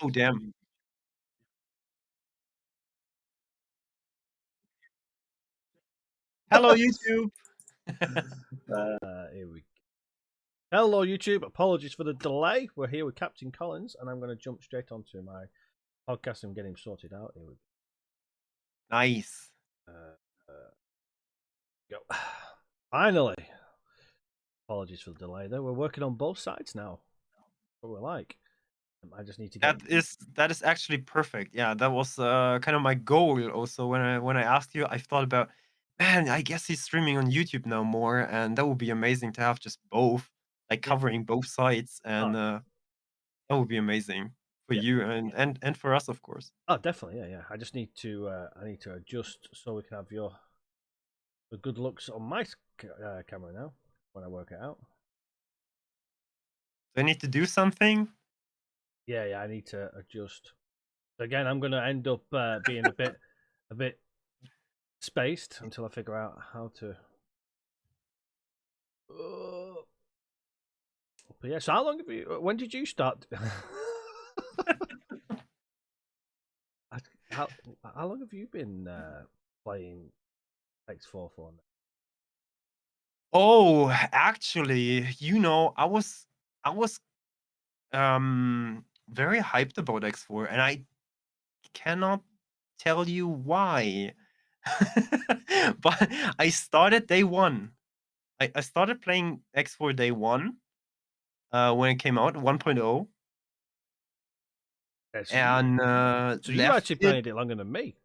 Oh, damn. Hello, YouTube. Here we go. Hello, YouTube. Apologies for the delay. We're here with Captain Collins, and I'm going to jump straight onto my podcast and get him sorted out. Here we Nice. go. Finally. Apologies for the delay. There, we're working on both sides now. What we like. I just need to get. That is actually perfect. Yeah, that was kind of my goal also when I asked you. I thought about, man, I guess he's streaming on YouTube now more, and that would be amazing to have just both, like Yeah. covering both sides, Oh, and that would be amazing for yeah. you and for us, of course. Oh, definitely. Yeah, yeah. I just need to. I need to adjust so we can have the good looks on my camera now when I work it out. Do I need to do something? Yeah, yeah. I need to adjust. So again, I'm going to end up being a bit spaced until I figure out how to. But yeah, so how long have you? When did you start? how how long have you been playing X4 for? Oh, actually, I was very hyped about X4, and I cannot tell you why. But I started day one. I started playing X4 day one, when it came out, 1.0, Yeah, and so you left actually it. played it longer than me.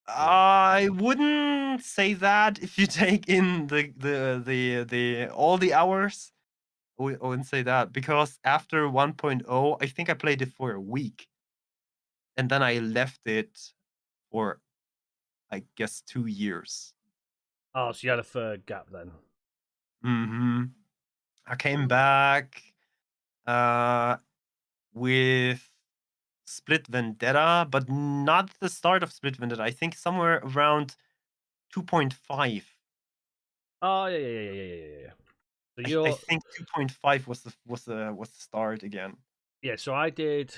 I wouldn't say that if you take in the all the hours. I wouldn't say that because after 1.0, I think I played it for a week, and then I left it for, I guess, 2 years. Oh, so you had a third gap then. Mhm. I came back, uh, with Split Vendetta, but not the start of Split Vendetta. I think somewhere around 2.5. Oh yeah, yeah, yeah, yeah, yeah, yeah. So I you're think 2.5 was the start again. yeah. So I did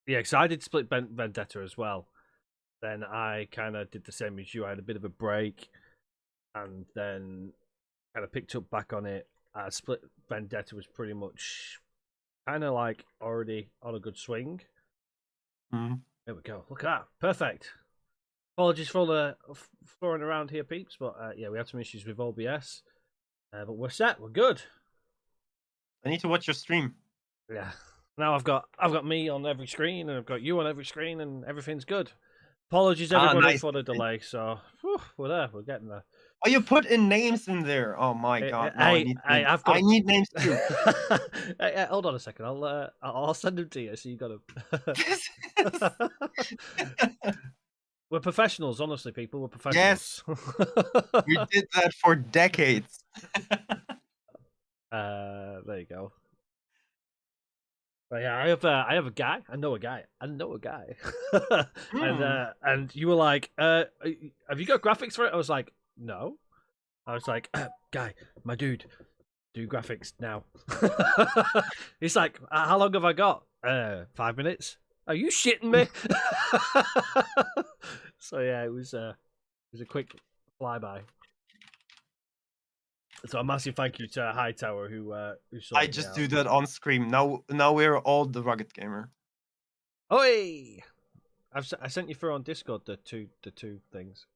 yeah. So I did split Vendetta as well. Then I kind of did the same as you. I had a bit of a break, and then kind of picked up back on it. Split Vendetta was pretty much kind of like already on a good swing. Mhm. There we go. Look at that. Perfect. Apologies for all the throwing around here, peeps, but yeah, we had some issues with OBS. But we're set. We're good. I need to watch your stream. Yeah. Now I've got me on every screen, and I've got you on every screen, and everything's good. Apologies, Ah, everybody, nice. for the delay. So we're there. We're getting there. Oh, you put in names in there. Oh my god. Now I Hey, need hey, names. I've got I a. need names too. Hey, hold on a second. I'll send them to you, so you got This is them. We're professionals, honestly, people. We're Yes, professionals. we did that for decades. There you go. But yeah, I have a guy. I know a guy. I know a guy. Hmm. And you were like, have you got graphics for it? I was like, no. I was like, guy, my dude, do graphics now. He's like, how long have I got? 5 minutes. Are you shitting me? So yeah, it was a quick flyby. So a massive thank you to Hightower who I sorted me just out. do that on stream. Now we're all the rugged gamer. Oi! I sent you through on Discord the two things.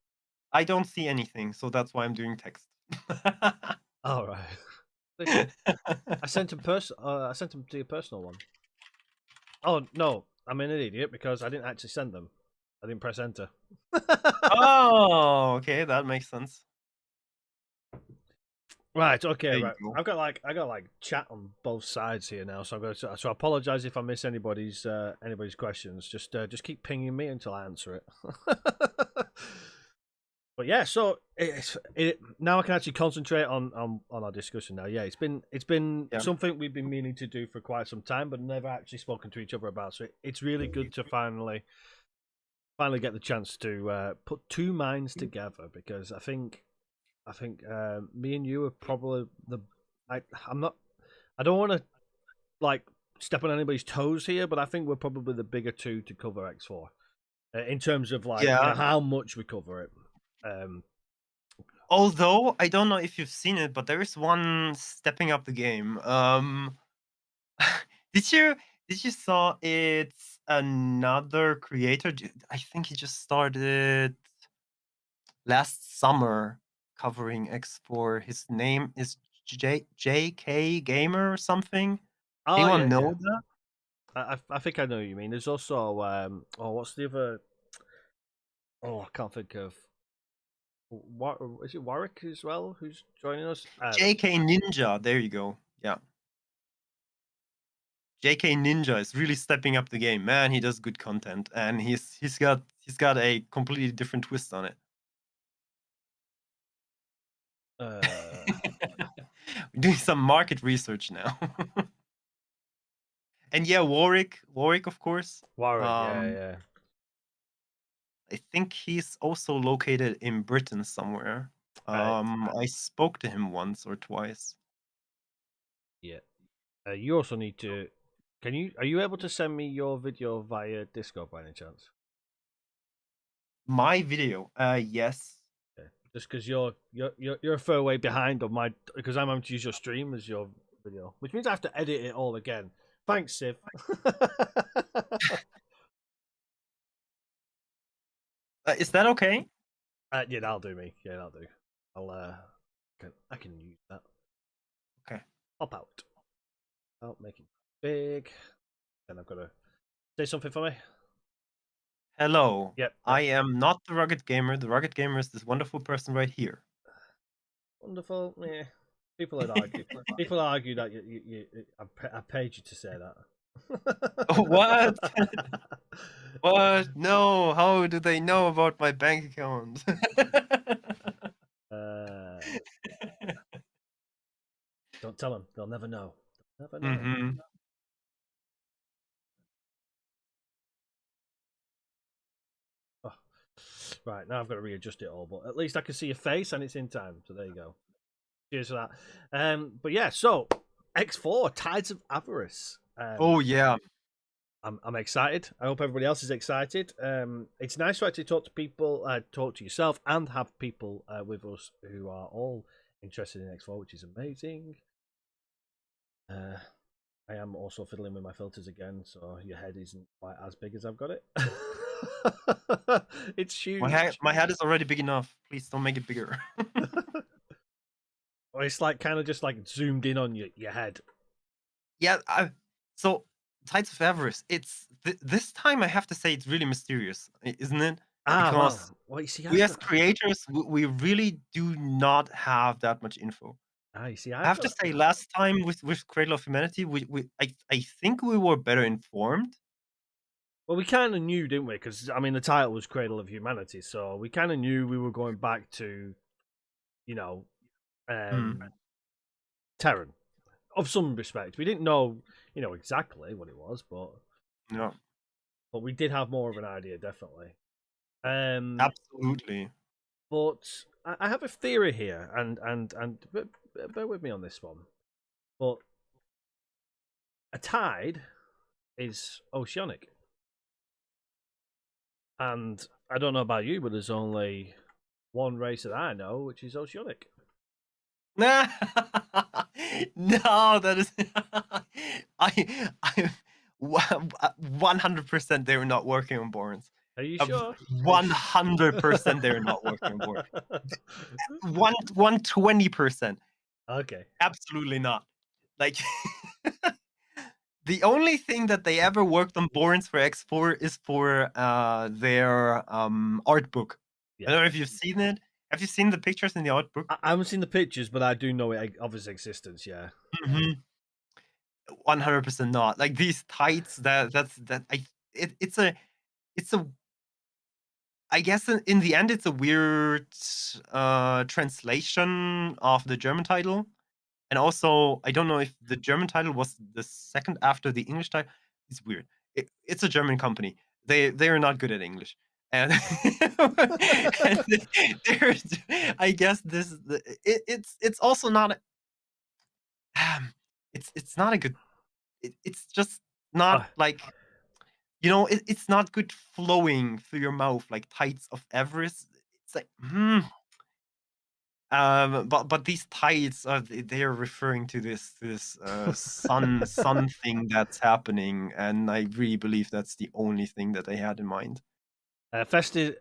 I don't see anything, so that's why I'm doing text. All right. I sent him to your personal one. Oh no, I'm an idiot because I didn't actually send them. I didn't press enter. Oh, okay, that makes sense. Right. Okay. There you Right. go. I got chat on both sides here now, so I'm going to. So I apologize if I miss anybody's questions. Just keep pinging me until I answer it. But yeah, so now I can actually concentrate on our discussion now. Yeah, it's been Yeah. something we've been meaning to do for quite some time, but never actually spoken to each other about. So it's really good to finally get the chance to put two minds together, because I think me and you are probably the. I'm not. I don't want to. like step on anybody's toes here, but I think we're probably the bigger two to cover X4 in terms of like Yeah. how much we cover it. Although I don't know if you've seen it, but there is one stepping up the game. Did you saw it's another creator? I think he just started last summer covering X4. His name is JK Gamer or something. Oh yeah, Anyone yeah. know that? I think I know what you mean. There's also what's the other? Oh, I can't think of. What is it? Warwick as well, who's joining us? JK Ninja. There you go. Yeah. JK Ninja is really stepping up the game. Man, he does good content, and he's got a completely different twist on it. We're doing some market research now. And yeah, Warwick, of course. Warwick, yeah. I think he's also located in Britain somewhere. I spoke to him once or twice. Yeah. You also need to. Are you able to send me your video via Discord by any chance? My video, yes. Yeah. Just because you're a fair way behind on my, because I'm having to use your stream as your video, which means I have to edit it all again. Thanks, Siv. Is that okay? Yeah, that'll do me. Yeah, that'll do. I can use that. Okay. Pop out. Oh, make it big. Then I've got to say something for me. Hello. Yep. I am not the Rugged Gamer. The Rugged Gamer is this wonderful person right here. Wonderful. Yeah. People would argue. People argue that I paid you to say that. What? What? No. How do they know about my bank account? Don't tell them. They'll never know. They'll never know. Mm-hmm. Oh. Right, now I've got to readjust it all, but at least I can see your face and it's in time. So there you go. Cheers for that. But yeah, so X4, Tides of Avarice. Oh yeah. I'm excited. I hope everybody else is excited. It's nice to actually talk to people, talk to yourself, and have people with us who are all interested in X4, which is amazing. I am also fiddling with my filters again, so your head isn't quite as big as I've got it. It's huge. My head is already big enough. Please don't make it bigger. It's like kind of just like zoomed in on your head. Yeah. So Tides of Avarice. It's this time I have to say it's really mysterious, isn't it? Because well, you see, we as creators, we really do not have that much info. You see, I have to say, last time with Cradle of Humanity, I think we were better informed. Well, we kind of knew, didn't we? Because I mean, the title was Cradle of Humanity, so we kind of knew we were going back to, you know, Terran, of some respect. We didn't know, exactly what it was, but no, but we did have more of an idea, definitely. Absolutely. But I have a theory here, and bear with me on this one. But a tide is oceanic. And I don't know about you, but there's only one race that I know, which is oceanic. No, that is I 100% they're not working on Borans. Are you sure? 100% they're not working on Borans. 120%. Okay. Absolutely not. Like the only thing that they ever worked on Borans for X4 is for their art book. Yeah. I don't know if you've seen it. Have you seen the pictures in the art book? I haven't seen the pictures, but I do know it of its existence. Yeah. 100% not. Like these tights. It's a. I guess in the end, it's a weird translation of the German title. And also, I don't know if the German title was the second after the English title. It's weird. It's a German company. They are not good at English, and, and there's, I guess it's also not. It's not a good. it's just not Uh, like, it's not good flowing through your mouth like tides of Everest. It's like, but these tides are they are referring to this sun thing that's happening, and I really believe that's the only thing that they had in mind. Festi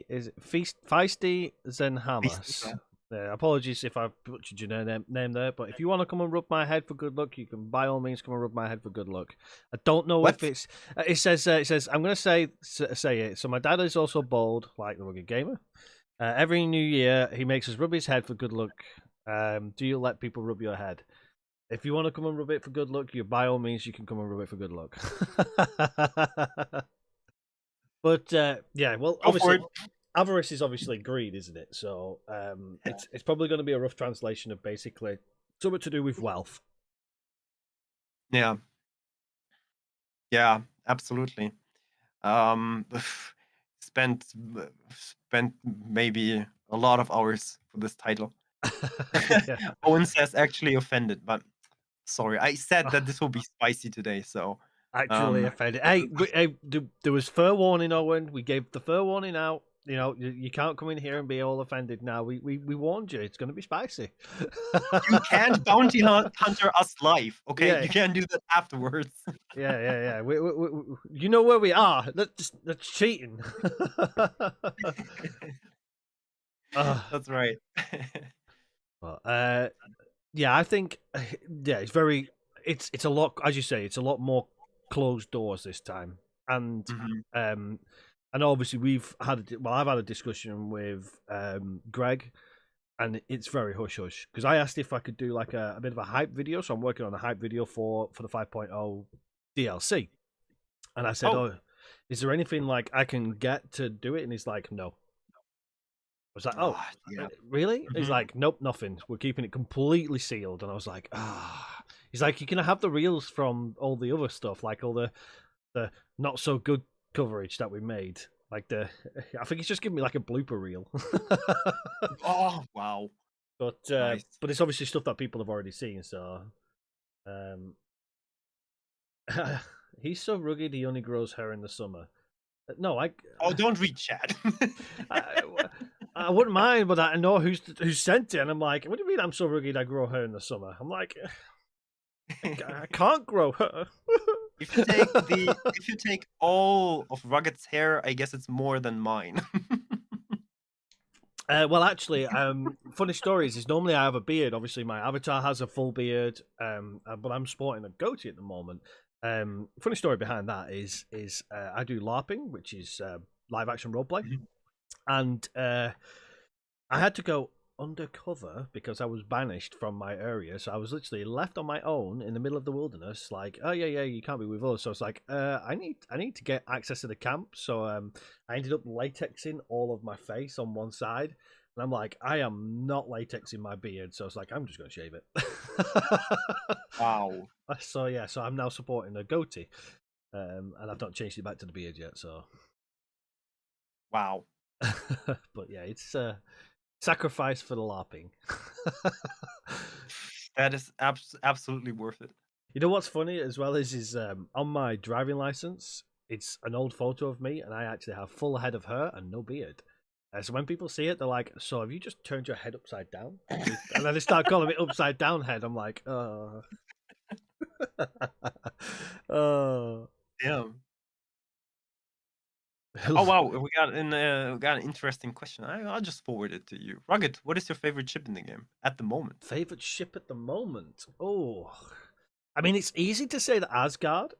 is it Feisty Feisty, Zenhamas. yeah. Apologies if I butchered your name there, but if you want to come and rub my head for good luck, you can by all means come and rub my head for good luck. I don't know if What? it's. It says I'm going to say it. So my dad is also bald, like the rugged gamer. Every new year, he makes us rub his head for good luck. Do you let people rub your head? If you want to come and rub it for good luck, you by all means you can come and rub it for good luck. But yeah, well, Go for obviously, it. avarice is obviously greed, isn't it? So it's probably going to be a rough translation of basically something to do with wealth. Yeah. Yeah, absolutely. Um, spent spent maybe a lot of hours for this title. Yeah. Owen says actually offended, but sorry, I said that this will be spicy today, so Actually um, offended. Hey, there was fair warning, Owen. We gave the fair warning out. You know, you can't come in here and be all offended now. We warned you. It's going to be spicy. you can't hunter us live, okay? Yeah, You can do that afterwards. yeah. You know where we are. That's cheating. uh, That's right. but, yeah, I think yeah, it's a lot, as you say, it's a lot more closed doors this time, and Mhm. um, and obviously I've had a discussion with Greg, and it's very hush hush because I asked if I could do like a bit of a hype video, so I'm working on a hype video for the 5.0 DLC, and I said, Oh, oh, is there anything like I can get to do it? And he's like, no. I was like, oh, yeah. really? He's Mhm. like, nope, nothing. We're keeping it completely sealed. And I was like, ah. He's like, you can have the reels from all the other stuff, like all the not so good coverage that we made. Like I think he's just giving me like a blooper reel. Oh, wow. Nice. But it's obviously stuff that people have already seen. So, um, he's so rugged he only grows hair in the summer. No, Oh, don't read chat. I, I wouldn't mind, but I know who sent it, and I'm like, what do you mean I'm so rugged I grow hair in the summer? I'm like, I can't grow hair. If you take all of Rugged's hair, I guess it's more than mine. Well, actually, funny stories is normally I have a beard. Obviously, my avatar has a full beard, but I'm sporting a goatee at the moment. Funny story behind that is I do LARPing, which is live action roleplay, Mhm. and I had to go undercover because I was banished from my area. So I was literally left on my own in the middle of the wilderness. Like, oh yeah, you can't be with us. So it's like, I need to get access to the camp. So I ended up latexing all of my face on one side. And I'm like, I am not latexing my beard. So it's like, I'm just going to shave it. Wow. So yeah, so I'm now supporting a goatee. And I've not changed it back to the beard yet. So, Wow. but yeah, it's sacrifice for the LARPing. That is absolutely worth it. You know what's funny as well is on my driving license, it's an old photo of me, and I actually have full head of hair and no beard. So when people see it, they're like, "So have you just turned your head upside down?" And then they start calling it upside down head. I'm like, "Oh, oh." Damn. Oh wow, we got an interesting question. I'll just forward it to you. Rugged, what is your favorite ship in the game at the moment? Favorite ship at the moment? Oh, I mean, it's easy to say the Asgard.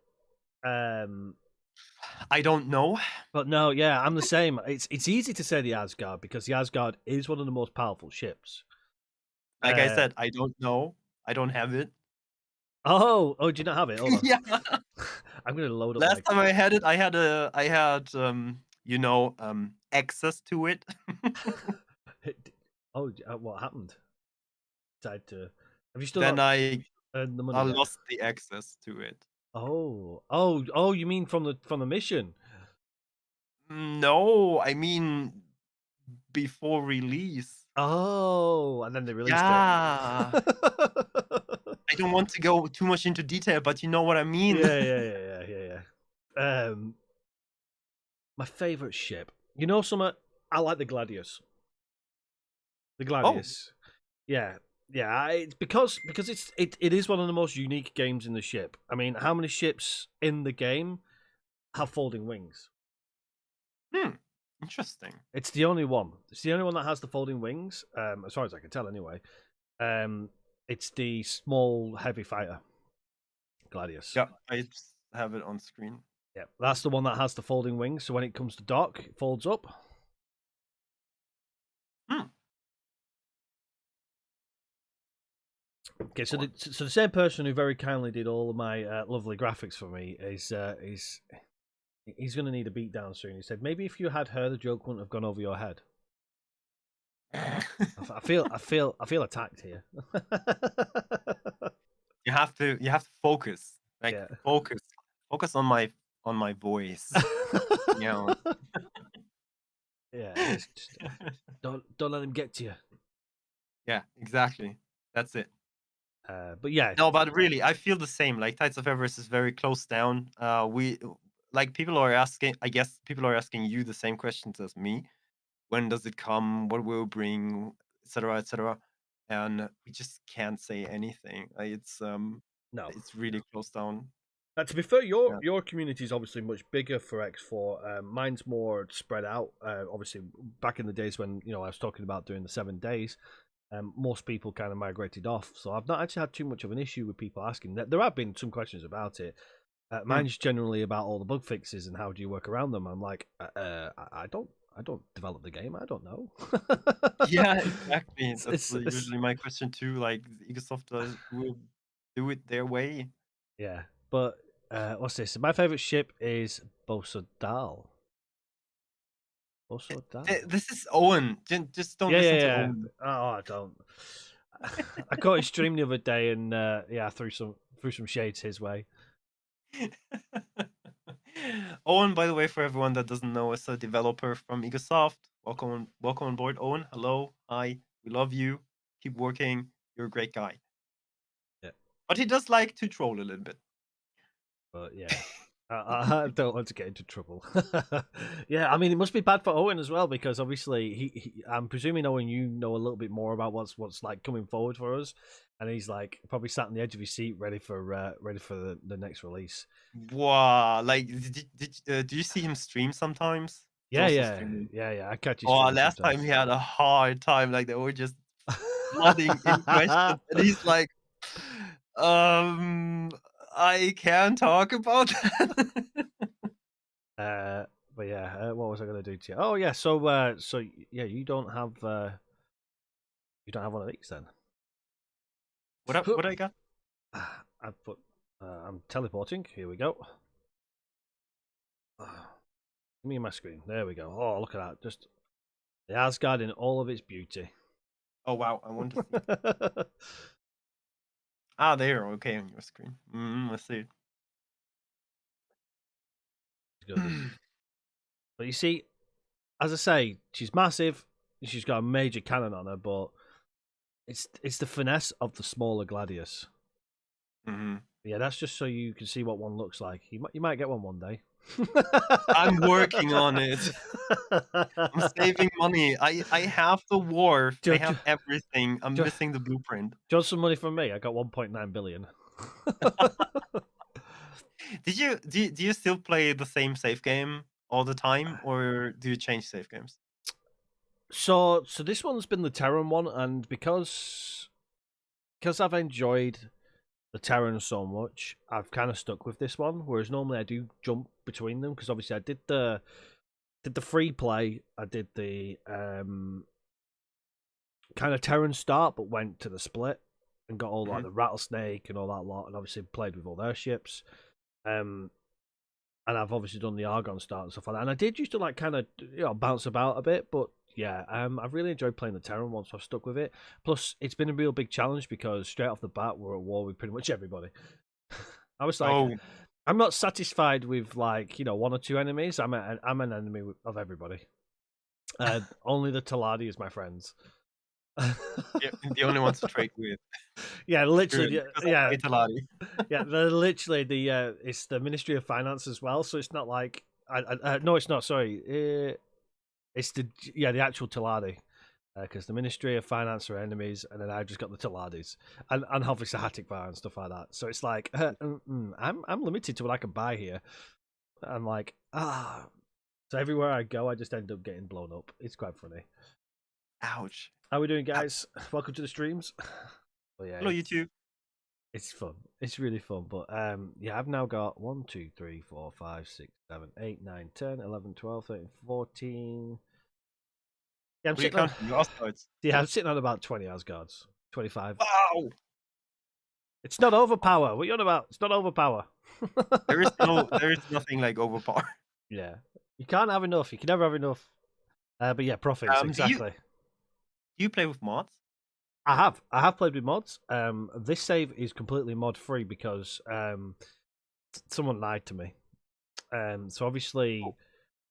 Um, I don't know. But no, yeah, I'm the same. It's easy to say the Asgard because the Asgard is one of the most powerful ships. Like I Uh, said, I don't know. I don't have it. do you not have it? Hold on. Yeah. I'm gonna load up Last my. time I had it, I had access to it. What happened? Tried to. Have you still Then not I earned the I money yet? lost the access to it. Oh! You mean from the mission? No, I mean before release. Oh, and then they released it. Yeah. I don't want to go too much into detail, but you know what I mean. Yeah. My favorite ship. You know, I like the Gladius. The Oh, Gladius. Yeah, yeah. It's because it is one of the most unique games in the ship. I mean, how many ships in the game have folding wings? interesting. It's the only one. It's the only one that has the folding wings, as far as I can tell, anyway. Um, it's the small heavy fighter Gladius. Yeah, I just have it on screen. Yeah, that's the one that has the folding wings. So when it comes to dock, it folds up. Hmm. Okay, so the same person who very kindly did all of my lovely graphics for me is he's going to need a beat down soon. He said maybe if you had her, the joke wouldn't have gone over your head. I feel attacked here. You have to focus. Like Yeah. focus on my voice. You know. Yeah, just don't let him get to you. Yeah, exactly. That's it. But yeah, No, but really, I feel the same. Like Tides of Everest is very close down. We like people are asking. I guess people are asking you the same questions as me. When does it come? What will it bring? Etc. Etc. And we just can't say anything. no. It's really close down. To be fair, Yeah. your community is obviously much bigger for X4. Mine's more spread out. Obviously, back in the days when I was talking about doing the 7 days, most people kind of migrated off. So I've not actually had too much of an issue with people asking. There have been some questions about it. Hmm. Mine's generally about all the bug fixes and how do you work around them. I'm like, I don't develop the game. I don't know. Yeah, exactly. That's It's usually my question too. Like will do it their way. yeah. But what's this? My favorite ship is Bosadal. Bosadal. This is Owen. Just don't Yeah, yeah, listen to yeah. Owen. Oh, I don't. I caught his stream the other day, and yeah, I threw some shades his way. Owen, by the way, for everyone that doesn't know, is a developer from Egosoft. Welcome on board, Owen. Hello, hi, we love you. Keep working. You're a great guy. Yeah, But he does like to troll a little bit. but yeah, I don't want to get into trouble. Yeah, I mean, it must be bad for Owen as well because obviously I'm presuming Owen, you know a little bit more about what's like coming forward for us, and he's like probably sat on the edge of his seat, ready for the next release. Wow, like, do you see him stream sometimes? He's Yeah, also yeah, streaming. yeah, yeah. I catch his Oh, stream last time sometimes. he had a hard time. Like they were just flooding in questions, and he's like, um, I can't talk about that. But yeah, what was I going to do to you? Oh yeah, so yeah, you don't have one of these then. What I got? I put I'm teleporting. Here we go. Give me my screen. There we go. Oh, look at that! Just the Asgard in all of its beauty. Oh wow, I want to see. Ah, there. Okay, on your screen. Let's see. But you see, as I say, she's massive. She's got a major cannon on her, but it's the finesse of the smaller Gladius. hmm Yeah, that's just so you can see what one looks like. You might get one day. I'm working on it. I'm saving money. I have the wharf. do, I do, have everything. I'm do, missing the blueprint. do you want some money from me? I got 1.9 billion. Do you still play the same save game all the time, or do you change save games? So this one's been the Terran one, and because I've enjoyed the Terran so much, I've kind of stuck with this one. Whereas normally I do jump between them because obviously I did the free play. I did the kind of Terran start, but went to the split and got all like the rattlesnake and all that lot, and obviously played with all their ships. And I've obviously done the Argon start and stuff like that. And I did used to like kind of bounce about a bit, but yeah, I've really enjoyed playing the Terran one, so I've stuck with it. Plus, it's been a real big challenge because straight off the bat we're at war with pretty much everybody. I was like, Oh, I'm not satisfied with like one or two enemies. I'm an enemy of everybody. Only the Taladi is my friends. Yeah, the only ones to trade with. Yeah, literally, Because I yeah, play Talati. yeah. They're literally it's the Ministry of Finance as well. So it's not like no, it's not. Sorry, it's the actual Taladi. Because the Ministry of Finance are enemies, and then I've just got the Taladis and obviously Hatik Bar and stuff like that. So it's like I'm limited to what I can buy here. I'm like So everywhere I go, I just end up getting blown up. It's quite funny. Ouch. How we doing, Ouch. guys? Welcome to the streams. But yeah, Hello, YouTube. it's fun. It's really fun. But yeah, I've now got 1, 2, 3, 4, 5, 6, 7, 8, 9, 10, 11, 12, 13, 14. Yeah, I'm What are you sitting on. counting? Your Asgards. Yeah, I'm sitting on about 20 Asgards. 25. Wow! It's not overpower. What are you on about? It's not overpower. There is nothing like overpower. Yeah. You can't have enough. You can never have enough. But yeah, profits, Do exactly. you play with mods? I have. I have played with mods. This save is completely mod free because someone lied to me. So obviously Oh.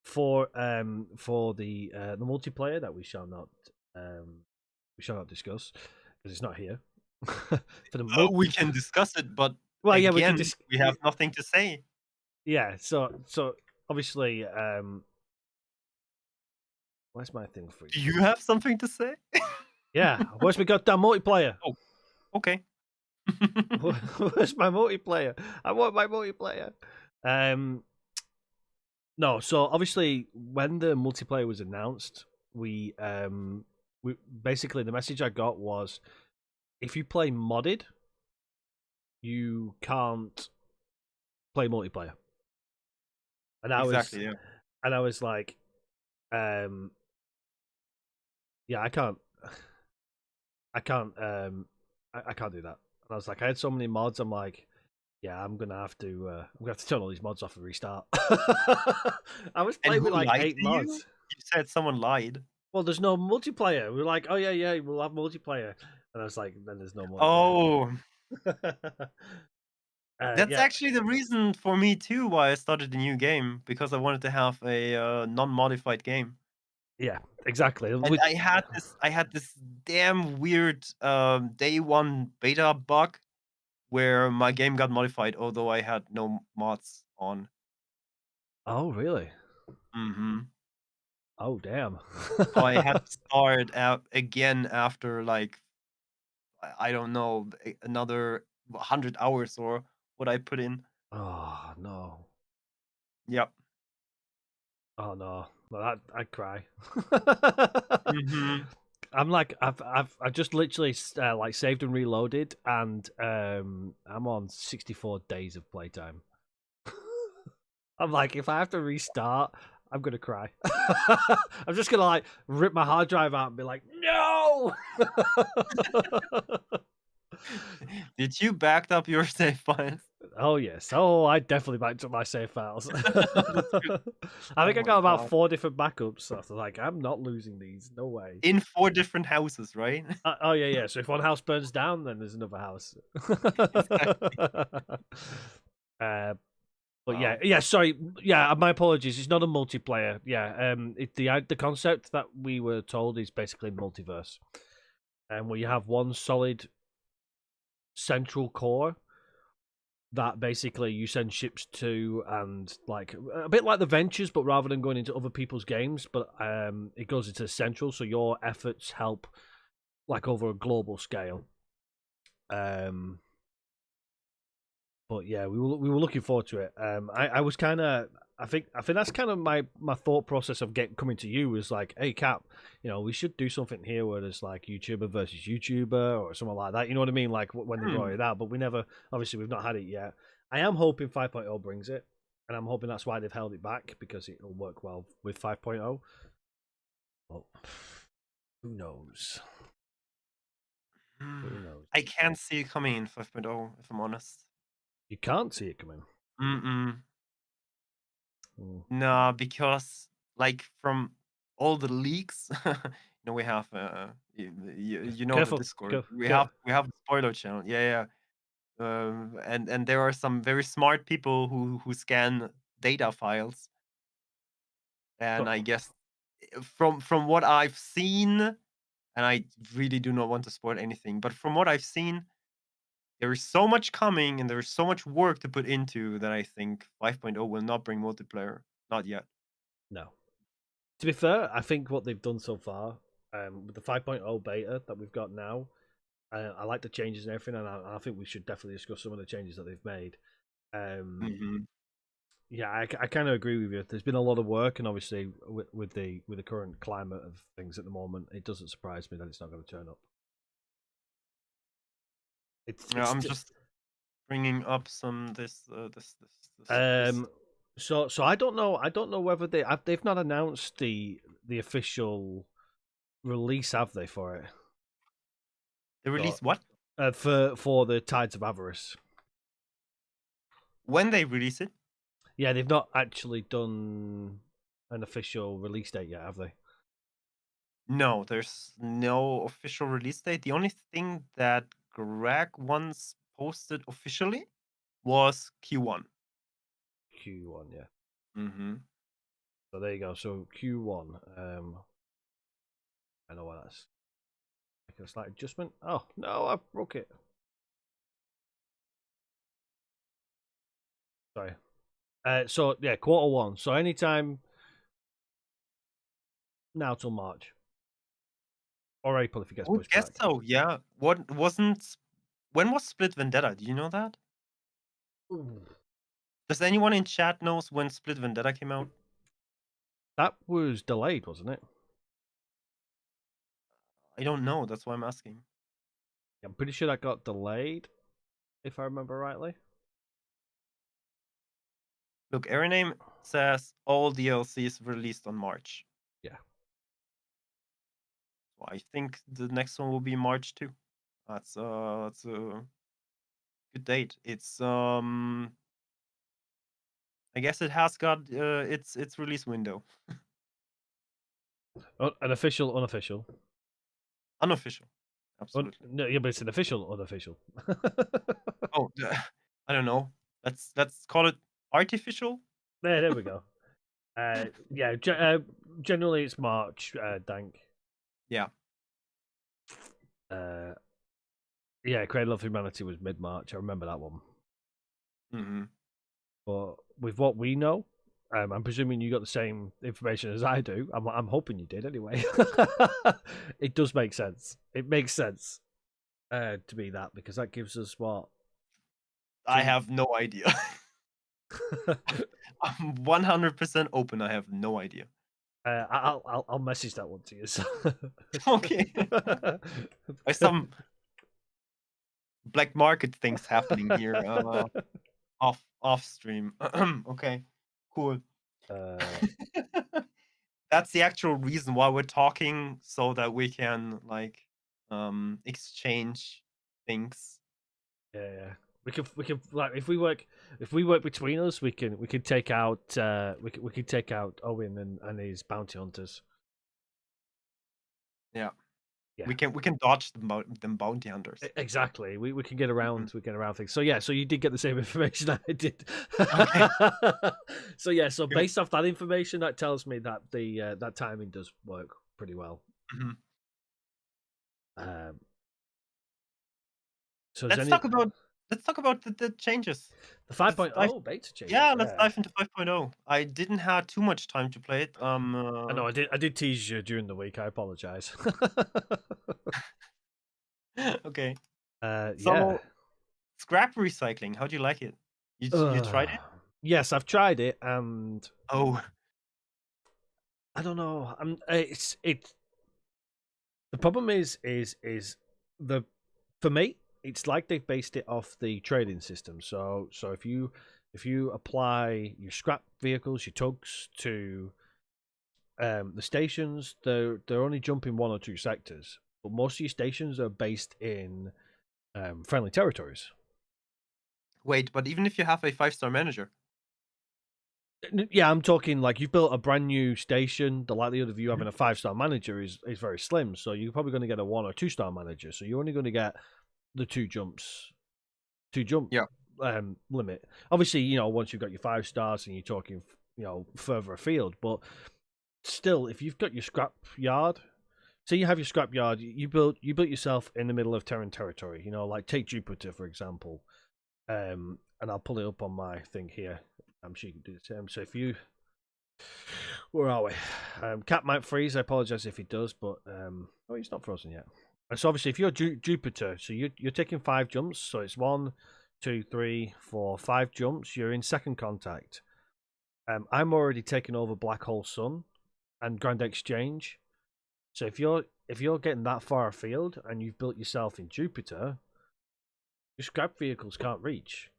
for the multiplayer that we shall not discuss because it's not here. For the We can discuss it, but well, yeah, we can again, we have nothing to say. yeah. So obviously, where's my thing for Do you? you have something to say? Yeah, where's my goddamn multiplayer? Oh, okay. Where's my multiplayer? I want my multiplayer. No, so obviously when the multiplayer was announced, we basically the message I got was if you play modded, you can't play multiplayer. And Exactly, yeah. I was like, yeah, I can't I can't I can't do that. And I was like, I had so many mods, I'm like, yeah, I'm gonna have to turn all these mods off and restart. I was And playing who with like lied 8 to you? mods. You said someone lied. Well, there's no multiplayer. We are like, oh yeah, we'll have multiplayer. And I was like, then there's no multiplayer. Oh, that's Yeah, actually the reason for me too why I started a new game, because I wanted to have a, non-modified game. yeah, exactly. And I had this damn weird, day 1 beta bug where my game got modified, although I had no mods on. Oh, really? Mhm. Oh, damn. So I had to start out again after, like, I don't know, another 100 hours or what I put in. Oh no. Yep. Oh no. Well, I'd cry. Mhm. I'm like I've just literally like saved and reloaded, and I'm on 64 days of playtime. I'm like, if I have to restart, I'm gonna cry. I'm just gonna like rip my hard drive out and be like, no. Did you backed up your save files? Oh yes. Oh, I definitely backed up my save files. That's good. I Oh think I my got about god. 4 different backups. So I was like, I'm not losing these. No way. In 4 different houses, right? Oh yeah, yeah. So if one house burns down, then there's another house. Exactly. uh, but yeah, Wow. yeah. Sorry, yeah. My apologies. It's not a multiplayer. Yeah. The concept that we were told is basically multiverse, and where you have one solid central core that basically you send ships to, and like a bit like the ventures, but rather than going into other people's games, but it goes into central, so your efforts help like over a global scale. Um, but yeah, we were looking forward to it. I was kind of I think that's kind of my thought process of coming to you was like, hey Cap, we should do something here where there's like YouTuber versus YouTuber or something like that. You know what I mean? Like when they brought Hmm. it out, but we never obviously we've not had it yet. I am hoping 5.0 brings it, and I'm hoping that's why they've held it back because it'll work well with 5.0. Well, who knows? Who knows? I can't see it coming in 5.0, if I'm honest. You can't see it coming. Mm-mm. Mm. No, because, like, from all the leaks, we have, you know the Careful, Discord. careful, We have the spoiler channel. Yeah, yeah. And there are some very smart people who scan data files, and I guess from what I've seen, and I really do not want to spoil anything. But from what I've seen, there is so much coming and there is so much work to put into that I think 5.0 will not bring multiplayer. Not yet. No. To be fair, I think what they've done so far, with the 5.0 beta that we've got now, I like the changes and everything, and I think we should definitely discuss some of the changes that they've made. Hmm. Yeah, I kind of agree with you. There's been a lot of work, and obviously with the current climate of things at the moment, it doesn't surprise me that it's not going to turn up. Yeah, It's I'm just bringing up some this. um so I don't know whether they've not announced the official release, have they, for it? They So, release what? for the Tides of Avarice. When they release it? Yeah, they've not actually done an official release date yet, have they? No, there's no official release date. The only thing that Greg once posted officially was Q1. Q1, yeah. Hmm. So there you go. So Q1. I know what that's. Making a slight adjustment. Oh no, I broke it. Sorry. So yeah, Q1. So anytime now till March or April if it I gets would pushed guess back. so, yeah. What wasn't when was Split Vendetta? Do you know that? Ooh. Does anyone in chat knows when Split Vendetta came out? That was delayed, wasn't it? I don't know. That's why I'm asking. I'm pretty sure that got delayed, if I remember rightly. Look, Araname says all DLCs released on March. Yeah. So I think the next one will be March too. That's a good date. It's I guess it has got its release window. An official, unofficial. Unofficial. Absolutely. No, yeah, but it's an official, unofficial. Oh, I don't know. Let's call it artificial. There we go. Yeah, generally it's March, Dank. Yeah. Uh, yeah, Cradle of Humanity was mid March. I remember that one. Hmm. But with what we know, I'm presuming you got the same information as I do. I'm hoping you did anyway. It does make sense. It makes sense to be that because that gives us what I two. have no idea. I'm 100% open. I have no idea. I'll message that one to you. So. Okay. By some black market things happening here off stream. Okay. Cool. uh, That's the actual reason why we're talking so that we can like exchange things. yeah. We can like if we work between us, we can take out we can take out Owen and his bounty hunters. Yeah. Yeah. We can dodge them bounty hunters. Exactly. We can get Mhm. around things. So yeah, so you did get the same information I did. Okay. So yeah, so Good. based off that information, that tells me that the that timing does work pretty well. Mhm. Um, so is Let's any talk about the changes. the Let's dive 5.0 beta changes? Yeah, let's Yeah, dive into 5.0. I didn't have too much time to play it. I know. I did tease you during the week. I apologize. Okay. Yeah. So scrap recycling, how do you like it? You tried it? Yes, I've tried it, and Oh, I don't know. It's the problem is the for me it's like they've based it off the trading system. So if you apply your scrap vehicles, your tugs to the stations, they're only jumping one or two sectors, but most of your stations are based in friendly territories. wait, but even if you have a 5-star manager. Yeah, I'm talking like you've built a brand new station. The likelihood of you Mhm. having a 5-star manager is very slim. So you're probably going to get a 1 or 2 star manager. So you're only going to get the two jump Yeah. limit. Obviously, you know, once you've got your 5 stars and you're talking, you know, further afield, but still, if you've got your scrap yard, So you have your scrapyard. You built yourself in the middle of Terran territory. You know, like take Jupiter for example. And I'll pull it up on my thing here. I'm sure you can do the same. So if you, where are we? Cat might freeze. I apologize if he does, but oh, he's not frozen yet. And so obviously, if you're Jupiter, so you're taking 5 jumps. So it's 1, 2, 3, 4, 5 jumps. You're in second contact. I'm already taking over Black Hole Sun and Grand Exchange. So if you're getting that far afield and you've built yourself in Jupiter, your scrap vehicles can't reach.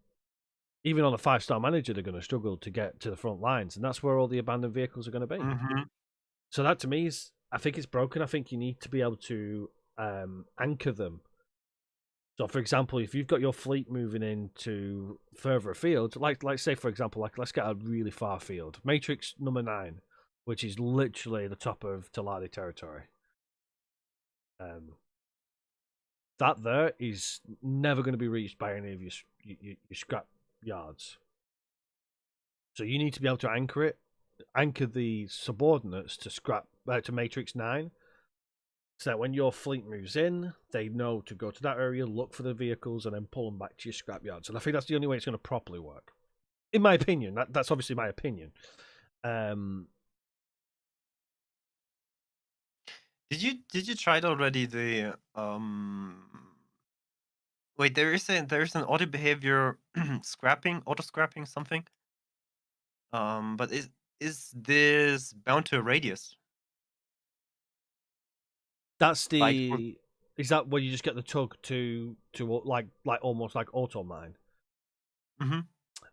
Even on a 5-star manager, they're going to struggle to get to the front lines, and that's where all the abandoned vehicles are going to be. Mm-hmm. So that to me is, I think it's broken. I think you need to be able to anchor them. So, for example, if you've got your fleet moving into further afield, like say for example, like let's get a really far field, Matrix number 9, which is literally the top of Taladi territory. That there is never going to be reached by any of your scrap yards. So you need to be able to anchor the subordinates to to Matrix 9, so that when your fleet moves in, they know to go to that area, look for the vehicles, and then pull them back to your scrapyards. And I think that's the only way it's going to properly work, in my opinion. That's obviously my opinion. Did you try it already? The wait, there's an auto behavior auto scrapping something. But is this bound to a radius? That's Like, for, the. Is that where you just get the tug to like almost like auto mine? mm-hmm.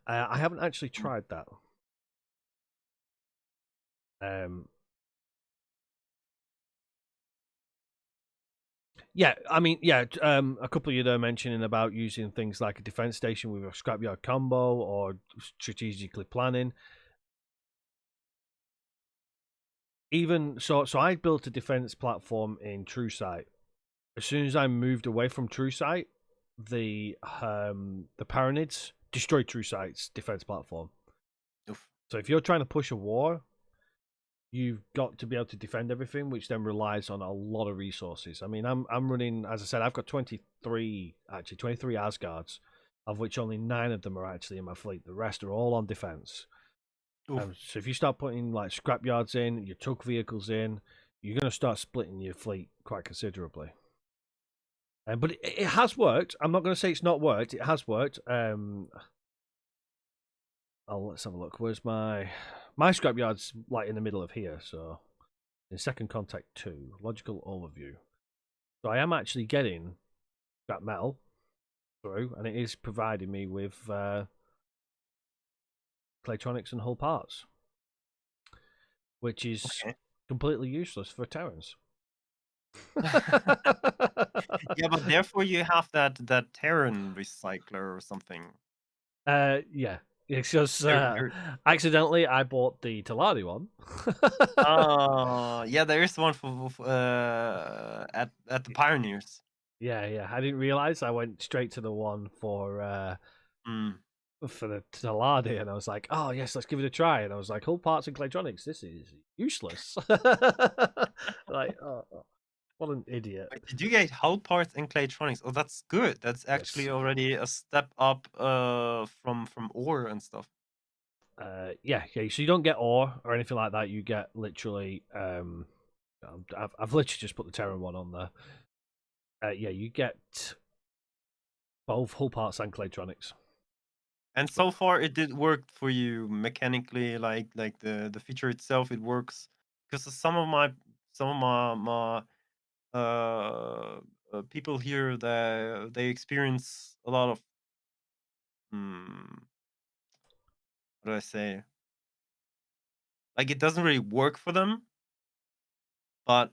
I haven't actually tried that. Yeah, I mean, yeah. A couple of you there mentioning about using things like a defense station with a scrapyard combo or strategically planning. Even so, I built a defense platform in TrueSight. As soon as I moved away from TrueSight, the Paranids destroyed TrueSight's defense platform. Oof. So if you're trying to push a war, you've got to be able to defend everything, which then relies on a lot of resources. I mean, I'm running, as I said, I've got 23 Asgards, of which only 9 of them are actually in my fleet. The rest are all on defense. So if you start putting like scrapyards in, your tug vehicles in, you're going to start splitting your fleet quite considerably. But it has worked. I'm not going to say it's not worked. It has worked. Let's have a look. Where's my scrapyard's like in the middle of here, so in second contact 2, logical overview. So I am actually getting scrap metal through, and it is providing me with Claytronics and hull parts, which is completely useless for Terrans. Yeah, but therefore you have that Terran recycler or something. Yeah. It's just accidentally I bought the Taladi one. Yeah, there is one for at the Pioneers. Yeah. I didn't realize. I went straight to the one for the Taladi, and I was like, "Oh yes, let's give it a try." And I was like, "Hull parts and Claytronics, this is useless." Like, oh, what an idiot! Wait, did you get hull parts and Claytronics? Oh, that's good. That's actually already a step up from ore and stuff. Yeah. So you don't get ore or anything like that. You get literally. I've literally just put the Terran one on there. Yeah, you get both hull parts and Claytronics. And so far, it did work for you mechanically, like the feature itself. It works because some of my people here that they experience a lot of what do I say? Like it doesn't really work for them, but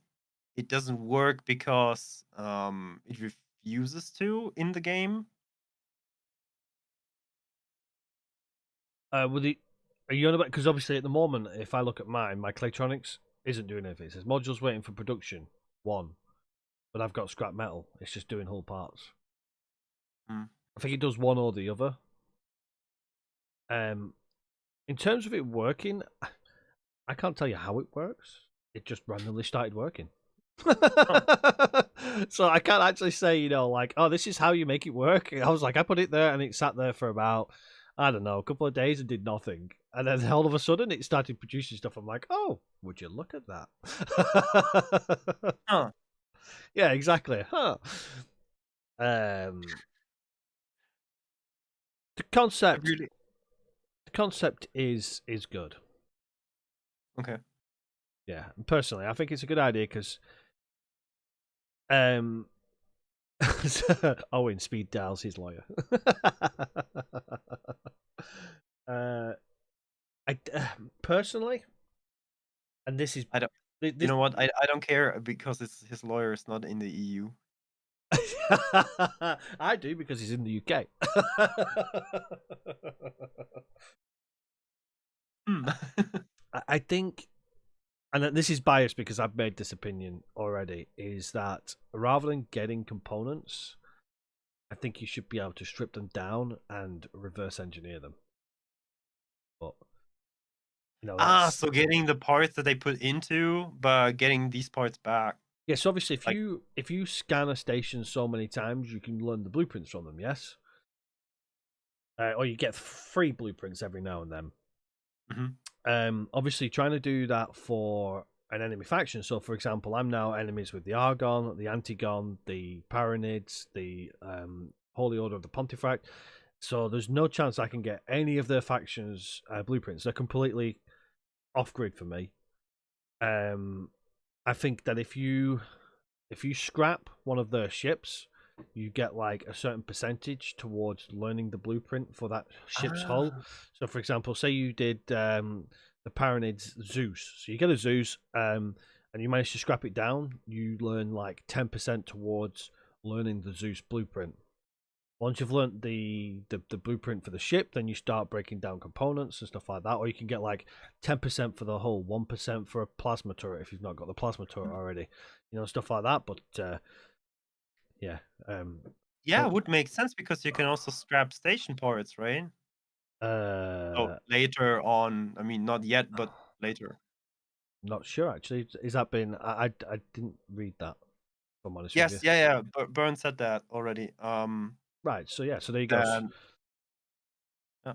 it doesn't work because it refuses to in the game. Are you on about? Because obviously at the moment, if I look at mine, my Claytronics isn't doing anything. It says modules waiting for production 1, but I've got scrap metal. It's just doing hull parts. I think it does one or the other. In terms of it working, I can't tell you how it works. It just randomly started working. So I can't actually say, like, oh, this is how you make it work. I was like, I put it there and it sat there for about, I don't know, a couple of days and did nothing. And then all of a sudden it started producing stuff. I'm like, oh, would you look at that? Huh. Yeah, exactly. Huh. Um, the I concept, really the concept is good. okay. Yeah, and personally, I think it's a good idea because, um, Owen speed dials his lawyer. uh, I personally, and this is I don't. You this. know what? I don't care because his lawyer is not in the EU. I do because he's in the UK. Hmm. I think, and this is biased because I've made this opinion already, is that rather than getting components, I think you should be able to strip them down and reverse engineer them. But that's So getting the parts that they put into, but getting these parts back. yeah. So obviously, Like, if you scan a station so many times, you can learn the blueprints from them. Yes, or you get free blueprints every now and then. mhm. Obviously, trying to do that for an enemy faction. So, for example, I'm now enemies with the Argon, the Antigon, the Paranids, the Holy Order of the Pontefract. So, there's no chance I can get any of their factions' blueprints. They're completely off grid for me. I think that if you scrap one of their ships, you get like a certain percentage towards learning the blueprint for that ship's hull. Ah. So, for example, say you did the Paranid's Zeus, so you get a Zeus, and you manage to scrap it down, you learn like 10% towards learning the Zeus blueprint. Once you've learnt the blueprint for the ship, then you start breaking down components and stuff like that. Or you can get like 10% for the hull, 1% for a plasma turret if you've not got the plasma turret already. Stuff like that. But yeah, Yeah, it so would make sense because you can also scrap station parts, right? So uh, later on, I mean, not yet, but later. not sure actually. Is that been? I didn't read that. If I'm honest with you. Yes, yeah, yeah. Burn said that already. Right. So yeah. So there you go. Then yeah.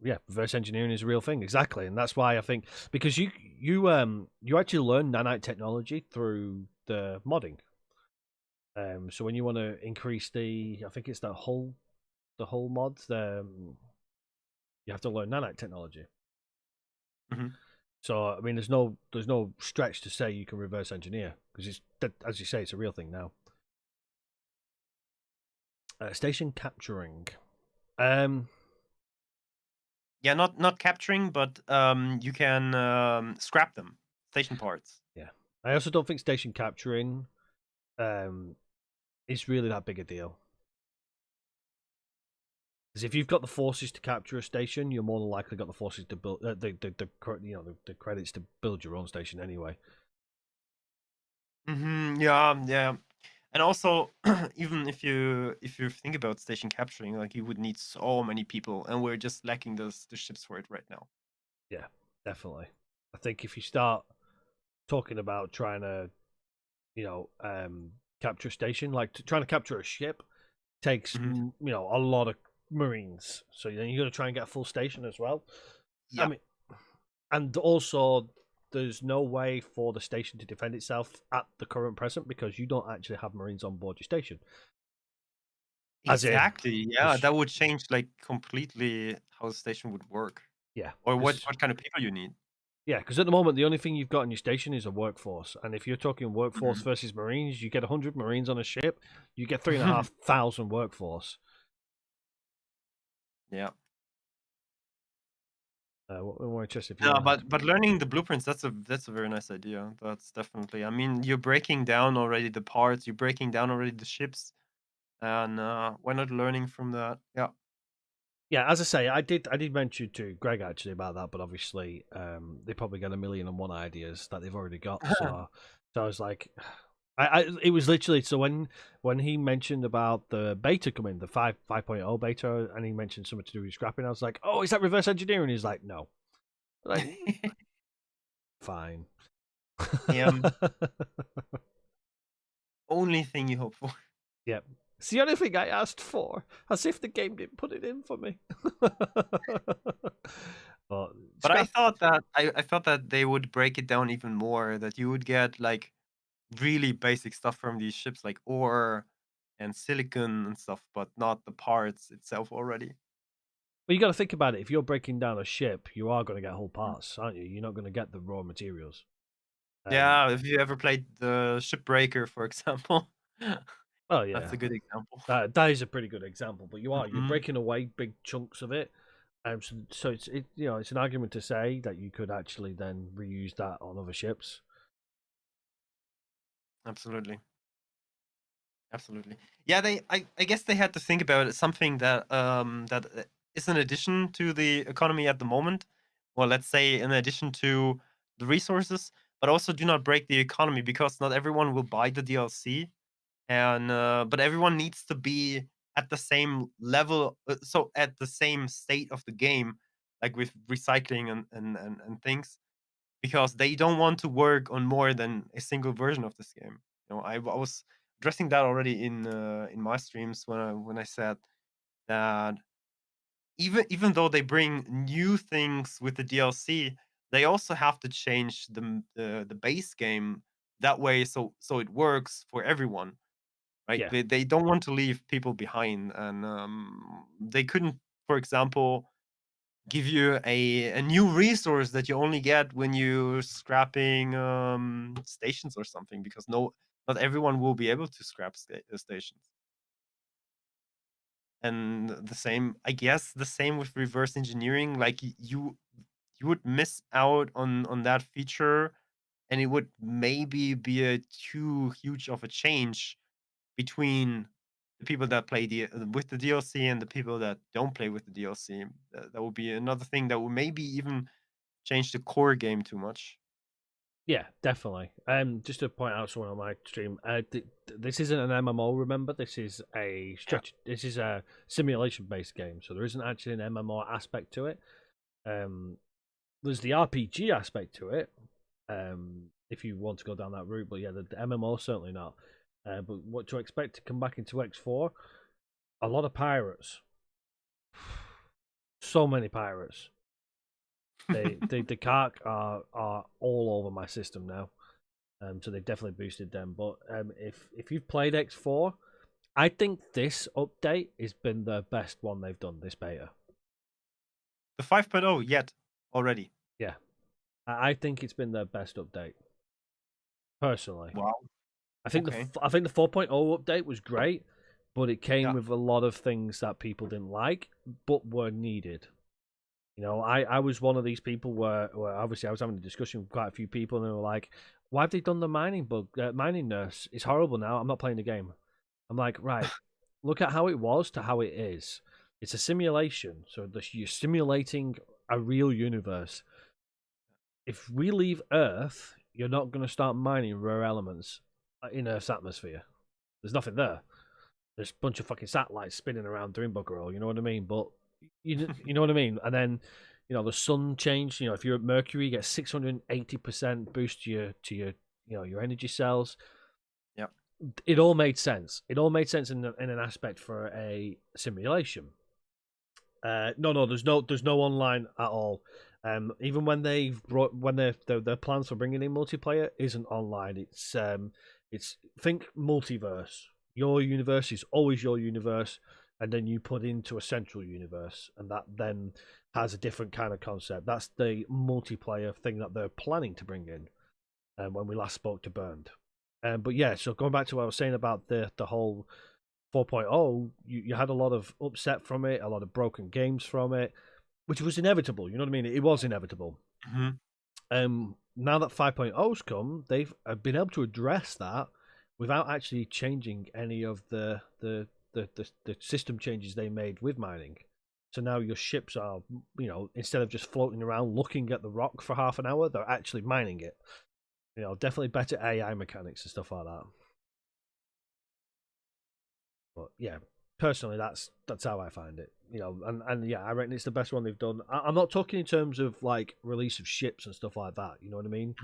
Yeah, reverse engineering is a real thing, exactly, and that's why I think because you actually learn nanite technology through the modding. So when you want to increase I think it's the whole mods, you have to learn nanite technology. Mhm. So I mean, there's no stretch to say you can reverse engineer because as you say, it's a real thing now. Station capturing. Yeah, not capturing, but you can scrap them, station parts. Yeah, I also don't think station capturing is really that big a deal. Because if you've got the forces to capture a station, you're more than likely got the forces to build the credits to build your own station anyway. Yeah, yeah. And also, even if you think about station capturing, like you would need so many people, and we're just lacking the ships for it right now. Yeah, definitely. I think if you start talking about trying to, capture a station, like trying to capture a ship, takes Mhm. a lot of Marines. So then you got to try and get a full station as well. I Yeah, mean, and also there's no way for the station to defend itself at the current present because you don't actually have Marines on board your station. As in, exactly. Yeah, this, that would change like completely how the station would work, yeah, or because what kind of people you need. yeah, because at the moment the only thing you've got in your station is a workforce, and if you're talking workforce Mhm. versus Marines, you get 100 Marines on a ship, you get 3,500 workforce. Yeah. What more interesting if you No, want? but learning the blueprints, that's a very nice idea. That's definitely. I mean, you're breaking down already the parts, you're breaking down already the ships, and why not learning from that? Yeah. Yeah, as I say, I did mention to Greg actually about that, but obviously they probably got 1,000,001 ideas that they've already got. So I was like, it was literally so when he mentioned about the beta coming, the 5.0 beta, and he mentioned something to do with scrapping, I was like, oh, is that reverse engineering? He's like, no. Like, fine. Um, only thing you hope for. Yep. It's the only thing I asked for, as if the game didn't put it in for me. But But I scrap. thought that I thought that they would break it down even more, that you would get, like, really basic stuff from these ships, like ore and silicon and stuff, but not the parts itself already. Well, you got to think about it. If you're breaking down a ship, you are going to get whole Mm. parts, aren't you? You're not going to get the raw materials. Um, Yeah, if you ever played the Shipbreaker, for example, well, that's yeah, a good example. that is a pretty good example. But you're Mhm. breaking away big chunks of it. So it's an argument to say that you could actually then reuse that on other ships. Absolutely. Absolutely. Yeah, I guess they had to think about it, something that is an addition to the economy at the moment. Well, let's say in addition to the resources, but also do not break the economy because not everyone will buy the DLC, and but everyone needs to be at the same level, so at the same state of the game, like with recycling and things, because they don't want to work on more than a single version of this game. I was addressing that already in my streams when I said that even though they bring new things with the DLC, they also have to change the base game that way, so it works for everyone, right? Yeah, They don't want to leave people behind, and they couldn't, for example, give you a new resource that you only get when you're scrapping stations or something, because not everyone will be able to scrap stations. And the same, I guess, the same with reverse engineering. Like you would miss out on that feature, and it would maybe be a too huge of a change between the people that play with the DLC and the people that don't play with the DLC. That would be another thing that would maybe even change the core game too much. yeah, definitely. Just to point out someone on my stream, this isn't an MMO. Remember, this is a Yeah. stretch. This is a simulation-based game, so there isn't actually an MMO aspect to it. Um, there's the RPG aspect to it, if you want to go down that route. But yeah, the MMO certainly not. But what to expect to come back into X4? A lot of pirates. So many pirates. The Kark are all over my system now. So they've definitely boosted them. But if you've played X4, I think this update has been the best one they've done this beta. The 5.0 yet already. Yeah, I think it's been their best update personally. Wow. Okay. I think the 4.0 update was great, but it came Yeah. with a lot of things that people didn't like, but were needed. I was one of these people where obviously I was having a discussion with quite a few people, and they were like, "Why have they done the mining nurse? It's horrible now. I'm not playing the game." I'm like, right, look at how it was to how it is. It's a simulation, so you're simulating a real universe. If we leave Earth, you're not going to start mining rare elements in Earth's atmosphere. There's nothing there. There's a bunch of fucking satellites spinning around doing bugger all. You know what I mean? But you know what I mean. And then the sun changed. If you're at Mercury, you get 680% boost to your your energy cells. Yeah. It all made sense. It all made sense in an aspect for a simulation. No, there's no online at all. Even when they've brought when their plans for bringing in multiplayer isn't online. It's think multiverse. Your universe is always your universe, and then you put into a central universe, and that then has a different kind of concept. That's the multiplayer thing that they're planning to bring in. When we last spoke to Burned. But yeah, so going back to what I was saying about the whole 4.0, you had a lot of upset from it, a lot of broken games from it, which was inevitable. You know what I mean? It was inevitable. Hmm. Now that 5.0's come, they've been able to address that without actually changing any of the system changes they made with mining. So now your ships are, instead of just floating around looking at the rock for half an hour, they're actually mining it. Definitely better AI mechanics and stuff like that. But yeah, personally, that's how I find it. And yeah, I reckon it's the best one they've done. I'm not talking in terms of like release of ships and stuff like that. You know what I mean?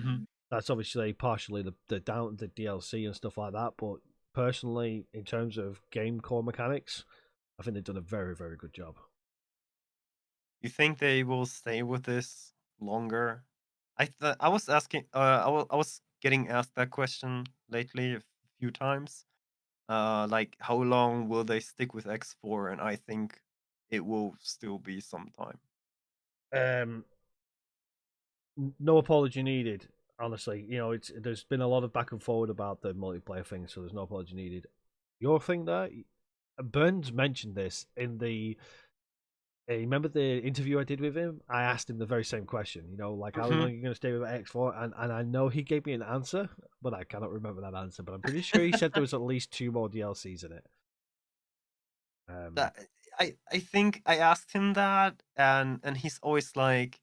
that's obviously partially the down the DLC and stuff like that. But personally, in terms of game core mechanics, I think they've done a very very good job. You think they will stay with this longer? I was asking. I was getting asked that question lately a few times. Like how long will they stick with X4? And I think it will still be some time. Um, no apology needed. Honestly, it's there's been a lot of back and forward about the multiplayer thing, so there's no apology needed. Your thing there, Burns mentioned this in the. Remember the interview I did with him? I asked him the very same question. Like how long Mhm. are you going to stay with X4? And I know he gave me an answer, but I cannot remember that answer. But I'm pretty sure he said there was at least two more DLCs in it. Um, That I think I asked him that, and he's always like,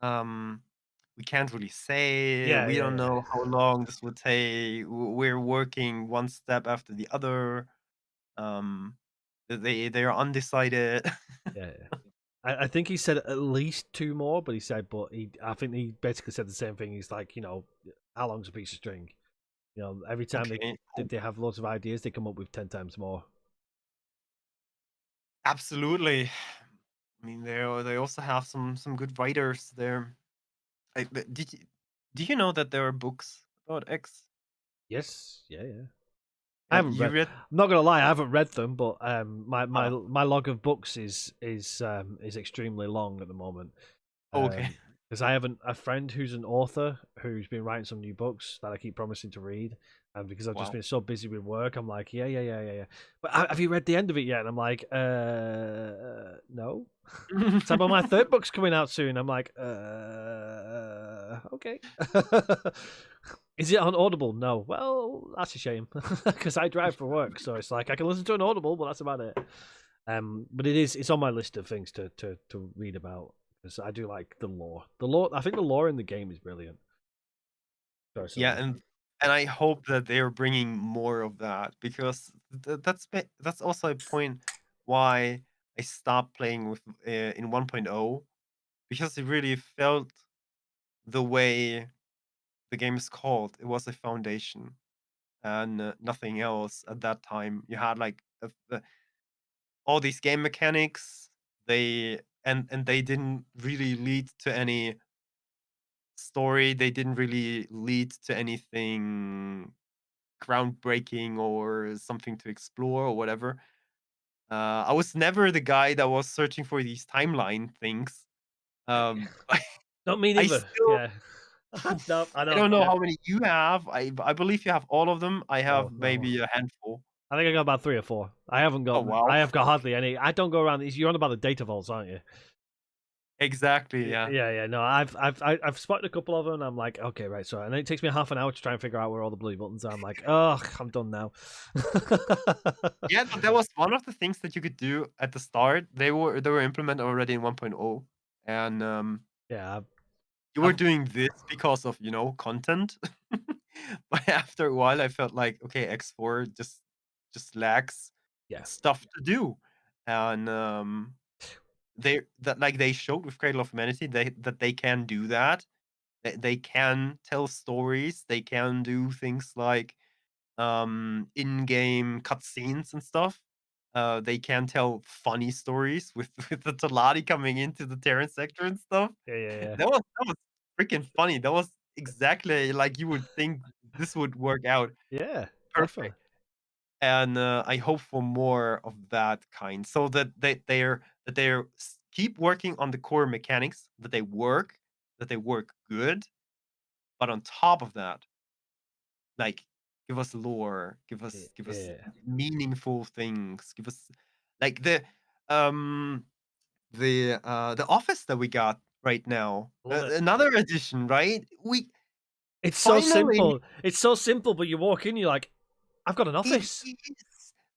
um, we can't really say. yeah, We yeah, don't yeah, know how long this will take. We're working one step after the other. Um, they are undecided. yeah. Yeah. I think he said at least two more, but I think he basically said the same thing. He's like, how long's a piece of string? Every time Okay, they have lots of ideas, they come up with 10 times more. absolutely. I mean, they also have some good writers there. But do you know that there are books about X? Yes, yeah, yeah. I Have haven't you read. read? I'm not gonna lie, I haven't read them, but my my Ah, my log of books is extremely long at the moment. okay. Because I have a friend who's an author who's been writing some new books that I keep promising to read, and because I've just Wow. been so busy with work, I'm like, yeah, yeah, yeah, yeah, yeah. But have you read the end of it yet? And I'm like, no. Some of my third book's coming out soon. I'm like, okay. Is it on Audible? No. Well, that's a shame because I drive for work, so it's like I can listen to an Audible, but that's about it. But it's on my list of things to read about because I do like the lore. The lore, I think the lore in the game is brilliant. Yeah, Personally, and I hope that they're bringing more of that because that's also a point why I stopped playing with in 1.0 because it really felt the way the game is called. It was a foundation and nothing else at that time. You had like all these game mechanics. And they didn't really lead to any story. They didn't really lead to anything groundbreaking or something to explore or whatever. I was never the guy that was searching for these timeline things. I not me I neither. still Yeah, no, I I know. don't know Yeah. how many you have. I believe you have all of them. I No, have no. maybe a handful. I think I got about three or four. Oh wow. I have got hardly any. I don't go around. You're on about the data vaults, aren't you? Exactly, yeah. Yeah, yeah. No, I've spotted a couple of them. And I'm like, okay, right. So, and then it takes me half an hour to try and figure out where all the blue buttons are. I'm like, oh, I'm done now. Yeah, but that was one of the things that you could do at the start. They were implemented already in 1.0, and yeah, you were I've doing this because of, content. But after a while, I felt like, okay, X4 just lacks yeah, stuff to do. And they showed with Cradle of Humanity that they can do that. They can tell stories. They can do things like in-game cutscenes and stuff. They can tell funny stories with with the Talati coming into the Terran sector and stuff. yeah, yeah, yeah, That was freaking funny. That was exactly like you would think this would work out yeah, definitely. perfect. And I hope for more of that kind, so that they're keep working on the core mechanics, that they work good, but on top of that, like, give us lore, Yeah, give us yeah. meaningful things, give us like um the office that we got right now, Love it. another edition, right? We It's so finally simple. It's so simple, but you walk in, you're like, I've got an it office. is.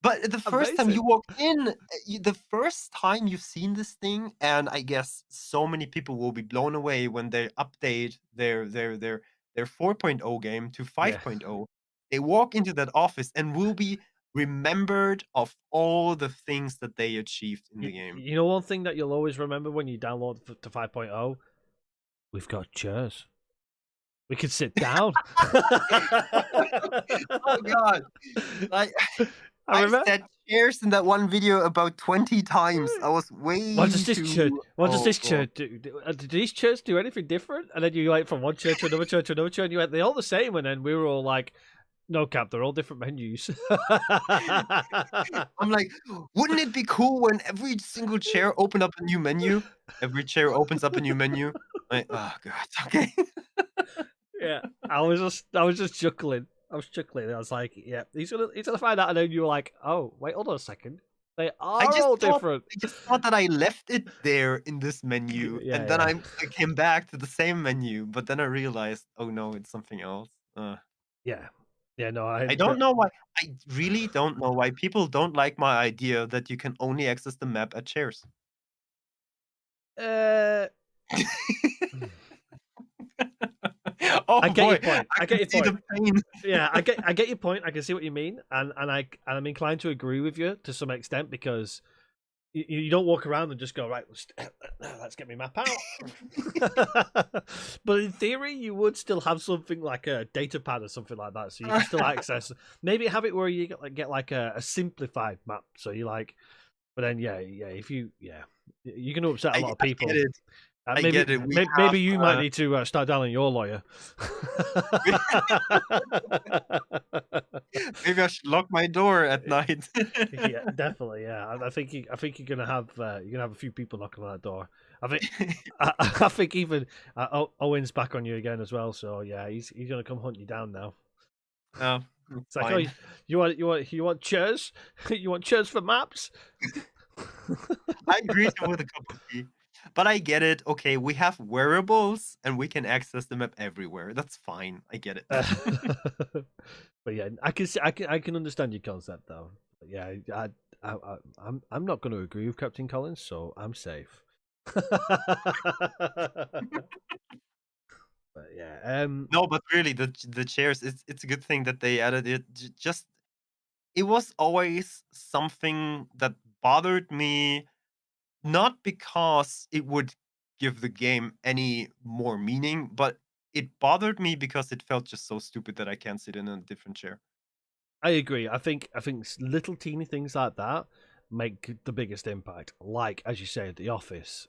But the first time you Amazing. walk in, the first time you've seen this thing, and I guess so many people will be blown away when they update their 4.0 game to Yeah. 5.0. They walk into that office and will be remembered of all the things that they achieved in the game. You know one thing that you'll always remember when you download to 5.0? We've got chairs. We could sit down. Oh god. Like I I remember. said chairs in that one video about 20 times. I was What way does this chair? too What does oh this chair god. do? Do these chairs do anything different? And then you like from one chair to another chair to another chair, and you went, they're all the same. And then we were all like, no, Cap, they're all different menus. I'm like, wouldn't it be cool when every single chair opened up a new menu? Every chair opens up a new menu. Like, oh god, okay. Yeah, I was just chuckling. I was chuckling. I was like, yeah, he's gonna find out. And then you were like, oh, wait, hold on a second. They I are just all thought different. I just thought that I left it there in this menu, Yeah, and then yeah, I came back to the same menu, but then I realized, oh no, it's something else. yeah, yeah. No, I don't know why. I really don't know why people don't like my idea that you can only access the map at chairs. uh, Oh I get your boy, point. I I can get your see point. the pain. Yeah, I get your point. I can see what you mean, and I'm inclined to agree with you to some extent because you don't walk around and just go right. Let's get my map out. But in theory, you would still have something like a data pad or something like that, so you can still access. Maybe have it where you get like a simplified map. So you like, but then yeah, if you're going to upset a lot of I get people. it. I Maybe get it. We maybe have, you might need to start dialing your lawyer. maybe I should lock my door at night. Yeah, definitely. Yeah, I think you're gonna have a few people knocking on that door. I think I think even Owen's back on you again as well. So yeah, he's gonna come hunt you down now. Oh, It's like, oh, fine. you want chairs? You want chairs for maps? I greet him with a cup of tea. But I get it. Okay, we have wearables and we can access the map everywhere. That's fine. I get it. But yeah, I can understand your concept though. But yeah, I'm not going to agree with Captain Collins, so I'm safe. But yeah, No, but really, the chairs. It's a good thing that they added it. Just it was always something that bothered me, not because it would give the game any more meaning, but it bothered me because it felt just so stupid that I can't sit in a different chair. I agree. I think little teeny things like that make the biggest impact. Like as you say, the office.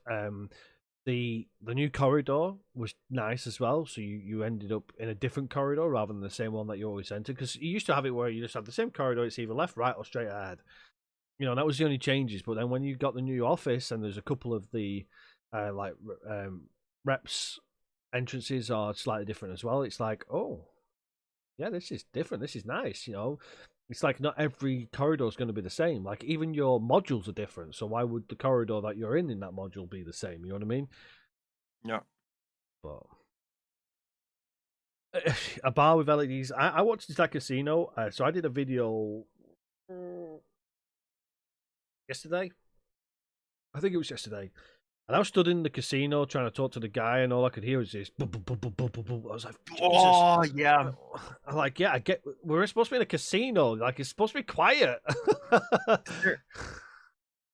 The new corridor was nice as well. So you ended up in a different corridor rather than the same one that you always entered. Because you used to have it where you just have the same corridor. It's either left, right, or straight ahead. That was the only changes. But then when you got the new office and there's a couple of the like reps entrances are slightly different as well. It's like, oh yeah, this is different. This is nice. It's like not every corridor is going to be the same. Like even your modules are different. So why would the corridor that you're in that module be the same? You know what I mean? Yeah. But a bar with LEDs. I watched that casino. So I did a video yesterday. I think it was yesterday. And I was stood in the casino trying to talk to the guy, and all I could hear was this. Boop, boop, boop, boop, boop, boop, boop. I was like, Jesus. Oh yeah. I'm like, yeah, I get. We're supposed to be in a casino. Like, it's supposed to be quiet. Is there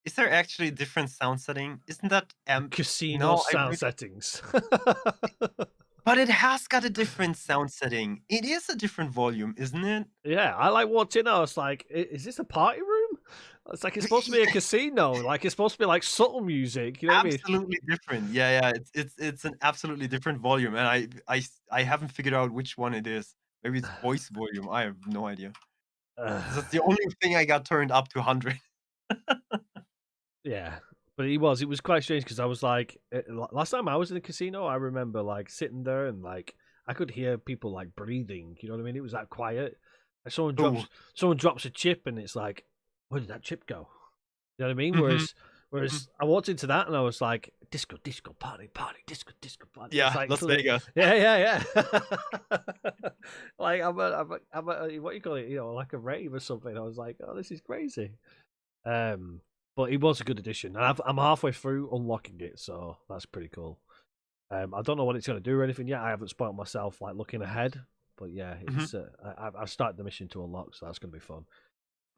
is there actually a different sound setting? Isn't that Casino no, I sound re settings. but it has got a different sound setting. It is a different volume, isn't it? Yeah, I like walked in. I was like, Is this a party room?" It's like it's supposed to be a casino. Like it's supposed to be like subtle music. You know what I mean? Absolutely different. Yeah, yeah. It's an absolutely different volume, and I haven't figured out which one it is. Maybe it's voice volume. I have no idea. 'Cause that's the only thing I got turned up to 100. Yeah, but it was quite strange because I was like, last time I was in a casino, I remember like sitting there and like I could hear people like breathing. You know what I mean? It was that quiet. And Oh. someone drops a chip, and it's like, where did that chip go? You know what I mean? Mhm, Whereas mhm. whereas I walked into that and I was like, disco, disco, party, party, disco, disco, party. It's Yeah, like, Las Vegas. yeah, yeah, yeah. Like I'm a what you call it? Like a rave or something. I was like, oh, this is crazy. Um, but it was a good addition. And I'm halfway through unlocking it, so that's pretty cool. I don't know what it's going to do or anything yet. I haven't spoiled myself like looking ahead, but yeah, Mhm. it's I've started the mission to unlock, so that's going to be fun.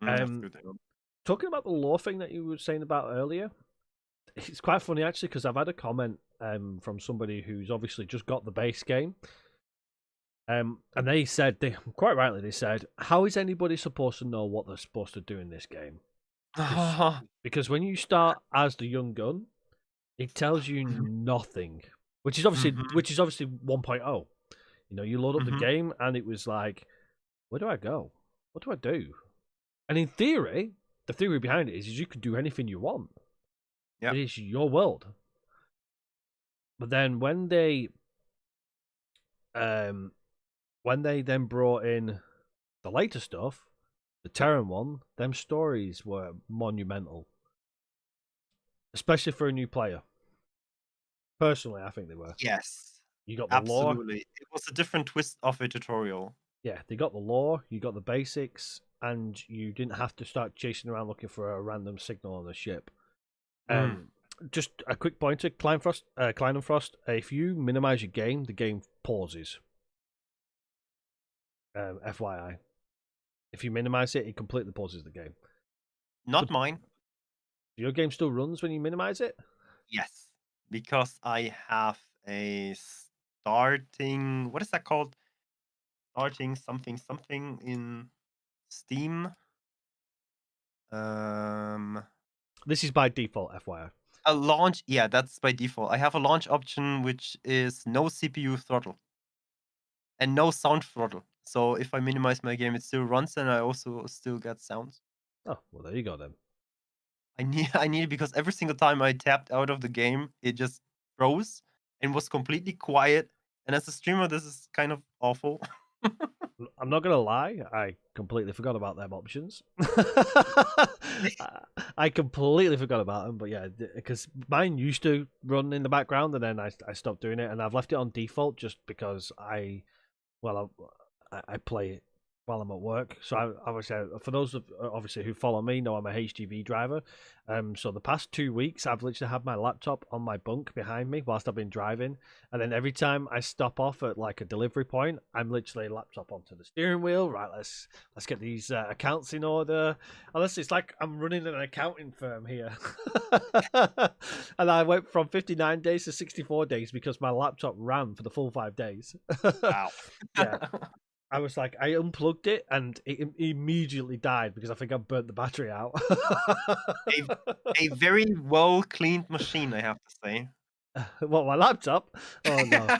That's Um, good to know. talking about the lore thing that you were saying about earlier, it's quite funny actually because I've had a comment from somebody who's obviously just got the base game, And they said, they quite rightly, they said, how is anybody supposed to know what they're supposed to do in this game? Because because when you start as the young gun, it tells you Mhm, nothing, mhm, which is obviously 1.0. You know, you load up the mhm. game and it was like, where do I go? What do I do? And in theory, the theory behind it is you can do anything you want. It Yep. is your world. But then um when they then brought in the later stuff, the Terran one, them stories were monumental, especially for a new player. Personally, I think they were. Yes, You got the lore, absolutely. It was a different twist of a tutorial. yeah, they got the lore, you got the basics, and you didn't have to start chasing around looking for a random signal on the ship. Mm. Um, just a quick pointer, Klein and Frost. If you minimize your game, the game pauses. FYI, if you minimize it, it completely pauses the game. So Not mine. your game still runs when you minimize it. Yes, because I have a starting. What is that called? Starting something something in Steam. Um, This is by default, FYI. a launch. Yeah, that's by default. I have a launch option which is no CPU throttle and no sound throttle. So if I minimize my game, it still runs, and I also still get sounds. Oh, well, there you go then. I need it because every single time I tapped out of the game, it just froze and was completely quiet. And as a streamer, this is kind of awful. I'm not gonna lie, I completely forgot about them options. I completely forgot about them, but yeah, because mine used to run in the background, and then I stopped doing it, and I've left it on default just because well, I play it while I'm at work. So I obviously, for those of obviously who follow me, know I'm a HGV driver. So the past 2 weeks, I've literally had my laptop on my bunk behind me whilst I've been driving, and then every time I stop off at like a delivery point, I'm literally laptop onto the steering wheel. Right, let's get these accounts in order. Unless it's like I'm running an accounting firm here, and I went from 59 days to 64 days because my laptop ran for the full 5 days. Wow. Yeah, I was like, I unplugged it and it immediately died because I think I burnt the battery out. a a very well cleaned machine, I have to say. What, my laptop? Oh no,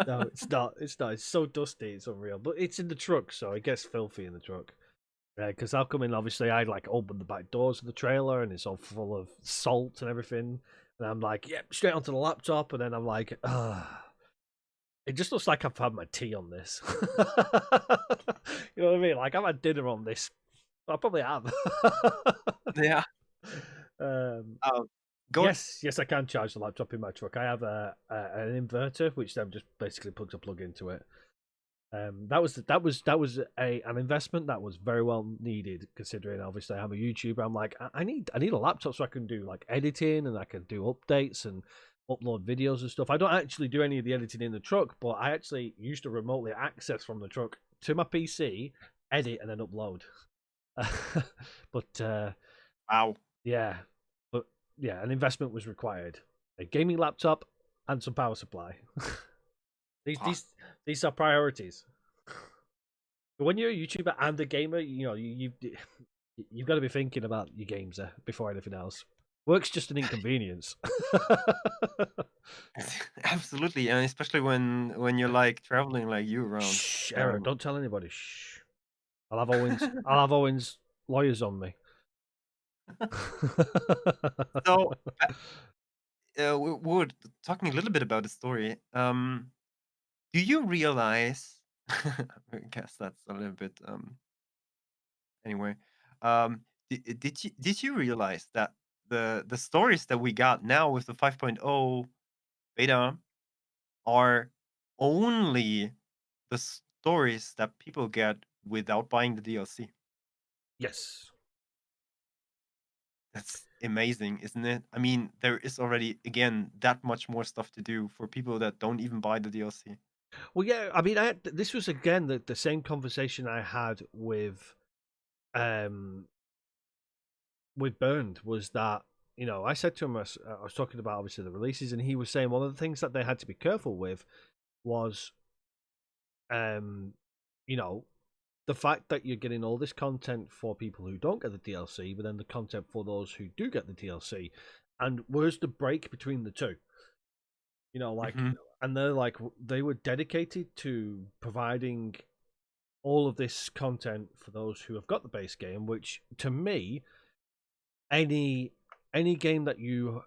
no, it's not. It's not. It's so dusty. It's unreal. But it's in the truck, so it gets filthy in the truck. Because I'll come in. Obviously, I like open the back doors of the trailer, and it's all full of salt and everything. And I'm like, yep, straight onto the laptop. And then I'm like, ah. It just looks like I've had my tea on this. You know what I mean? Like I've had dinner on this. I probably have. Yeah. um, Uh, go. yes, I can charge the laptop in my truck. I have an inverter, which then just basically plugs a plug into it. That was an investment that was very well needed, considering obviously I'm a YouTuber. I'm like, I need a laptop so I can do like editing and I can do updates and upload videos and stuff. I don't actually do any of the editing in the truck, but I actually used to remotely access from the truck to my PC, edit and then upload. But Wow. yeah, but yeah, an investment was required. A gaming laptop and some power supply. these Ah, these these are priorities. But when you're a YouTuber and a gamer, you know you've got to be thinking about your games before anything else. Work's just an inconvenience. absolutely, and especially when you're like traveling like you around. Shh, Aaron, Um, don't tell anybody. Shh. I'll have Owen's lawyers on me. so we were talking a little bit about the story. Do you realize? I guess that's a little bit. Anyway, did you realize that the stories that we got now with the 5.0 beta are only the stories that people get without buying the DLC? Yes. That's amazing, isn't it? I mean, there is already again that much more stuff to do for people that don't even buy the DLC. Well, yeah. I mean, this was again the same conversation I had um with Burned, was that, I said to him, I was talking about obviously the releases, and he was saying one of the things that they had to be careful with was you know, the fact that you're getting all this content for people who don't get the DLC, but then the content for those who do get the DLC, and where's the break between the two? You know, like, Hmm. and they're like, they were dedicated to providing all of this content for those who have got the base game, which to me, any game that you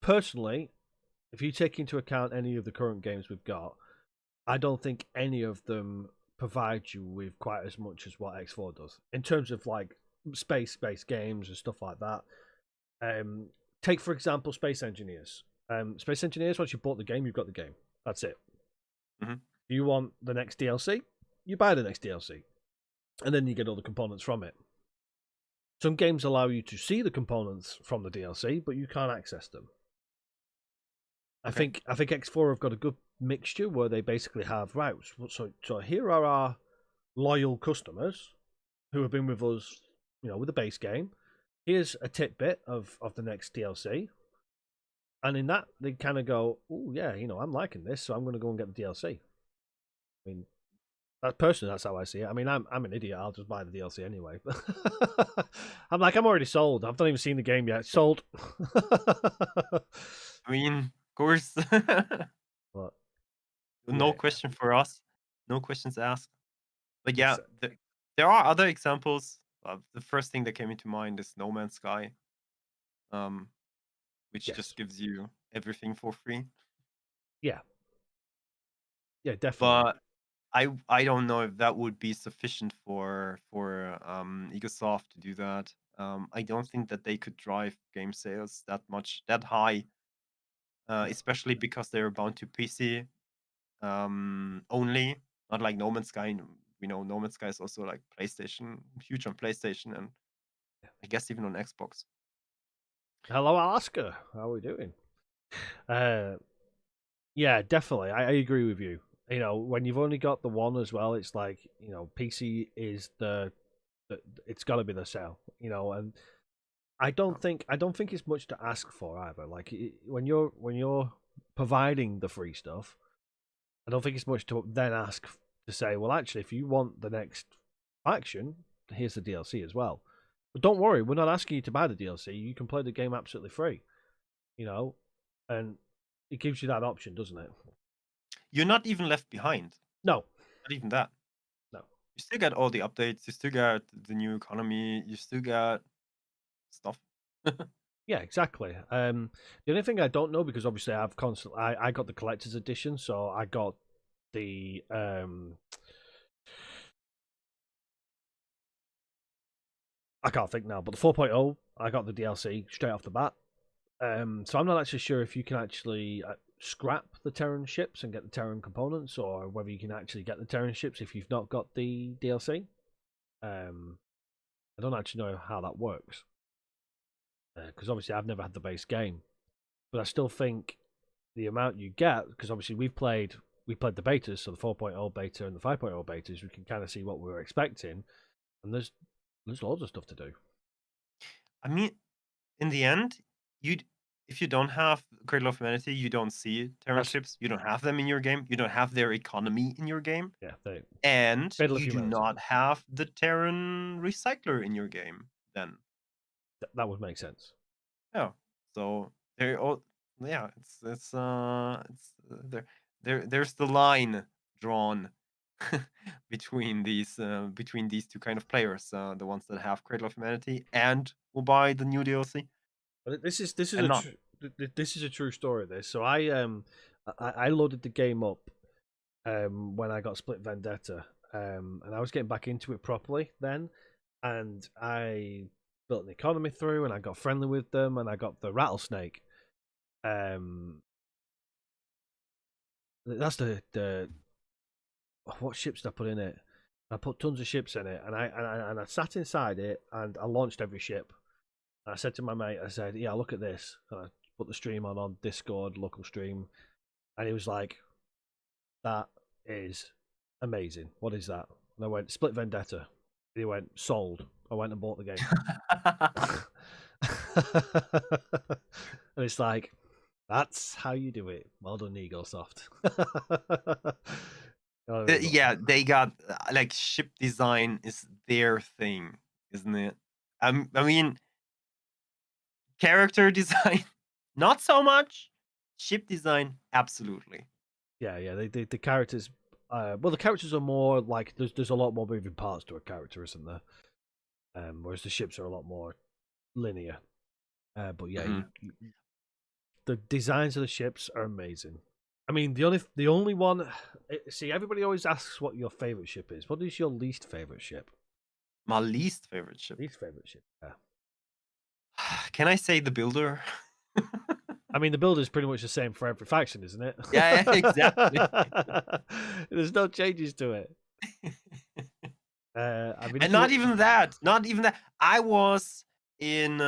personally, if you take into account any of the current games we've got, I don't think any of them provide you with quite as much as what X4 does in terms of like space-based games and stuff like that. Um, take for example, Space Engineers. Space Engineers. Once you bought the game, you've got the game. That's it. Hmm. You want the next DLC? You buy the next DLC, and then you get all the components from it. Some games allow you to see the components from the DLC, but you can't access them. Okay. I think X4 have got a good mixture where they basically have right. So here are our loyal customers who have been with us, with the base game. Here's a tidbit of the next DLC, and in that they kind of go, oh yeah, I'm liking this, so I'm going to go and get the DLC. I mean, personally, that's how I see it. I mean, I'm an idiot. I'll just buy the DLC anyway. I'm like, I'm already sold. I've not even seen the game yet. Sold. I mean, of course. But No yeah, question for us. No questions asked. But yeah, it's there are other examples. The first thing that came into mind is No Man's Sky, um, which just yes, gives you everything for free. yeah, yeah, definitely. But I don't know if that would be sufficient for Ecosoft to do that. I don't think that they could drive game sales that high, No. especially because they're bound to PC only. Not like No Man's Sky. We know No Man's Sky is also like PlayStation, huge on PlayStation, and I guess even on Xbox. Hello, Alaska. How are we doing? Uh, yeah, definitely. I agree with you. When you've only got the one as well, it's like PC is it's got to be the sell. And I don't think it's much to ask for either. Like when you're providing the free stuff, I don't think it's much to then ask to say, well, actually, if you want the next faction, here's the DLC as well. But don't worry, we're not asking you to buy the DLC. You can play the game absolutely free. You know, and it gives you that option, doesn't it? You're not even left behind. No, Not even that. no. You still get all the updates. You still get the new economy. You still get stuff. Yeah, exactly. The only thing I don't know, because obviously I got the collector's edition, so I got the I can't think now, but the 4.0, I got the DLC straight off the bat. So I'm not actually sure if you can actually scrap the Terran ships and get the Terran components, or whether you can actually get the Terran ships if you've not got the DLC. I don't actually know how that works, because obviously I've never had the base game, but I still think the amount you get, because obviously we played the betas, so the 4.0 beta and the 5.0 betas, we can kind of see what we were expecting, and there's loads of stuff to do. I mean, in the end, you if you don't have Cradle of Humanity, you don't see Terran That's ships. You don't have them in your game. You don't have their economy in your game, yeah, the and Cradle of you do Humanity. not have the Terran recycler in your game. Then, That would make sense. yeah. So they're all yeah. There's the line drawn between these two kind of players. The ones that have Cradle of Humanity and will buy the new DLC But and not. this is a true story. This so I loaded the game up when I got Split Vendetta, and I was getting back into it properly then, and I built an economy through, and I got friendly with them, and I got the rattlesnake. Um, that's the what ships did I put in it? I put tons of ships in it, and I sat inside it, and I launched every ship. And I said to my mate, I said, "Yeah, look at this." And I put the stream on Discord, local stream, and he was like, "That is amazing. What is that?" And I went, "Split Vendetta." And he went, "Sold." I went and bought the game. And it's like, that's how you do it. Well done, Eagle Soft. Oh, really got- Yeah, they got like ship design is their thing, isn't it? I mean, character design, not so much. Ship design, absolutely. yeah, yeah. The characters. Well, the characters are more like there's a lot more moving parts to a character, isn't there? Whereas the ships are a lot more linear. But yeah, Mhm. the designs of the ships are amazing. I mean, the only one. See, everybody always asks what your favorite ship is. What is your least favorite ship? My least favorite ship. Least favorite ship. Yeah. Can I say the builder? I mean, the build is pretty much the same for every faction, isn't it? Yeah, yeah, exactly. There's no changes to it. I mean, And if you not even that. I was in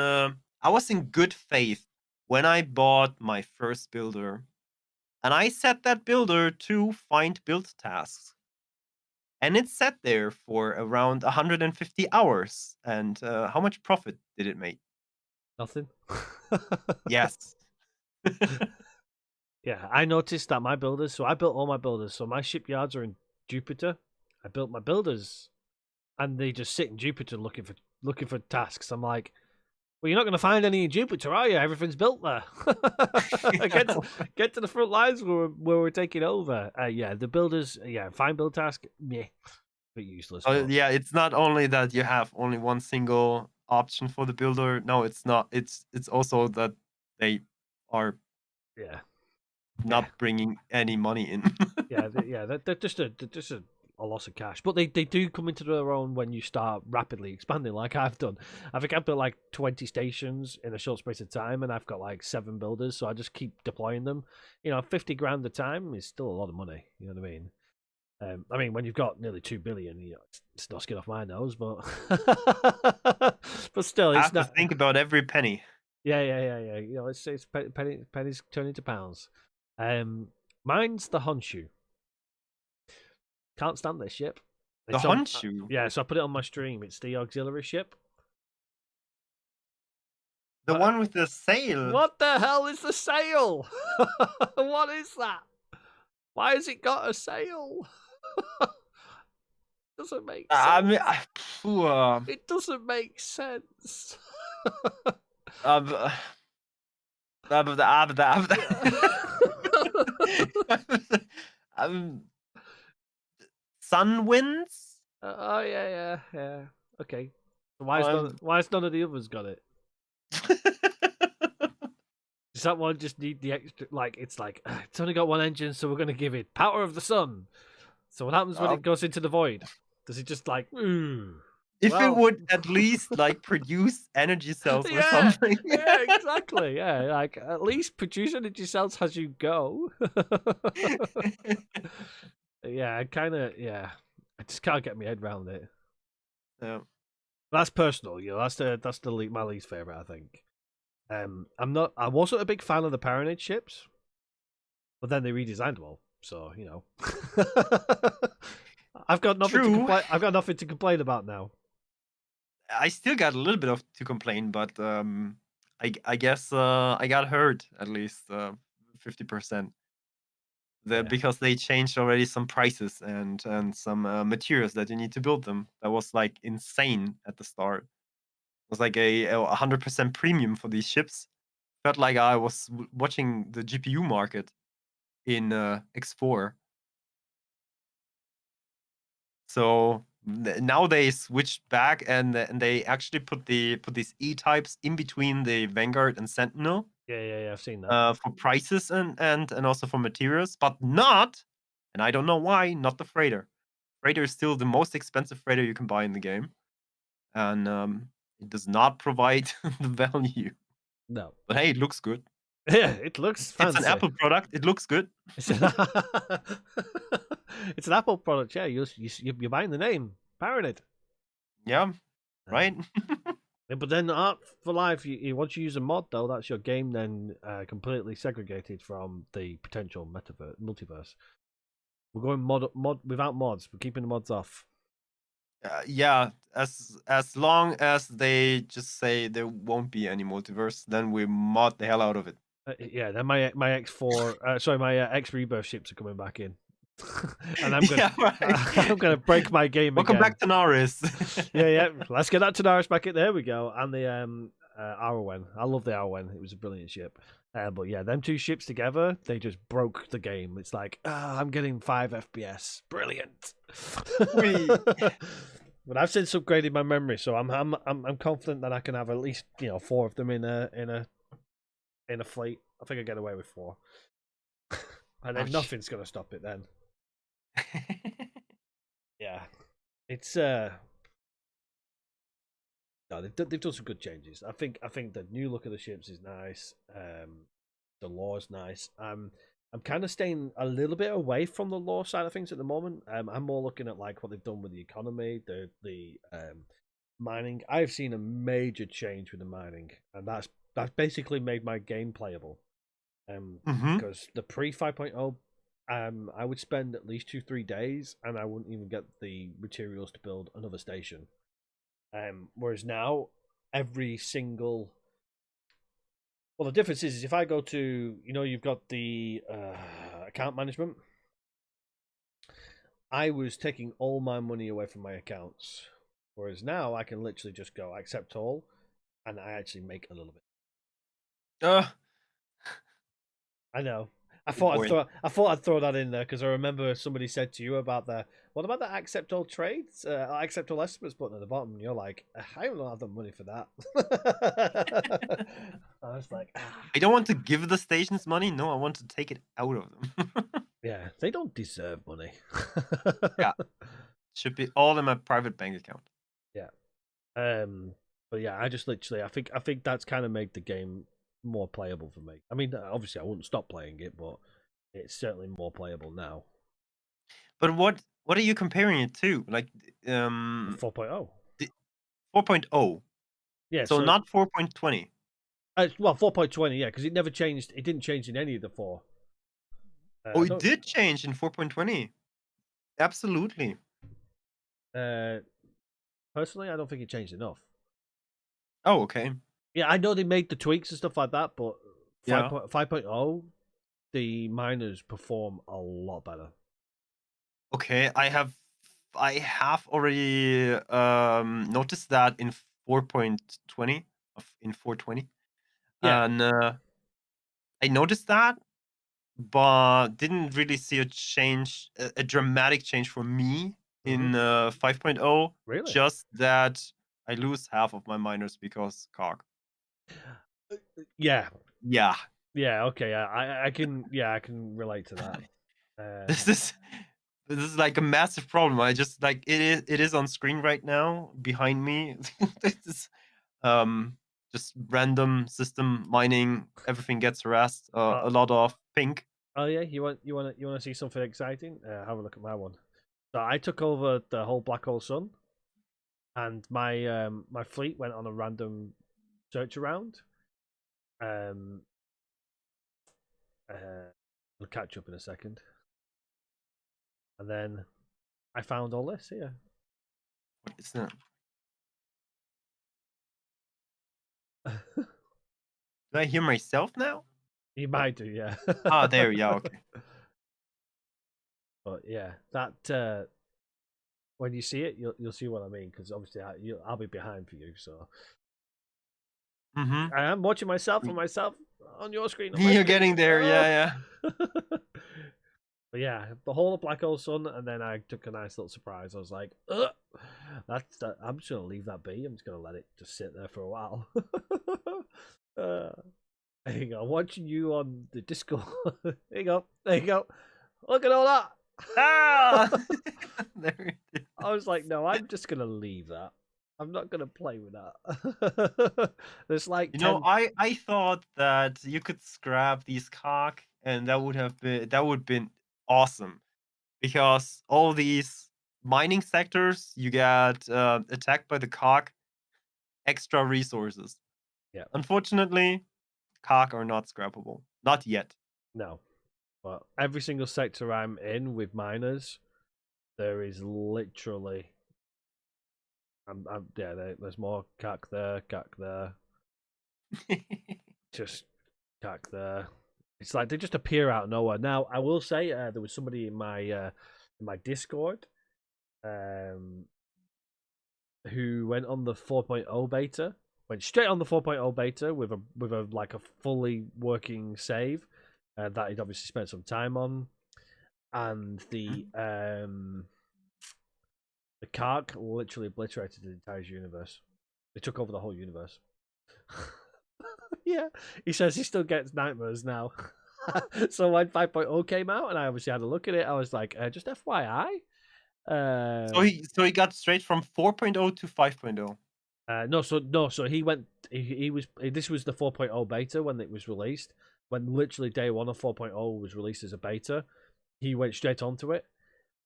good faith when I bought my first builder, and I set that builder to find build tasks. And it sat there for around 150 hours. And how much profit did it make? nothing. Yes. Yeah, I noticed that my builders. So I built all my builders. So my shipyards are in Jupiter. I built my builders, and they just sit in Jupiter looking for tasks. I'm like, well, you're not going to find any in Jupiter, are you? Everything's built there. Get to the front lines where we're taking over. Yeah, the builders. Yeah, fine build task. Meh, bit useless. Oh, But yeah, it's not only that you have only one single option for the builder. No, it's not. It's also that they are yeah, yeah, not bringing any money in. yeah. They're just a loss of cash. But they do come into their own when you start rapidly expanding, like I've done. I think I've built like 20 stations in a short space of time, and I've got like 7 builders, so I just keep deploying them. 50 grand a time is still a lot of money. You know what I mean? I mean, when you've got nearly 2 billion, it's no skin off my nose, but but still, I it's have to not. think about every penny. Yeah. It's pennies turn into pounds. Mine's the Honshu. Can't stand this ship. The It's on. Honshu, Yeah, so I put it on my stream. It's the auxiliary ship. the What? one with the sail. What the hell is the sail? What is that? Why has it got a sail? Doesn't make I sense. mean, It doesn't make sense. uh, blah, blah, blah, blah, blah. um, Sun winds. Oh yeah. Okay. Um, Why has none of the others got it? Does that one just need the extra? Like it's like it's only got one engine, so we're going to give it power of the sun. So what happens when uh, it goes into the void? Does it just like? if it Well, would at least like produce energy cells or yeah, something. yeah, exactly. Yeah, like at least produce energy cells as you go. Yeah, I kind of yeah. I just can't get my head around it. Yeah. That's personal, my least favorite, I think. I wasn't a big fan of the Paranid ships, but then they redesigned them all, so I've got nothing to True. complain. I've got nothing to complain about now. I still got a little bit of to complain, but I guess I got hurt at least 50%. Yeah, Because they changed already some prices and some materials that you need to build them. That was like insane at the start. It was like a 100% premium for these ships. Felt like I was watching the GPU market in X4. So now they switched back and they actually put these E types in between the Vanguard and Sentinel yeah. I've seen that. for prices and also for materials, but not, and I don't know why, not the freighter. Freighter is still the most expensive freighter you can buy in the game, and it does not provide the value. No, But hey, it looks good. yeah, it looks It's an fancy. Apple product. It looks good. It's an, it's an Apple product. Yeah, you're buying the name Paranid. Yeah, right. Yeah, but then Art for Life, once you use a mod though, that's your game then completely segregated from the potential multiverse. We're going mod without mods. We're keeping the mods off. Yeah, as long as they just say there won't be any multiverse, then we mod the hell out of it. Yeah, then my X4, sorry, my X Rebirth ships are coming back in. And I'm gonna Yeah, right. I'm gonna break my game Welcome again. back to Naris. Yeah. Let's get that Tanaris back in. There we go. And the Arwen. I love the Arwen. It was a brilliant ship. But yeah, them two ships together, they just broke the game. It's like, I'm getting 5 FPS. Brilliant. We But I've since upgraded my memory, so I'm confident that I can have at least 4 of them in a fleet. I think I get away with 4, and then ouch. nothing's gonna stop it. Then yeah, it's no, they've done some good changes. I think the new look of the ships is nice. The lore's nice. I'm kind of staying a little bit away from the lore side of things at the moment. I'm more looking at like what they've done with the economy, the mining. I've seen a major change with the mining, and that's basically made my game playable. Hmm. Because the pre 5.0, I would spend at least 2-3 days, and I wouldn't even get the materials to build another station. Whereas now, every single well, the difference is if I go to you've got the account management. I was taking all my money away from my accounts, whereas now I can literally just go accept all, and I actually make a little bit. Uh, I know. I good thought I'd boy. throw that in there because I remember somebody said to you about the what about the accept all trades, accept all estimates button at the bottom, and you're like, I don't have the money for that. I was like, I don't want to give the stations money. No, I want to take it out of them. yeah, they don't deserve money. Yeah, should be all in my private bank account. Yeah. But yeah, I just literally, I think that's kind of made the game more playable for me. I mean, obviously, I wouldn't stop playing it, but it's certainly more playable now. But what are you comparing it to? Like 4.0. the 4.0. Yeah, So so not 4.20. well, 4.20, yeah, because it never changed. It didn't change in any of the four. Oh, I it don't. did change in 4.20. Absolutely. Uh, Personally, I don't think it changed enough. Oh, okay. Yeah, I know they made the tweaks and stuff like that, but Yeah. 5.0, the miners perform a lot better. Okay, I have already noticed that in 4.20 in 420. Yeah. And I noticed that, but didn't really see a change, a dramatic change for me Hmm. in 5.0. Really? Just that I lose half of my miners because cog. Yeah. Yeah. Yeah. Okay. Yeah, I can. Yeah, I can relate to that. This is this is like a massive problem. I just like it is on screen right now behind me. This is um just random system mining. Everything gets harassed. Uh, A lot of pink. oh yeah, you want to see something exciting? Have a look at my one. So I took over the whole black hole sun, and my fleet went on a random search around. Um, we'll catch up in a second, and then I found all this here. What is that? Do I hear myself now? You might do, yeah. Ah, there. Yeah. Okay. But yeah, that when you see it, you'll see what I mean because obviously I'll be behind for you. So Mm-hmm. I am watching myself on myself on your screen on my You're screen. getting there. Ah! Yeah. But yeah, the whole of Black Hole Sun, and then I took a nice little surprise. I was like, ugh, that's that. I'm just gonna leave that be. I'm just gonna let it just sit there for a while. uh, there you go. Watching you on the Discord. There you go. There you go. Look at all that. Ah. There it is. I was like, no, I'm just gonna leave that. I'm not gonna play with that. There's like You know, 10. I thought that you could scrap these cock, and that would been awesome because all these mining sectors you get attacked by the cock, extra resources. Yeah, Unfortunately, cock are not scrappable, not yet. no. But every single sector I'm in with miners, there is literally yeah. There's more cack there, just cack there. It's like they just appear out of nowhere. Now, I will say there was somebody in my Discord um, who went on the 4.0 beta, went straight on the 4.0 beta with a like a fully working save that he'd obviously spent some time on, and the Kark literally obliterated the entire universe. It took over the whole universe. Yeah, he says he still gets nightmares now. So when 5.0 came out, and I obviously had a look at it, I was like, just FYI. So he got straight from 4.0 to 5.0. So he went. He was. This was the 4.0 beta when it was released. When literally day one of 4.0 was released as a beta, he went straight onto it,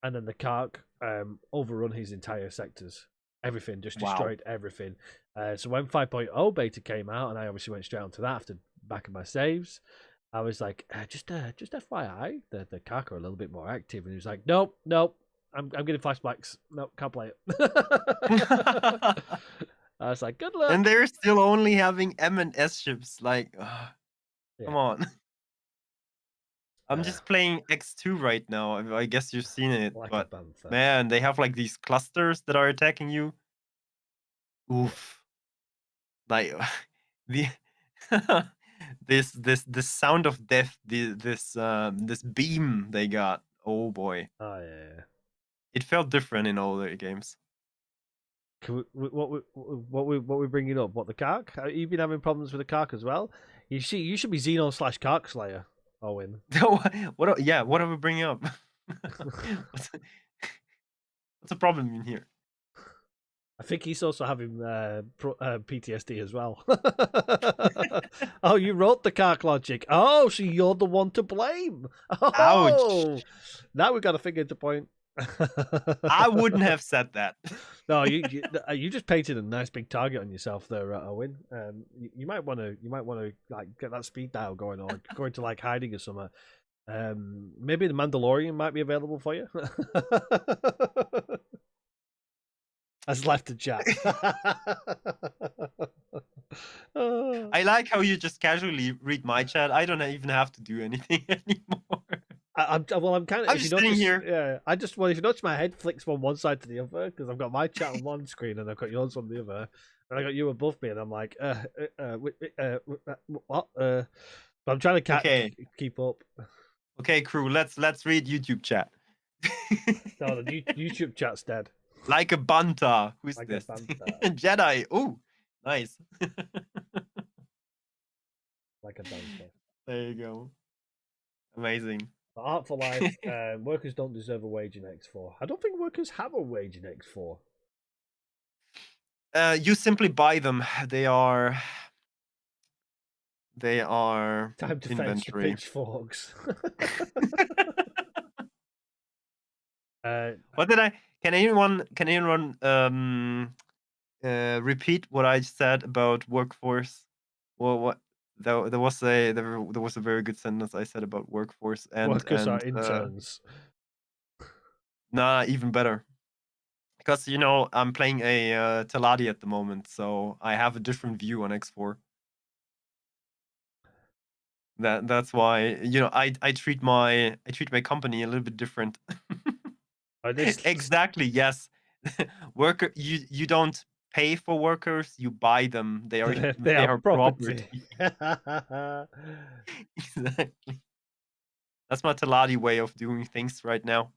and then the Kark overrun his entire sectors. Everything just Wow. destroyed everything. So when 5.0 beta came out, and I obviously went straight onto that after back of my saves, I was like, just FYI, the Kark are a little bit more active, and he was like, nope, nope, I'm getting flashbacks. Nope, can't play it. I was like, good luck. And they're still only having M and S ships. Like, Yeah. come on. I'm just playing X2 right now. I guess you've seen it, Like a but bantha. man, they have like these clusters that are attacking you. Oof. Like the this sound of death, this beam they got. Oh boy. Oh yeah. It felt different in older games. Can what we bringing up? What the Kark? You've been having problems with the Kark as well. You should be Xeno/Kark Slayer, Owen. Yeah, what are we bringing up? what's, what's the problem in here? I think he's also having PTSD as well. Oh, you wrote the Kark logic. Oh, so you're the one to blame. Ouch. Oh, now we've got a finger to point. I wouldn't have said that. No, you just painted a nice big target on yourself there, Owen. You might want to like get that speed dial going, or go into like hiding or something. Maybe the Mandalorian might be available for you. Has left the chat. I like how you just casually read my chat. I don't even have to do anything anymore. I'm kind of. I'm If you just sitting notice, here. yeah, if you notice, my head flicks from one side to the other because I've got my chat on one screen and I've got yours on the other, and I got you above me, and I'm like, what? But I'm trying to Okay. keep up. Okay, crew. Let's read YouTube chat. No, the YouTube chat's dead. Like a banta. Who's Like a this? bantha. Jedi. Oh, nice. Like a bantha. There you go. Amazing. The Art for Life. Workers don't deserve a wage in X4. I don't think workers have a wage in X4. You simply buy them. They are Time to fetch the inventory. pitchforks. What did I? Can anyone repeat what I said about workforce? Well, what there was a very good sentence I said about workforce Workers are and interns. nah, even better. Because I'm playing a Teladi at the moment, so I have a different view on X4. That's why I treat my company a little bit different. Exactly, yes. Worker, you don't pay for workers, you buy them. They are They they are are property. property. Exactly. That's my Teladi way of doing things right now.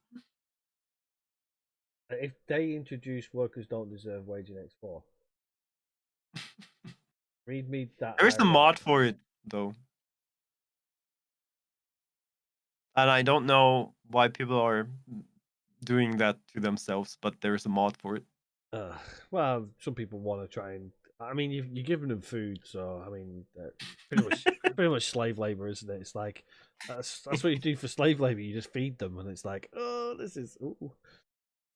If they introduce workers don't deserve wage in X4, read me that. There's a mod for it though. And I don't know why people are doing that to themselves, but there's a mod for it. Well, some people want to try and. I mean, you're giving them food, so I mean, pretty much slave labor, isn't it? It's like that's what you do for slave labor. You just feed them, and it's like, oh, this is. Ooh.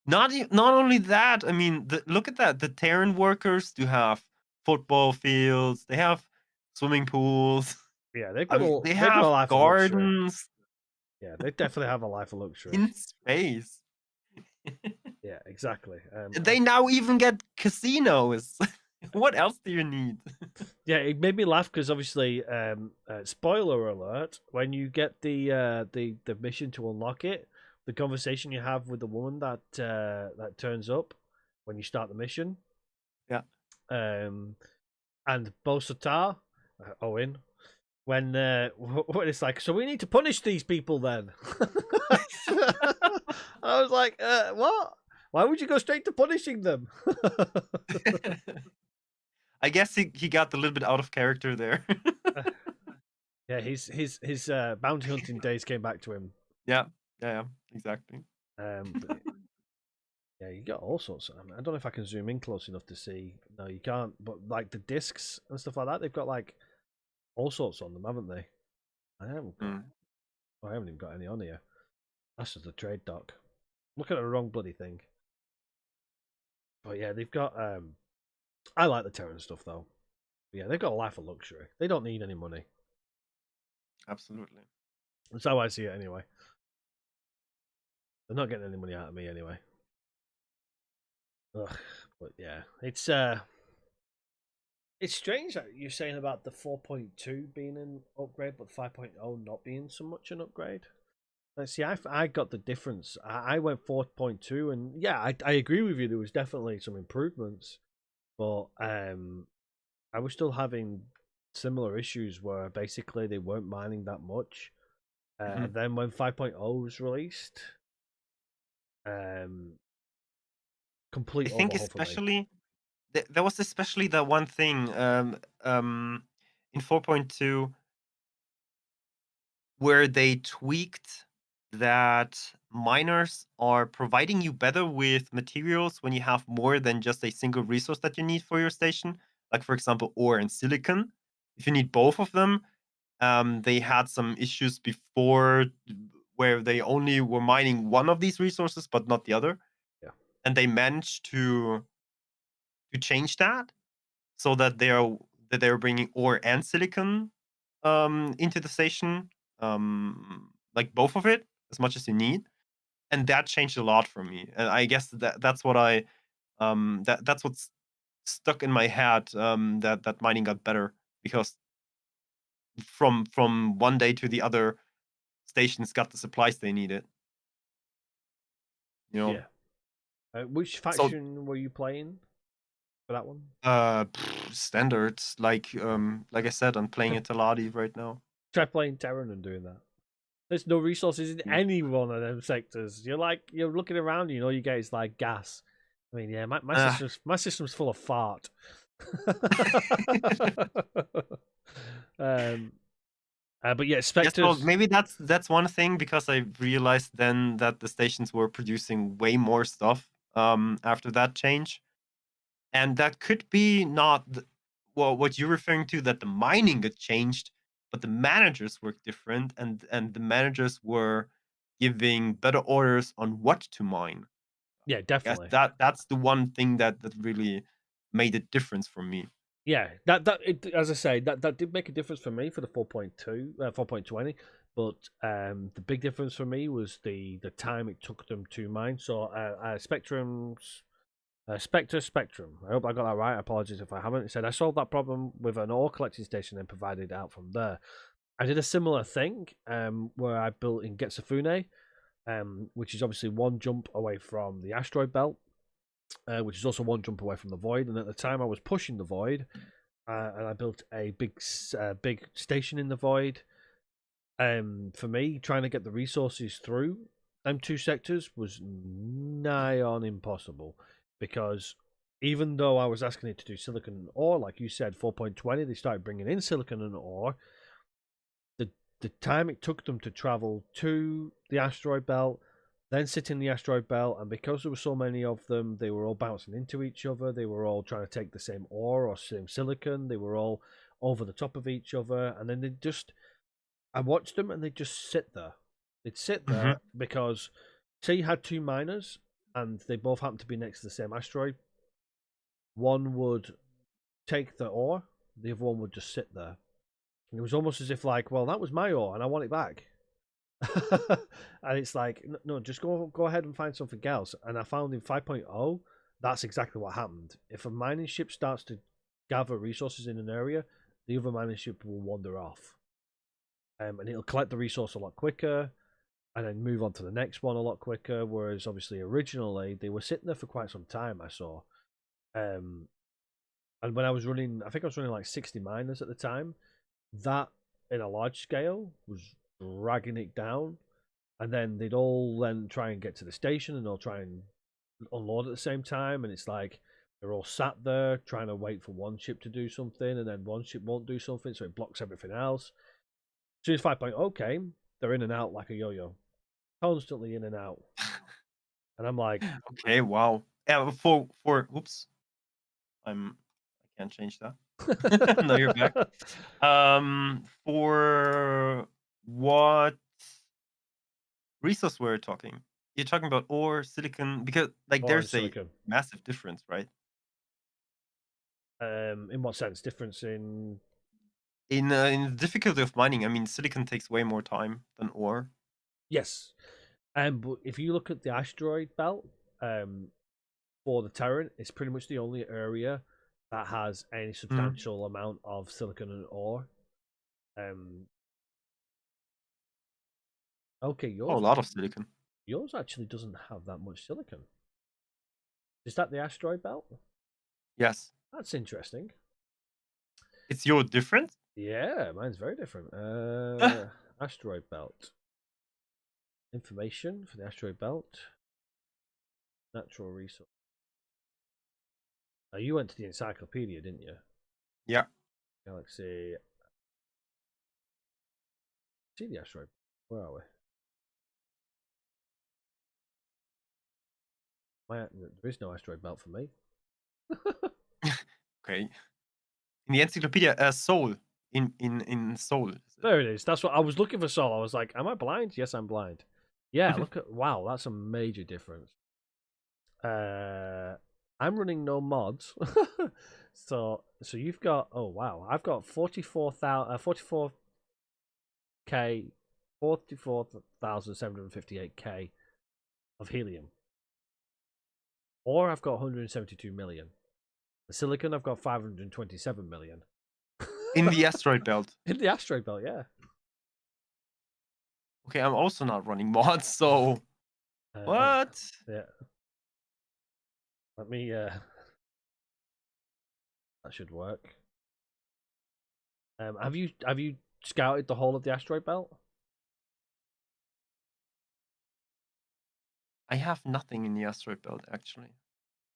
Not only that. I mean, look at that. The Terran workers do have football fields. They have swimming pools. Yeah, I mean, they they've got a have life of luxury. gardens Yeah, they definitely have a life of luxury. in space. Yeah, exactly. They now even get casinos. What else do you need? Yeah, it made me laugh because obviously, spoiler alert: when you get the mission to unlock it, the conversation you have with the woman that turns up when you start the mission, Yeah. um, and Bosatar, Owen, when when it's like, so we need to punish these people then. I was like, what? Why would you go straight to punishing them? I guess he got a little bit out of character there. Yeah, his bounty hunting days came back to him. Yeah, yeah, exactly. But yeah, you got all sorts. I don't know if I can zoom in close enough to see. No, you can't. But like the discs and stuff like that, they've got like all sorts on them, haven't they? I haven't got. Mm. I haven't even got any on here. That's just the trade doc. Look at the wrong bloody thing. But yeah, they've got. I like the Terran stuff though. But yeah, they've got a life of luxury. They don't need any money. Absolutely. That's how I see it anyway. They're not getting any money out of me anyway. Ugh, but yeah, it's strange that you're saying about the 4.2 being an upgrade, but 5.0 not being so much an upgrade. Let's see, I got the difference. I went 4.2, and yeah, I agree with you. There was definitely some improvements, but I was still having similar issues where basically they weren't mining that much. Mhm. And then when 5.0 was released, um, I complete think overhaul for me. especially there was especially that one thing in 4.2 where they tweaked that miners are providing you better with materials when you have more than just a single resource that you need for your station. Like, for example, ore and silicon. If you need both of them, they had some issues before where they only were mining one of these resources, but not the other. Yeah, And they managed to change that so that they're bringing ore and silicon into the station, like both of it as much as you need, and that changed a lot for me. And I guess that's what that's what's stuck in my head, that mining got better because from one day to the other, stations got the supplies they needed. You know, yeah. Which so faction were you playing for that one? standards like I said, I'm playing Italadi right now. Try playing Terran and doing that. There's no resources in Mm. any one of them sectors. You're looking around, you know, you get it's like gas. I mean, yeah, my system's full of fart. um, but yeah, Yes, well, specters. maybe that's one thing because I realized then that the stations were producing way more stuff after that change, and that could be not well what you're referring to, that the mining got changed, but the managers were different, and the managers were giving better orders on what to mine. Yeah, I guess definitely. that's the one thing that really made a difference for me. Yeah, as I say, that did make a difference for me for the 4.2, 4.20. But the big difference for me was the time it took them to mine. So Spectrum. I hope I got that right. Apologies if I haven't. It said I solved that problem with an ore collecting station and provided it out from there. I did a similar thing where I built in Getsufune, which is obviously one jump away from the asteroid belt, which is also one jump away from the void. And at the time, I was pushing the void, and I built a big station in the void. For me, trying to get the resources through them two sectors was nigh on impossible because even though I was asking it to do silicon and ore, like you said, 4.20, they started bringing in silicon and ore. The time it took them to travel to the asteroid belt, then sit in the asteroid belt, and because there were so many of them, they were all bouncing into each other. They were all trying to take the same ore or same silicon. They were all over the top of each other, and then I watched them and they'd just sit there. They'd sit Mhm. there because, say, you had two miners and they both happened to be next to the same asteroid. One would take the ore, the other one would just sit there. And it was almost as if, like, well, that was my ore and I want it back. And it's like, no, just go ahead and find something else. And I found in 5.0, that's exactly what happened. If a mining ship starts to gather resources in an area, the other mining ship will wander off, and it'll collect the resource a lot quicker, and then move on to the next one a lot quicker. Whereas obviously originally they were sitting there for quite some time. I saw, and when I was running, I think I was running like 60 miners at the time. That in a large scale was dragging it down, and then they'd all then try and get to the station, and they'll try and unload at the same time, and it's like they're all sat there trying to wait for one ship to do something, and then one ship won't do something, so it blocks everything else. As soon as 5.0 came, they're in and out like a yo-yo, constantly in and out, and I'm like, Okay, wow. For oops, I can't change that. No, you're back. For what resource we're talking? You're talking about ore, silicon, because like or in there's a silicon. massive difference, right? In what sense? Difference in? In the difficulty of mining, I mean, silicon takes way more time than ore. Yes, but if you look at the asteroid belt, for the Terran, it's pretty much the only area that has any substantial amount of silicon and ore. Okay, Oh, a lot of silicon. yours actually doesn't have that much silicon. Is that the asteroid belt? Yes. That's interesting. It's your different? Yeah, mine's very different. Asteroid belt. Information for the asteroid belt. Natural resource. Now you went to the encyclopedia, didn't you? Yeah. Galaxy. See the asteroid. Where are we? There is no asteroid belt for me. Okay. In the encyclopedia, Soul. In Soul. There it is. That's what I was looking for. Sol. I was like, am I blind? Yes, I'm blind. Yeah, look at wow, that's a major difference. I'm running no mods. so you've got oh wow, I've got 44k 44,758k of helium. Or I've got 172 million. The silicon I've got 527 million. In the asteroid belt. In the asteroid belt, yeah. Okay, I'm also not running mods, so what? Yeah. Let me that should work. Have you scouted the whole of the asteroid belt? I have nothing in the asteroid belt actually.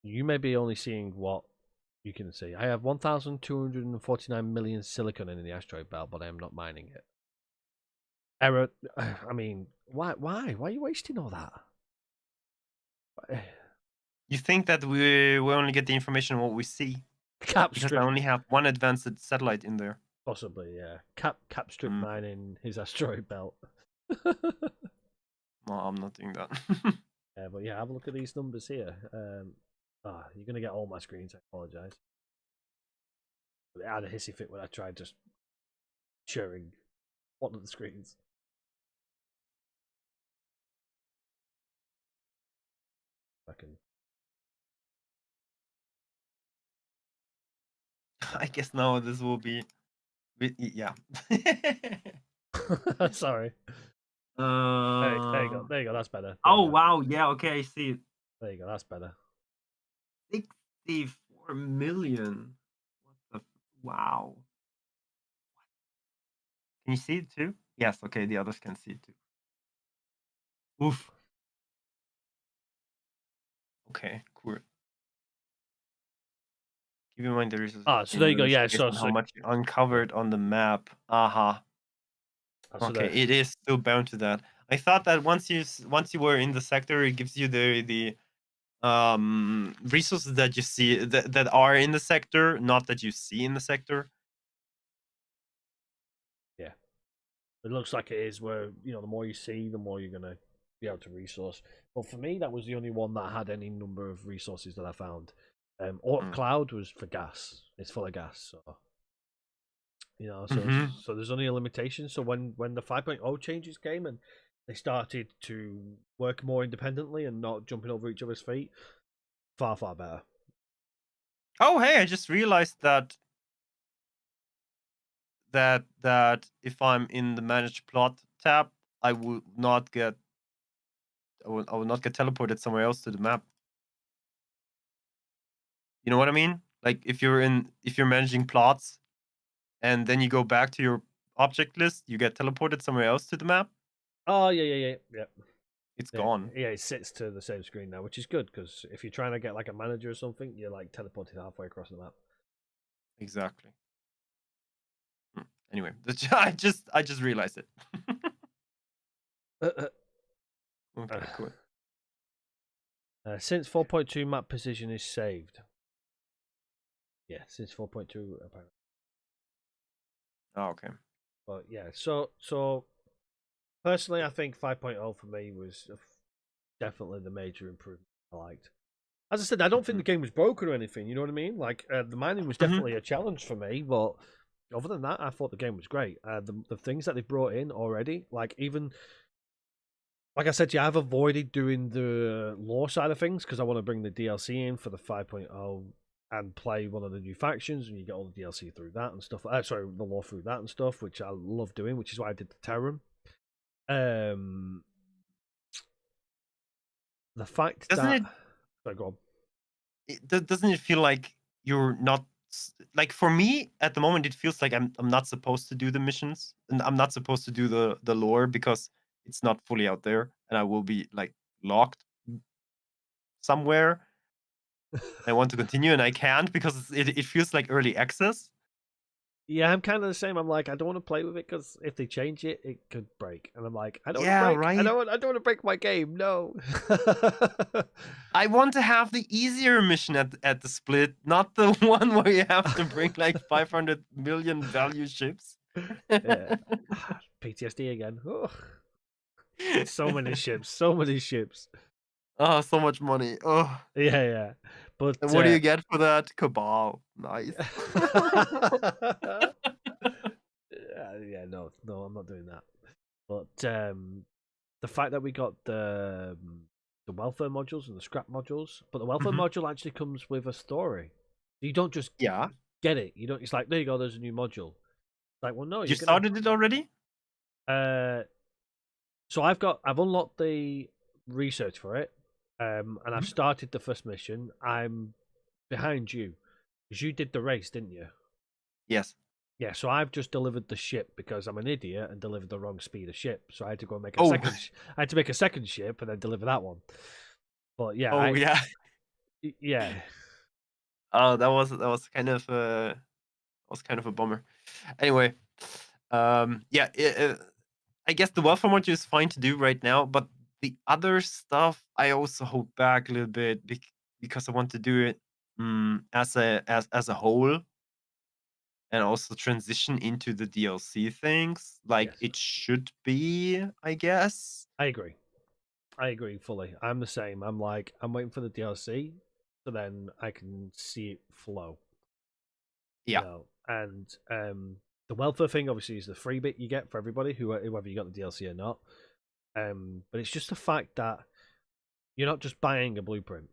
You may be only seeing what you can see. I have 1,249 million silicon in the asteroid belt, but I am not mining it. Error. I mean, why? Why are you wasting all that? You think that we only get the information on what we see? Cap Because strip. I only have one advanced satellite in there. Possibly, yeah. Cap strip mining his asteroid belt. No, I'm not doing that. But yeah, have a look at these numbers here. You're gonna get all my screens. I apologize. I had a hissy fit when I tried just sharing one of the screens. I can. I guess now this will be, yeah. Sorry. There you go. There you go. That's better. Oh wow! Yeah. Okay, I see it. There you go. That's better. 64 million. What the? Wow. Can you see it too? Yes. Okay, the others can see it too. Oof. Okay. Cool. Keep in mind there is. So there you go. Yeah. So how much you uncovered on the map. Aha. Okay, it is still bound to that. I thought that once you were in the sector, it gives you the resources that you see that are in the sector, not that you see in the sector. Yeah, it looks like it is. Where the more you see, the more you're gonna be able to resource. But for me, that was the only one that had any number of resources that I found. Cloud was for gas. It's full of gas, so so there's only a limitation. So when the 5.0 changes came and they started to work more independently and not jumping over each other's feet, far better. Oh, hey, I just realized that that if I'm in the manage plot tab, I will not get teleported somewhere else to the map. You know what I mean? Like if you're managing plots and then you go back to your object list, you get teleported somewhere else to the map. Oh yeah. It's Yeah, gone. yeah, it sits to the same screen now, which is good because if you're trying to get like a manager or something, you're like teleported halfway across the map. Exactly. Hmm. Anyway, I just realized it. Okay, cool. Since 4.2, map position is saved. Yeah, since 4.2 apparently. Oh, okay. But yeah, so personally, I think 5.0 for me was definitely the major improvement I liked. As I said, I don't think Mhm. the game was broken or anything. You know what I mean? Like the mining was Mhm. definitely a challenge for me, but other than that, I thought the game was great. The things that they brought in already, like even like I said, yeah, I've avoided doing the lore side of things because I want to bring the DLC in for the 5.0 and play one of the new factions, and you get all the DLC through that and stuff. Sorry, the lore through that and stuff, which I love doing, which is why I did the Terran. Um, the fact Doesn't that it sorry, go on. doesn't it feel like you're not like for me at the moment it feels like I'm not supposed to do the missions and I'm not supposed to do the lore because it's not fully out there and I will be like locked somewhere. I want to continue and I can't because it feels like early access. Yeah, I'm kind of the same. I'm like, I don't want to play with it because if they change it, it could break. And I'm like, I don't want to Yeah, break. right. I don't want to break my game. No. I want to have the easier mission at the split, not the one where you have to bring like 500 million value ships. Yeah. PTSD again. Ugh. So many ships. So many ships. Oh, so much money. Oh. Yeah. And But what do you get for that? Cabal. Nice. yeah, no, I'm not doing that. But the fact that we got the welfare modules and the scrap modules, but the welfare Mhm. module actually comes with a story. You don't just Yeah. get it. You don't. It's like there you go. There's a new module. It's like, well, no, You you're gonna. started it already? So I've unlocked the research for it, and I've Mhm. started the first mission. I'm behind you because you did the race, didn't you? Yes. Yeah, so I've just delivered the ship because I'm an idiot and delivered the wrong speed of ship. So I had to go make a Oh. second. I had to make a second ship and then deliver that one. But yeah, Oh, yeah. yeah, Oh, that was kind of a bummer. Anyway, yeah, I guess the welfare module is fine to do right now, but the other stuff I also hold back a little bit because I want to do it as a whole and also transition into the DLC things like yes, it should be, I guess. I agree. I agree fully. I'm the same. I'm like I'm waiting for the DLC, so then I can see it flow. You Yeah. know, and the welfare thing obviously is the free bit you get for everybody, whoever you got the DLC or not. But it's just the fact that you're not just buying a blueprint.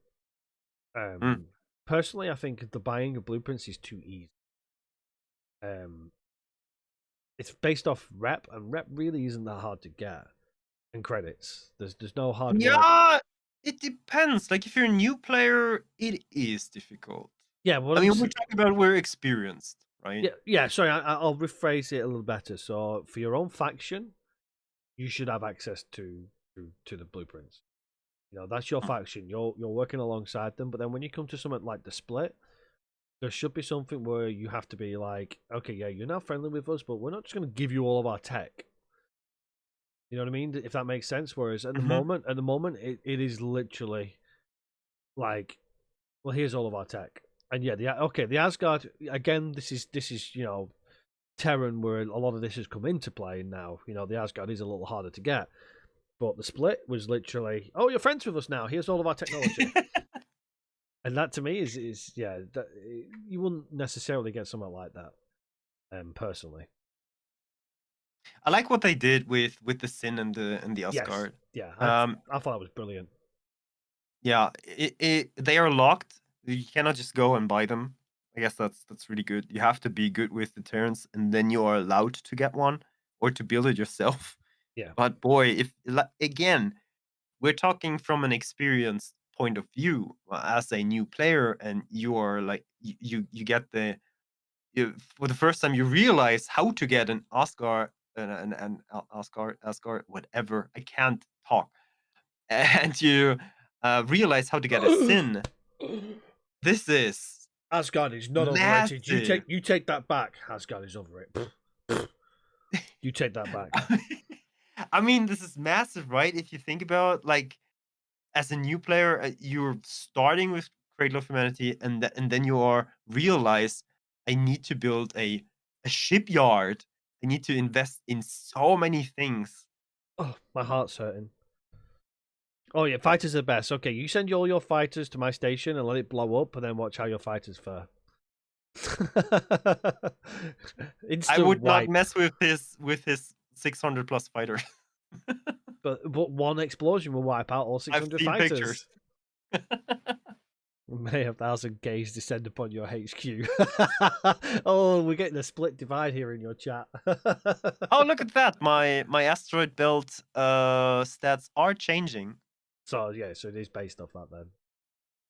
Mm. Um, Personally, I think the buying of blueprints is too easy. Um, it's based off rep, and rep really isn't that hard to get. And credits, there's no hard work. Yeah, it depends. Like if you're a new player, it is difficult. Yeah, what I I'm mean, we're talking about we're experienced, right? yeah. Sorry, I'll rephrase it a little better. So for your own faction, you should have access to the blueprints. You know, that's your Mm. faction. You're working alongside them. But then when you come to something like the split, there should be something where you have to be like, okay, yeah, you're now friendly with us, but we're not just going to give you all of our tech. You know what I mean? If that makes sense. Whereas Mhm. at the moment, it is literally like, well, here's all of our tech, and yeah, the Asgard again. This is Terran, where a lot of this has come into play now. You know, the Asgard is a little harder to get, but the split was literally, oh, you're friends with us now. Here's all of our technology. And that to me is yeah, that, you wouldn't necessarily get something like that, personally. I like what they did with the Sin and the Yes, Asgard. yeah, Um, I thought that was brilliant. yeah, they are locked. You cannot just go and buy them. I guess that's really good. You have to be good with the turns, and then you are allowed to get one or to build it yourself. Yeah. But boy, if again, we're talking from an experienced point of view as a new player, and you are like you get the for the first time you realize how to get an Oscar Asgard, whatever. I can't talk, and you realize how to get a sin. This is Asgard is not overrated. massive. You take that back. Asgard is over it. You take that back. I mean, this is massive, right? If you think about like as a new player, you're starting with Cradle of Humanity, and and then you are realize I need to build a shipyard. I need to invest in so many things. Oh, my heart's hurting. Oh yeah, fighters are the best. Okay, you send all your fighters to my station and let it blow up, and then watch how your fighters fare. I Instant would not wipe. mess with his 600 plus fighters. But one explosion will wipe out all I've 600 seen pictures. fighters. May a thousand gaze descend upon your HQ. Oh, we're getting a split divide here in your chat. Oh, look at that! My asteroid belt stats are changing. So yeah, so it is based off that then.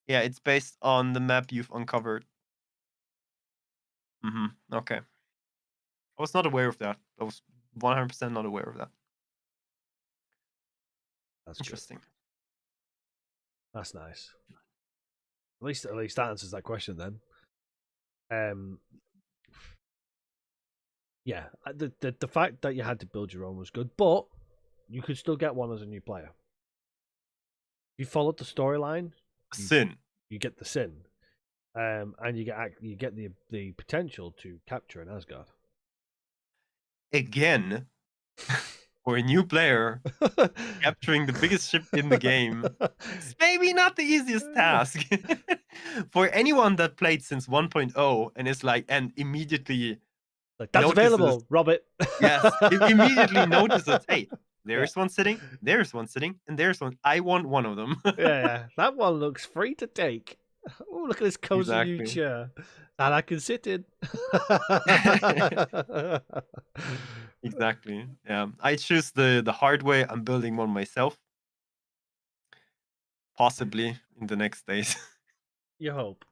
Yeah, it's based on the map you've uncovered. Okay. I was not aware of that. I was 100% not aware of that. That's good. Interesting. That's nice. At least that answers that question then. Yeah, the fact that you had to build your own was good, but you could still get one as a new player. If you followed the storyline, Sin. you get the sin, and you get the potential to capture an Asgard. Again, for a new player, capturing the biggest ship in the game. It's maybe not the easiest task. For anyone that played since 1.0 and is like, and immediately Like, that's notices, available, Robert. yes, immediately notices, hey, Yeah. there's one sitting, there's one sitting, and there's one. I want one of them. Yeah, that one looks free to take. Oh, look at this cozy new Exactly. chair that I can sit in. Exactly. Yeah. I choose the hard way. I'm building one myself. Possibly in the next days. You hope.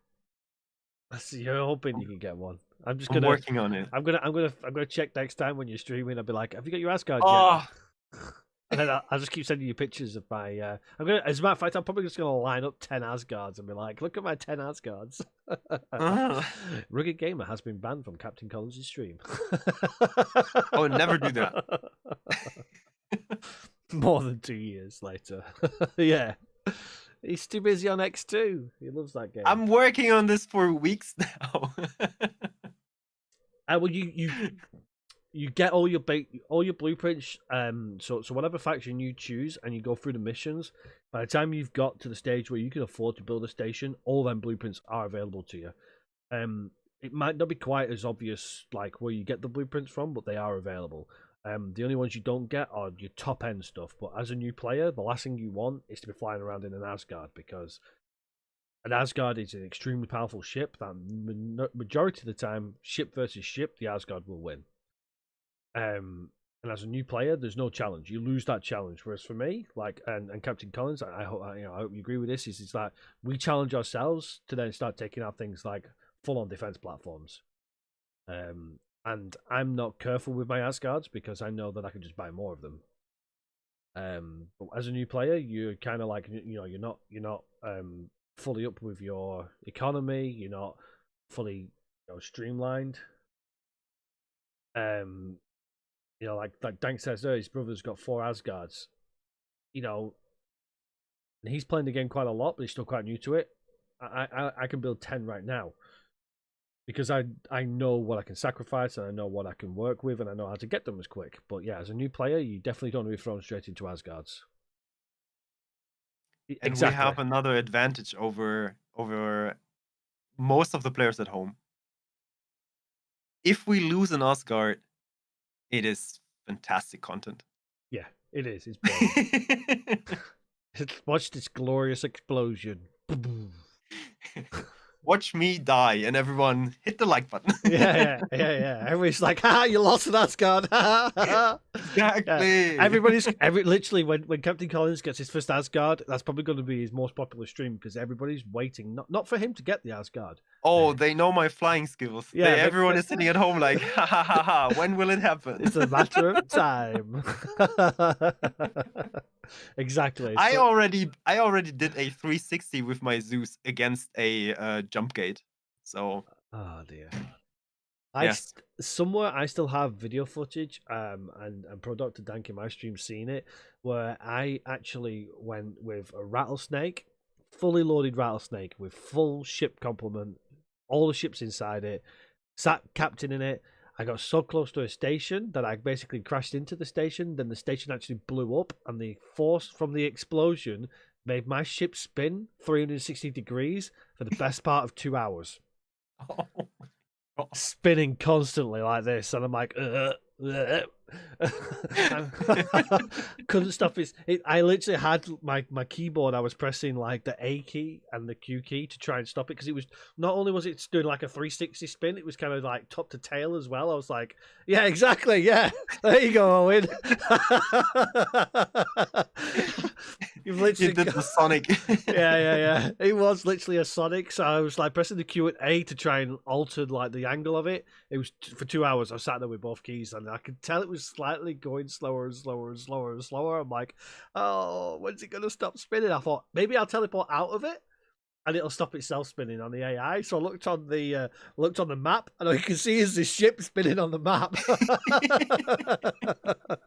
You're hoping you can get one. I'm just I'm gonna. working on it. I'm gonna check next time when you're streaming. I'll be like, "Have you got your Asgard Oh, yet?" And then I'll just keep sending you pictures of my. I'm gonna. As a matter of fact, I'm probably just gonna line up 10 Asgards and be like, "Look at my 10 Asgards." Rugged Gamer has been banned from Captain Collins' stream. I would never do that. More than 2 years later. Yeah. He's too busy on X2. He loves that game. I'm working on this for weeks now. Well, you get all your blueprints. So whatever faction you choose, and you go through the missions. By the time you've got to the stage where you can afford to build a station, all them blueprints are available to you. It might not be quite as obvious, like where you get the blueprints from, but they are available. The only ones you don't get are your top end stuff. But as a new player, the last thing you want is to be flying around in an Asgard, because an Asgard is an extremely powerful ship that majority of the time, ship versus ship, the Asgard will win. And as a new player, there's no challenge. You lose that challenge. Whereas for me, like and Captain Collins, I hope I hope you agree with this. Is that we challenge ourselves to then start taking out things like full on defense platforms. And I'm not careful with my Asgards because I know that I can just buy more of them. But as a new player, you're kind of like you're not fully up with your economy. You're not fully streamlined. Like Dank says there, his brother's got 4 Asgards. And he's playing the game quite a lot, but he's still quite new to it. I can build 10 right now because I know what I can sacrifice, and I know what I can work with, and I know how to get them as quick. But yeah, as a new player, you definitely don't want to be thrown straight into Asgards. And we have another advantage over most of the players at home. If we lose an Asgard, it is fantastic content. Yeah, it is. It's brilliant. Watch this glorious explosion. watch me die, and everyone hit the like button. Yeah. Everybody's like, "Ha! You lost an Asgard." Yeah. Exactly. Literally when Captain Collins gets his first Asgard, that's probably going to be his most popular stream because everybody's waiting not for him to get the Asgard. Oh, they know my flying skills. Yeah, Everyone is sitting at home like, ha ha ha ha. When will it happen? It's a matter of time. Exactly. I already did a 360 with my Zeus against a jump gate. So Oh dear. yes. Somewhere I still have video footage, and Pro Dr. Dank in my stream seen it, where I actually went with a rattlesnake, fully loaded rattlesnake with full ship complement, all the ships inside it, sat captain in it. I got so close to a station that I basically crashed into the station. Then the station actually blew up, and the force from the explosion made my ship spin 360 degrees for the best part of 2 hours. Oh, Spinning constantly like this, and I'm like, couldn't stop it. I literally had my keyboard. I was pressing like the A key and the Q key to try and stop it because it was not only was it doing like a 360 spin, it was kind of like top to tail as well. I was like, yeah, exactly, yeah. There you go, Owen. You've literally did the Sonic. yeah. It was literally a Sonic. So I was like pressing the Q and A to try and alter like the angle of it. It was for 2 hours. I sat there with both keys, and I could tell it was slightly going slower and slower and slower and slower. I'm like, oh, when's it gonna stop spinning? I thought maybe I'll teleport out of it, and it'll stop itself spinning on the AI. So I looked on the map, and all you can see is this ship spinning on the map.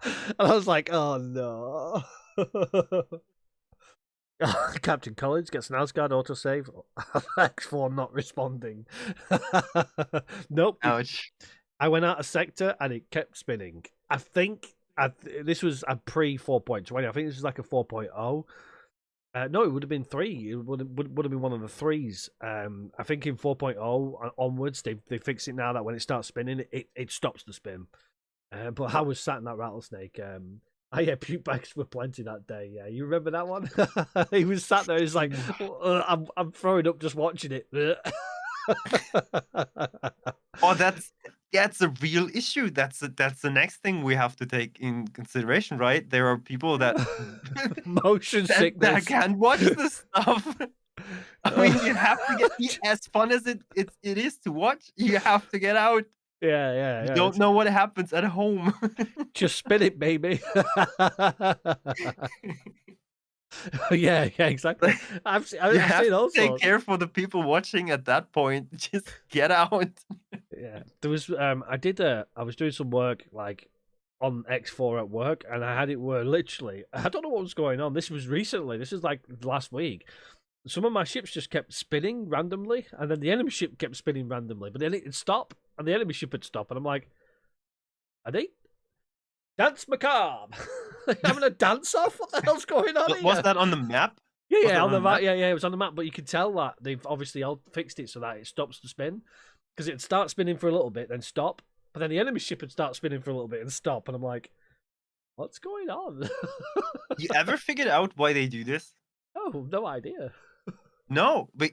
And I was like, oh no. Captain Collins gets an Asgard autosave. X4 not responding. Nope. Ouch. I went out of sector and it kept spinning. I think this was a pre 4.20. I think this was like a 4.0. No, it would have been 3. It would have been one of the 3s. I think in 4.0 onwards, they fix it now that when it starts spinning, it stops the spin. But I was sat in that rattlesnake. Oh yeah, puke bags were plenty that day. Yeah, you remember that one? He was sat there. He's like, I'm throwing up just watching it. Oh, that's a real issue. That's the next thing we have to take in consideration, right? There are people that motion sickness that can't watch this stuff. I mean, you have to get as fun as it is to watch. You have to get out. Yeah. You don't know what happens at home. Just spin it, baby. Yeah, exactly. I've seen all sorts. Take care for the people watching at that point. Just get out. Yeah, there was. I was doing some work like on X4 at work, and I had it where literally I don't know what was going on. This was recently. This is like last week. Some of my ships just kept spinning randomly, and then the enemy ship kept spinning randomly. But then it'd stop, and the enemy ship would stop, and I'm like, "Are they dance macabre? Having a dance off? What the hell's going on?" Was that on the map? Yeah, on the map. Yeah, it was on the map. But you could tell that they've obviously all fixed it so that it stops the spin because it'd start spinning for a little bit, then stop. But then the enemy ship would start spinning for a little bit and stop, and I'm like, "What's going on?" You ever figured out why they do this? Oh, no idea. No, but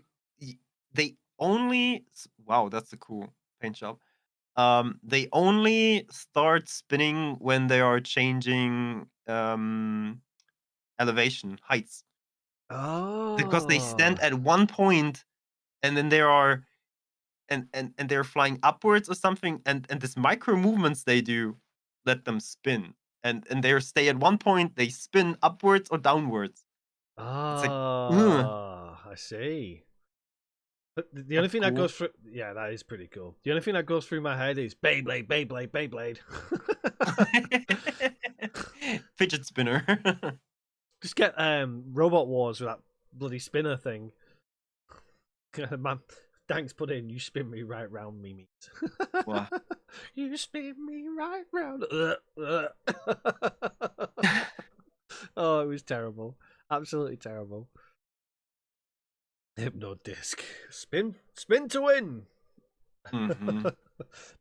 they only. Wow, that's a cool paint job. They only start spinning when they are changing elevation heights. Oh, Because they stand at one point, and then there are and they're flying upwards or something, and this micro movements they do let them spin, and they stay at one point, they spin upwards or downwards. It's like, ugh, I see. But the only that's thing that cool. goes through, yeah, that is pretty cool. The only thing that goes through my head is Beyblade. Fidget spinner. Just get Robot Wars with that bloody spinner thing. Man, thanks, put in. You spin me right round, me meat. Wow. You spin me right round. Oh, it was terrible. Absolutely terrible. Hypno disc. Spin to win. Mm-hmm.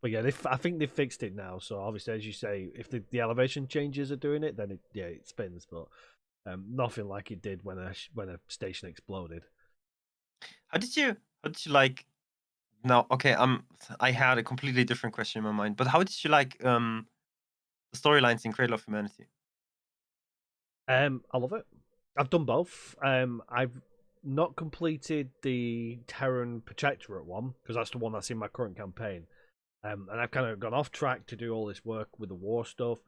But yeah, I think they fixed it now. So obviously, as you say, if the elevation changes are doing it, then it spins. But nothing like it did when a station exploded. How how did you like? No, okay. I had a completely different question in my mind. But how did you like the storylines in Cradle of Humanity? I love it. I've done both. I've not completed the Terran Protectorate one because that's the one that's in my current campaign. And I've kind of gone off track to do all this work with the war stuff.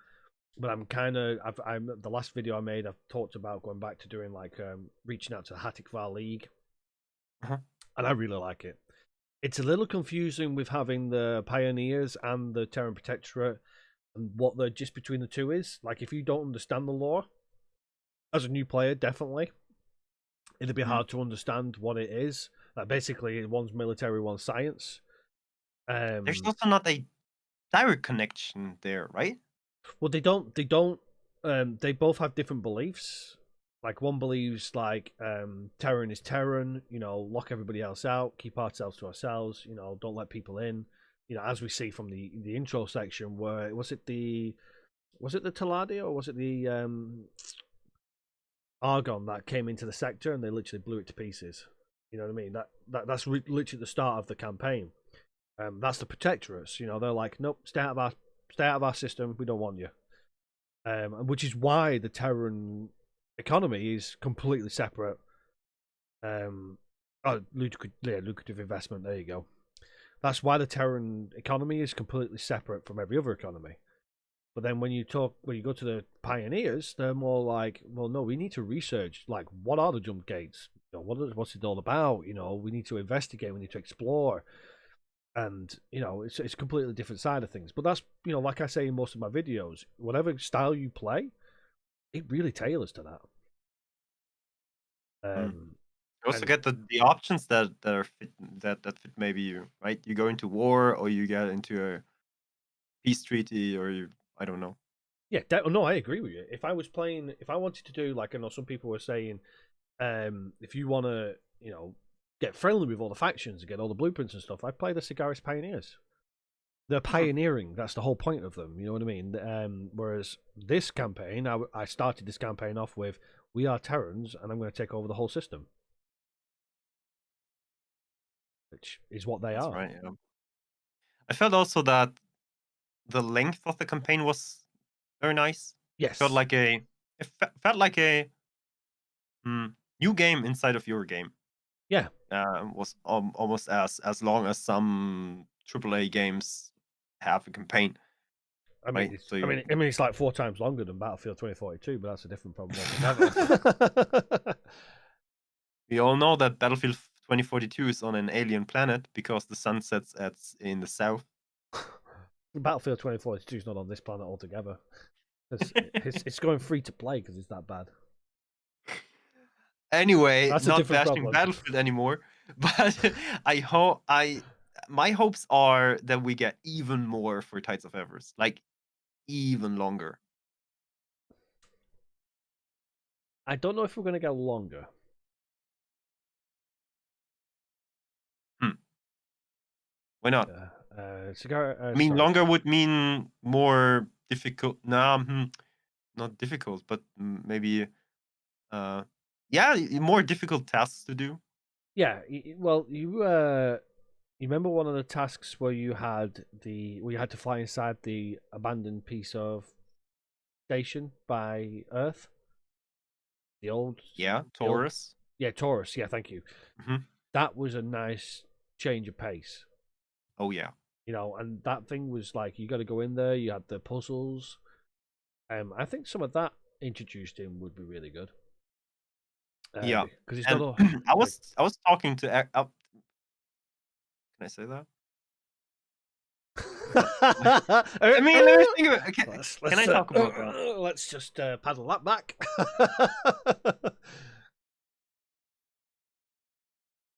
But I'm the last video I made. I've talked about going back to doing like reaching out to the Hatikvar League, Uh-huh. and I really like it. It's a little confusing with having the Pioneers and the Terran Protectorate and what the just between the two is. Like, if you don't understand the lore as a new player, definitely it'd be Mm. hard to understand what it is. Like, basically, one's military, one's science. There's also not a direct connection there, right? Well, they don't. They don't. They both have different beliefs. Like, one believes like Terran is Terran. You know, lock everybody else out, keep ourselves to ourselves. You know, don't let people in. You know, as we see from the intro section, where was it the Taladia, or was it the Argon that came into the sector and they literally blew it to pieces? You know what I mean? That's literally the start of the campaign. That's the Protectorates. You know, they're like, nope, stay out of our system. We don't want you. Which is why the Terran economy is completely separate. Lucrative investment. There you go. That's why the Terran economy is completely separate from every other economy. But then when you go to the Pioneers, they're more like, well, no, we need to research. Like, what are the jump gates? You know, what's it all about? You know, we need to investigate. We need to explore. And you know, it's a completely different side of things. But that's, you know, like I say in most of my videos, whatever style you play, it really tailors to that. Mm. You also And get the options that are fit that fit maybe you, right? You go into war or you get into a peace treaty or you I don't know. yeah, no, I agree with you. If I was playing, if I wanted to do like, I know some people were saying, if you want to, you know, get friendly with all the factions and get all the blueprints and stuff, I play the Cigaris Pioneers. They're pioneering. That's the whole point of them. You know what I mean? Whereas this campaign, I started this campaign off with, we are Terrans, and I'm going to take over the whole system, which is what they That's are. right, yeah. I felt also that the length of the campaign was very nice. Felt Yes. like a felt like a new game inside of your game. Yeah. Was almost as long as some AAA games have a campaign, right? So you It's like 4 times longer than Battlefield 2042, but that's a different problem altogether. we all know that Battlefield 2042 is on an alien planet because the sun sets at in the south. Battlefield 2042 is not on this planet altogether. It's going free to play because it's that bad. Anyway, That's a not different bashing problem. Battlefield anymore, but my hopes are that we get even more for Tides of Evers, like even longer. I don't know if we're going to go longer. Why not? I mean, sorry. longer would mean more difficult. No, not difficult, but maybe, yeah, more difficult tasks to do. Yeah, well, you remember one of the tasks where you had to fly inside the abandoned piece of station by Earth, the old, Yeah, the old, Taurus. yeah, Taurus. Yeah, thank you. Hmm. That was a nice change of pace. Oh yeah, You know, and that thing was like, you got to go in there. You had the puzzles. I think some of that introduced in would be really good. yeah. Because it's not And all. I was talking to. Can I say that? Let me think of it. Can I talk about that? Let's just paddle that back.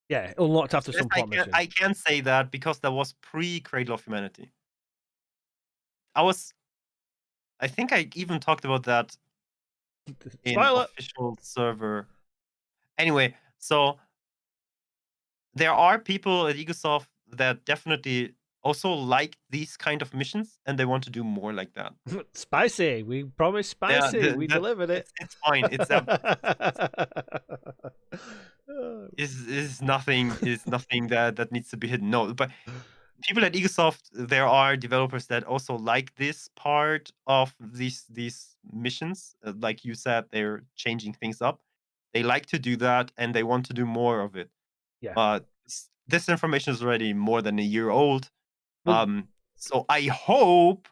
Yeah, unlocked after Yes, some plot mission. I can say that because that was pre Cradle of Humanity. I was. I think I even talked about that in Spoiler. official server. Anyway, so there are people at Ubisoft that definitely also like these kind of missions, and they want to do more like that. Spicy. We promised spicy. We delivered it. it's fine. is nothing that needs to be hidden. No, but people at Egosoft, there are developers that also like this part of these missions. Like you said, they're changing things up. They like to do that, and they want to do more of it. Yeah. But this information is already more than a year old. Well, So I hope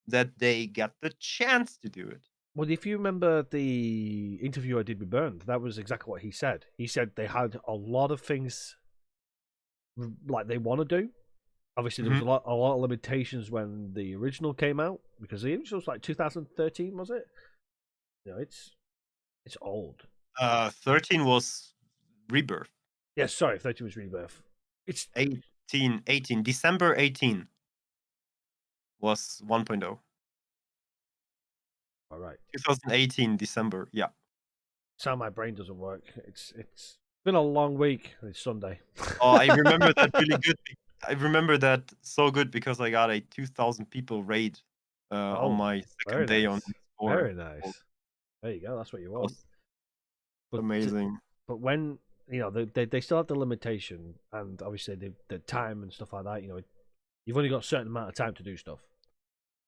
that they get the chance to do it. well, if you remember the interview I did with Bernd, that was exactly what he said. He said they had a lot of things like they want to do. Obviously, there was Mhm. a lot of limitations when the original came out because the original was like 2013, was it? You know, it's old. 13 was Rebirth. Yes, sorry, 13 was Rebirth. It's 18, December 18 was 1.0. all right. 2018 December. Yeah. Sound my brain doesn't work. It's been a long week. It's Sunday. Oh, I remember that really good. I remember that so good because I got a 2,000 people raid on Oh, my very second day on nice. X4. Very nice. There you go. That's what you That want. was But amazing. but when they still have the limitation and obviously the time and stuff like that. You've only got a certain amount of time to do stuff.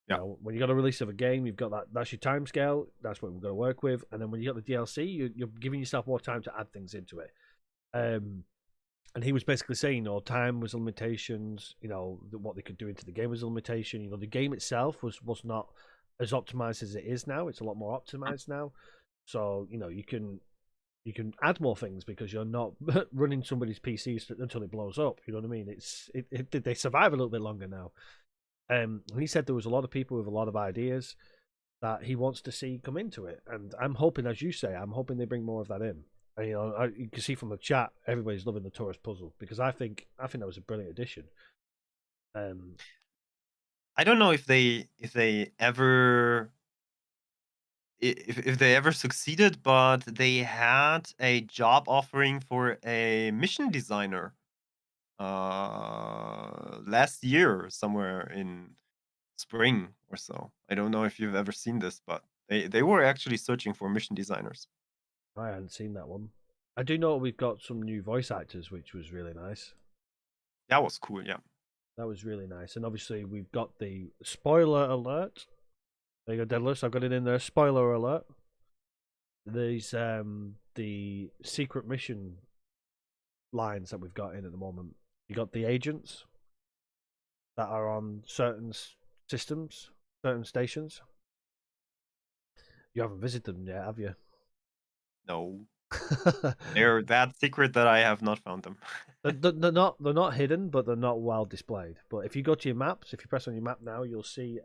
Yeah. When you got a release of a game, you've got that's your time scale. That's what we've got to work with. And then when you got the DLC, you're giving yourself more time to add things into it. And he was basically saying, time was limitations. What they could do into the game was a limitation. The game itself was not as optimized as it is now. It's a lot more optimized now. So you can add more things because you're not running somebody's PC until it blows up. You know what I mean? They survive a little bit longer now. He said there was a lot of people with a lot of ideas that he wants to see come into it, and I'm hoping, as you say, they bring more of that in. And, you can see from the chat, everybody's loving the tourist puzzle because I think that was a brilliant addition. I don't know if they ever if they ever succeeded, but they had a job offering for a mission designer last year somewhere in spring or so. I don't know if you've ever seen this, but they were actually searching for mission designers. I hadn't seen that one. I do know we've got some new voice actors, which was really nice. That was cool, yeah. That was really nice, and obviously we've got the spoiler alert. There you go, Deadless. I've got it in there. Spoiler alert. There's the secret mission lines that we've got in at the moment. You got the agents that are on certain systems, certain stations. You haven't visited them yet, have you? No. They're that secret that I have not found them. They're not hidden, but they're not well displayed. But if you go to your maps, if you press on your map now, you'll see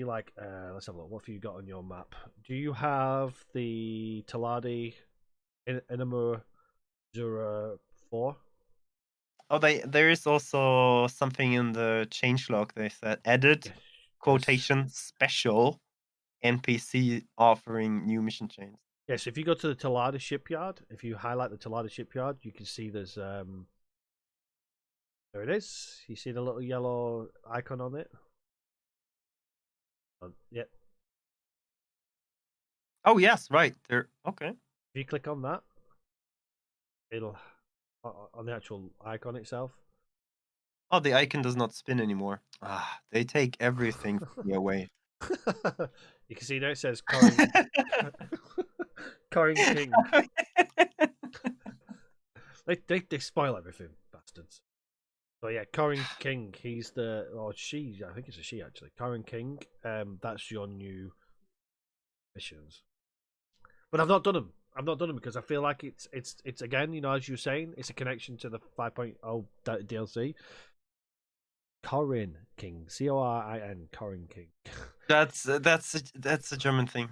like let's have a look. What have you got on your map? Do you have the Taladi Inamura Zura 4? Oh, there is also something in the changelog. They said added Yes. quotation special NPC offering new mission chains. Yes, if you go to the Talada shipyard, if you highlight the Talada shipyard, you can see there's there it is. You see the little yellow icon on it? Yep. Oh yes, right. There. Okay. If you click on that, it'll on the actual icon itself. Oh, the icon does not spin anymore. Ah, they take everything from me away. You can see there it says Corin Corin King. They spoil everything, bastards. So yeah, Corin King, he's she, I think it's a she actually. Corin King, that's your new missions. But I've not done them. I've not done them because I feel like it's again, as you were saying, it's a connection to the 5.0 DLC. Corin King, Corin, Corin King. That's a German thing.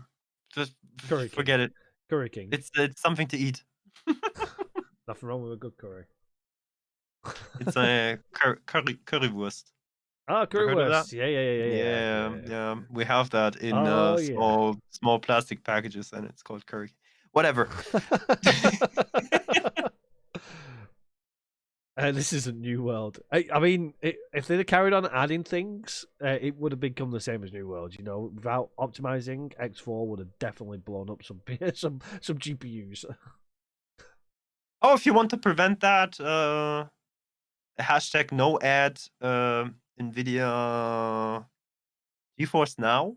Just Curry King. forget it. Curry King. It's something to eat. Nothing wrong with a good curry. It's a currywurst. Ah, Ever heard of that? currywurst. Yeah. Yeah. We have that in Oh yeah. small plastic packages, and it's called curry. Whatever. This is a new world. I mean, if they'd have carried on adding things, it would have become the same as New World. Without optimizing, X4 would have definitely blown up some some GPUs. Oh, if you want to prevent that, hashtag no ad NVIDIA GeForce Now.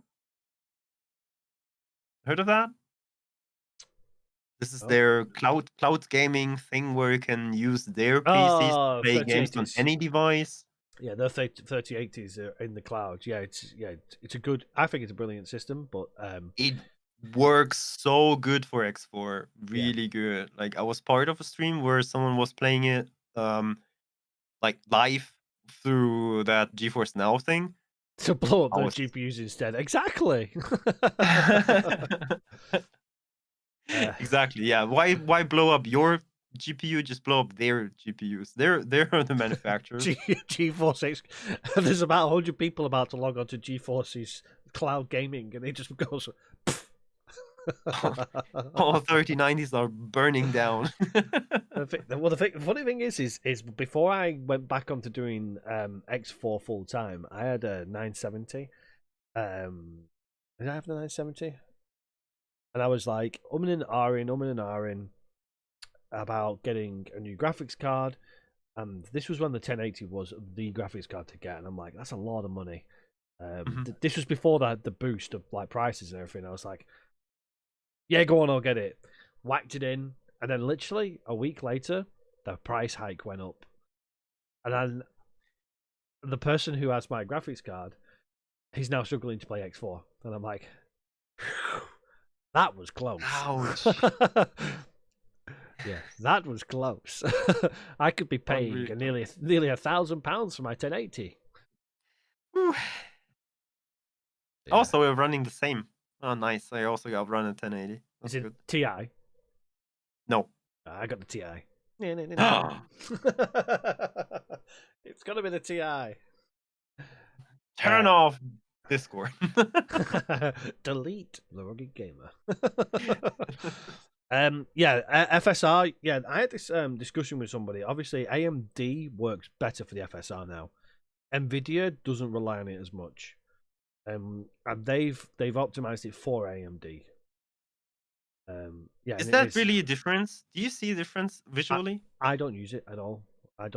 Heard of that? This is Oh, their cloud gaming thing where you can use their PCs to oh, play games on 3080s. any device. Yeah, the 3080s are in the cloud. Yeah, it's a good. I think it's a brilliant system, but It works so good for X4, yeah, really good. Like I was part of a stream where someone was playing it like live through that GeForce Now thing. to blow up I the was GPUs instead. Exactly. uh, exactly, yeah. Why blow up your GPU? Just blow up their GPUs. They're the manufacturers. GeForce X. There's about 100 people about to log on to GeForce's cloud gaming, and it just goes. All 3090s are burning down. The funny thing is before I went back onto doing X4 full time, I had a 970. Did I have the 970? And I was like umming and ahhing about getting a new graphics card. And this was when the 1080 was the graphics card to get, and I'm like, that's a lot of money. Mhm. This was before the boost of like prices and everything. I was like, yeah, go on, I'll get it. Whacked it in, and then literally a week later, the price hike went up, and then the person who has my graphics card, he's now struggling to play X4, and I'm like, that was close. Ouch. Yeah, that was close. I could be paying Unreal. nearly £1,000 for my 1080. Whew. Yeah, Also, we're running the same. Oh, nice. I also got run at 1080. is That's it good. Ti? No. I got the Ti. It's got to be the Ti. Turn off Discord. Delete the rugged gamer. FSR. Yeah, I had this discussion with somebody. Obviously, AMD works better for the FSR now. Nvidia doesn't rely on it as much, and they've optimized it for AMD. Yeah, Is and it that is. really a difference? Do you see a difference visually? I don't use it at all. I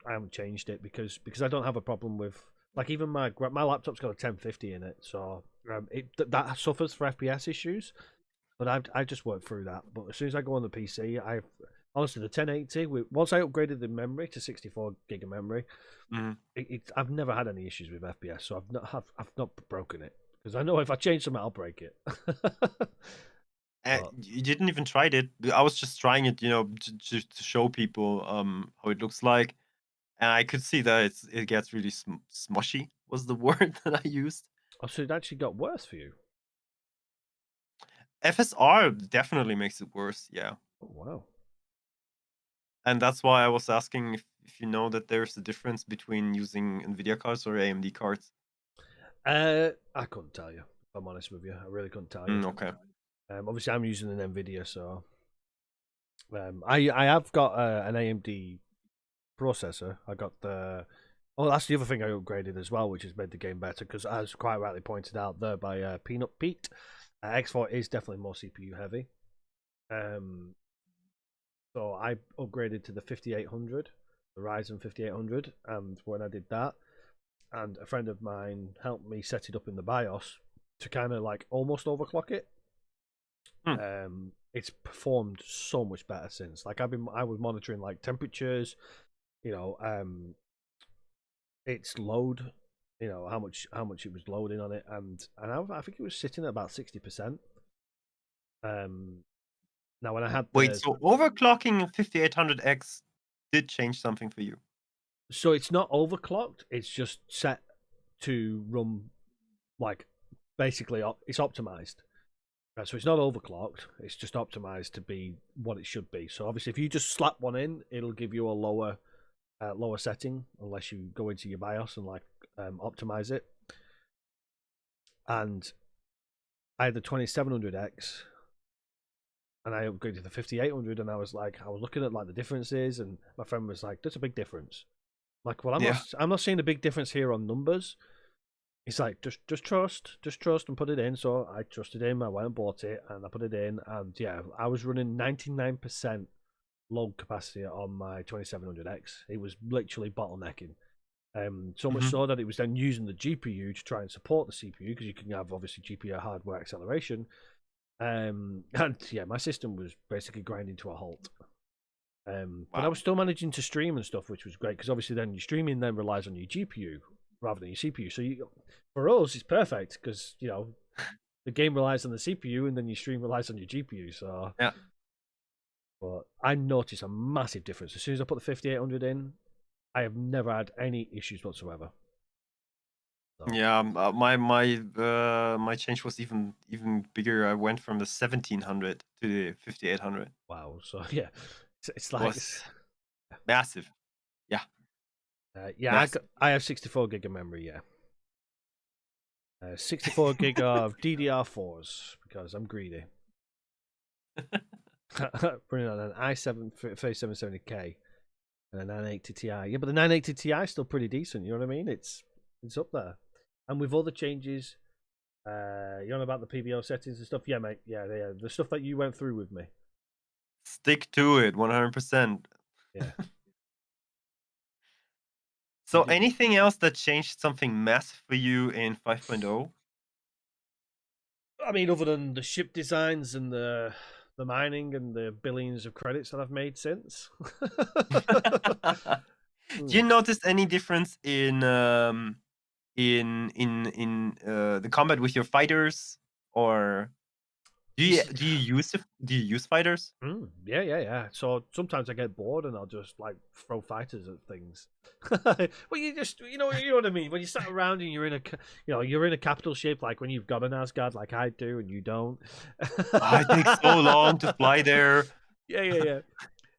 haven't changed it because I don't have a problem with like even my laptop's got a 1050 in it, so that suffers for FPS issues. But I just worked through that. But as soon as I go on the PC, I honestly the 1080. Once I upgraded the memory to 64 gig of memory, Mhm. I've never had any issues with FPS. So I've not broken it because I know if I change something, I'll break it. But You didn't even try it. I was just trying it, to show people how it looks like, and I could see that it gets really smushy. Was the word that I used? oh, so it actually got worse for you. FSR definitely makes it worse. Yeah. Oh wow. And that's why I was asking if you know that there's a difference between using NVIDIA cards or AMD cards. I couldn't tell you. If I'm honest with you, I really couldn't tell you. Okay. Obviously, I'm using an Nvidia, so I have got an AMD processor. I got the. Oh, that's the other thing I upgraded as well, which has made the game better. Because as quite rightly pointed out there by Peanut Pete, X4 is definitely more CPU heavy. So I upgraded to the 5800, the Ryzen 5800, and when I did that, and a friend of mine helped me set it up in the BIOS to kind of like almost overclock it. Hmm. It's performed so much better since. Like I was monitoring like temperatures, you know, its load, how much it was loading on it, and I think it was sitting at about 60%. Now when I had Wait, the so overclocking 5800X did change something for you? so it's not overclocked, it's just set to run like basically it's optimized. Right, so it's not overclocked. It's just optimized to be what it should be. So obviously, if you just slap one in, it'll give you a lower setting unless you go into your BIOS and like optimize it. And I had the 2700X, and I upgraded to the 5800, and I was looking at like the differences, and my friend was like, "There's a big difference." I'm like, well, Yeah. I'm not seeing a big difference here on numbers. He's like, just trust and put it in. So I trusted him. I went and bought it and I put it in. And yeah, I was running 99% load capacity on my 2700X. It was literally bottlenecking. So much Hmm. so that it was then using the GPU to try and support the CPU, because you can have obviously GPU hardware acceleration. And yeah, my system was basically grinding to a halt. But I Wow. was still managing to stream and stuff, which was great, because obviously then your streaming then relies on your GPU rather than your CPU. So for us, it's perfect because the game relies on the CPU and then your stream relies on your GPU. So, Yeah. but I noticed a massive difference as soon as I put the 5800 in. I have never had any issues whatsoever. So, Yeah, my change was even bigger. I went from the 1700 to the 5800. wow. So yeah, it's like Was massive. Yeah, yeah. massive. I have 64 gig of memory. Yeah, 64 gig of DDR4s because I'm greedy. Running on an i7 3770K and a 980 Ti. Yeah, but the 980 Ti is still pretty decent. You know what I mean? It's up there. And with all the changes, you know about the PBO settings and stuff. Yeah, mate. Yeah, the stuff that you went through with me. Stick to it 100%. Yeah. So anything else that changed something massive for you in 5.0? I mean, other than the ship designs and the mining and the billions of credits that I've made since. Do you notice any difference in the combat with your fighters, or do you use fighters? Yeah. So sometimes I get bored and I'll just like throw fighters at things. Well, you know what I mean. When you sat around and you're in a capital ship, like when you've got an Asgard, like I do, and you don't. Oh, it takes so long to fly there. Yeah.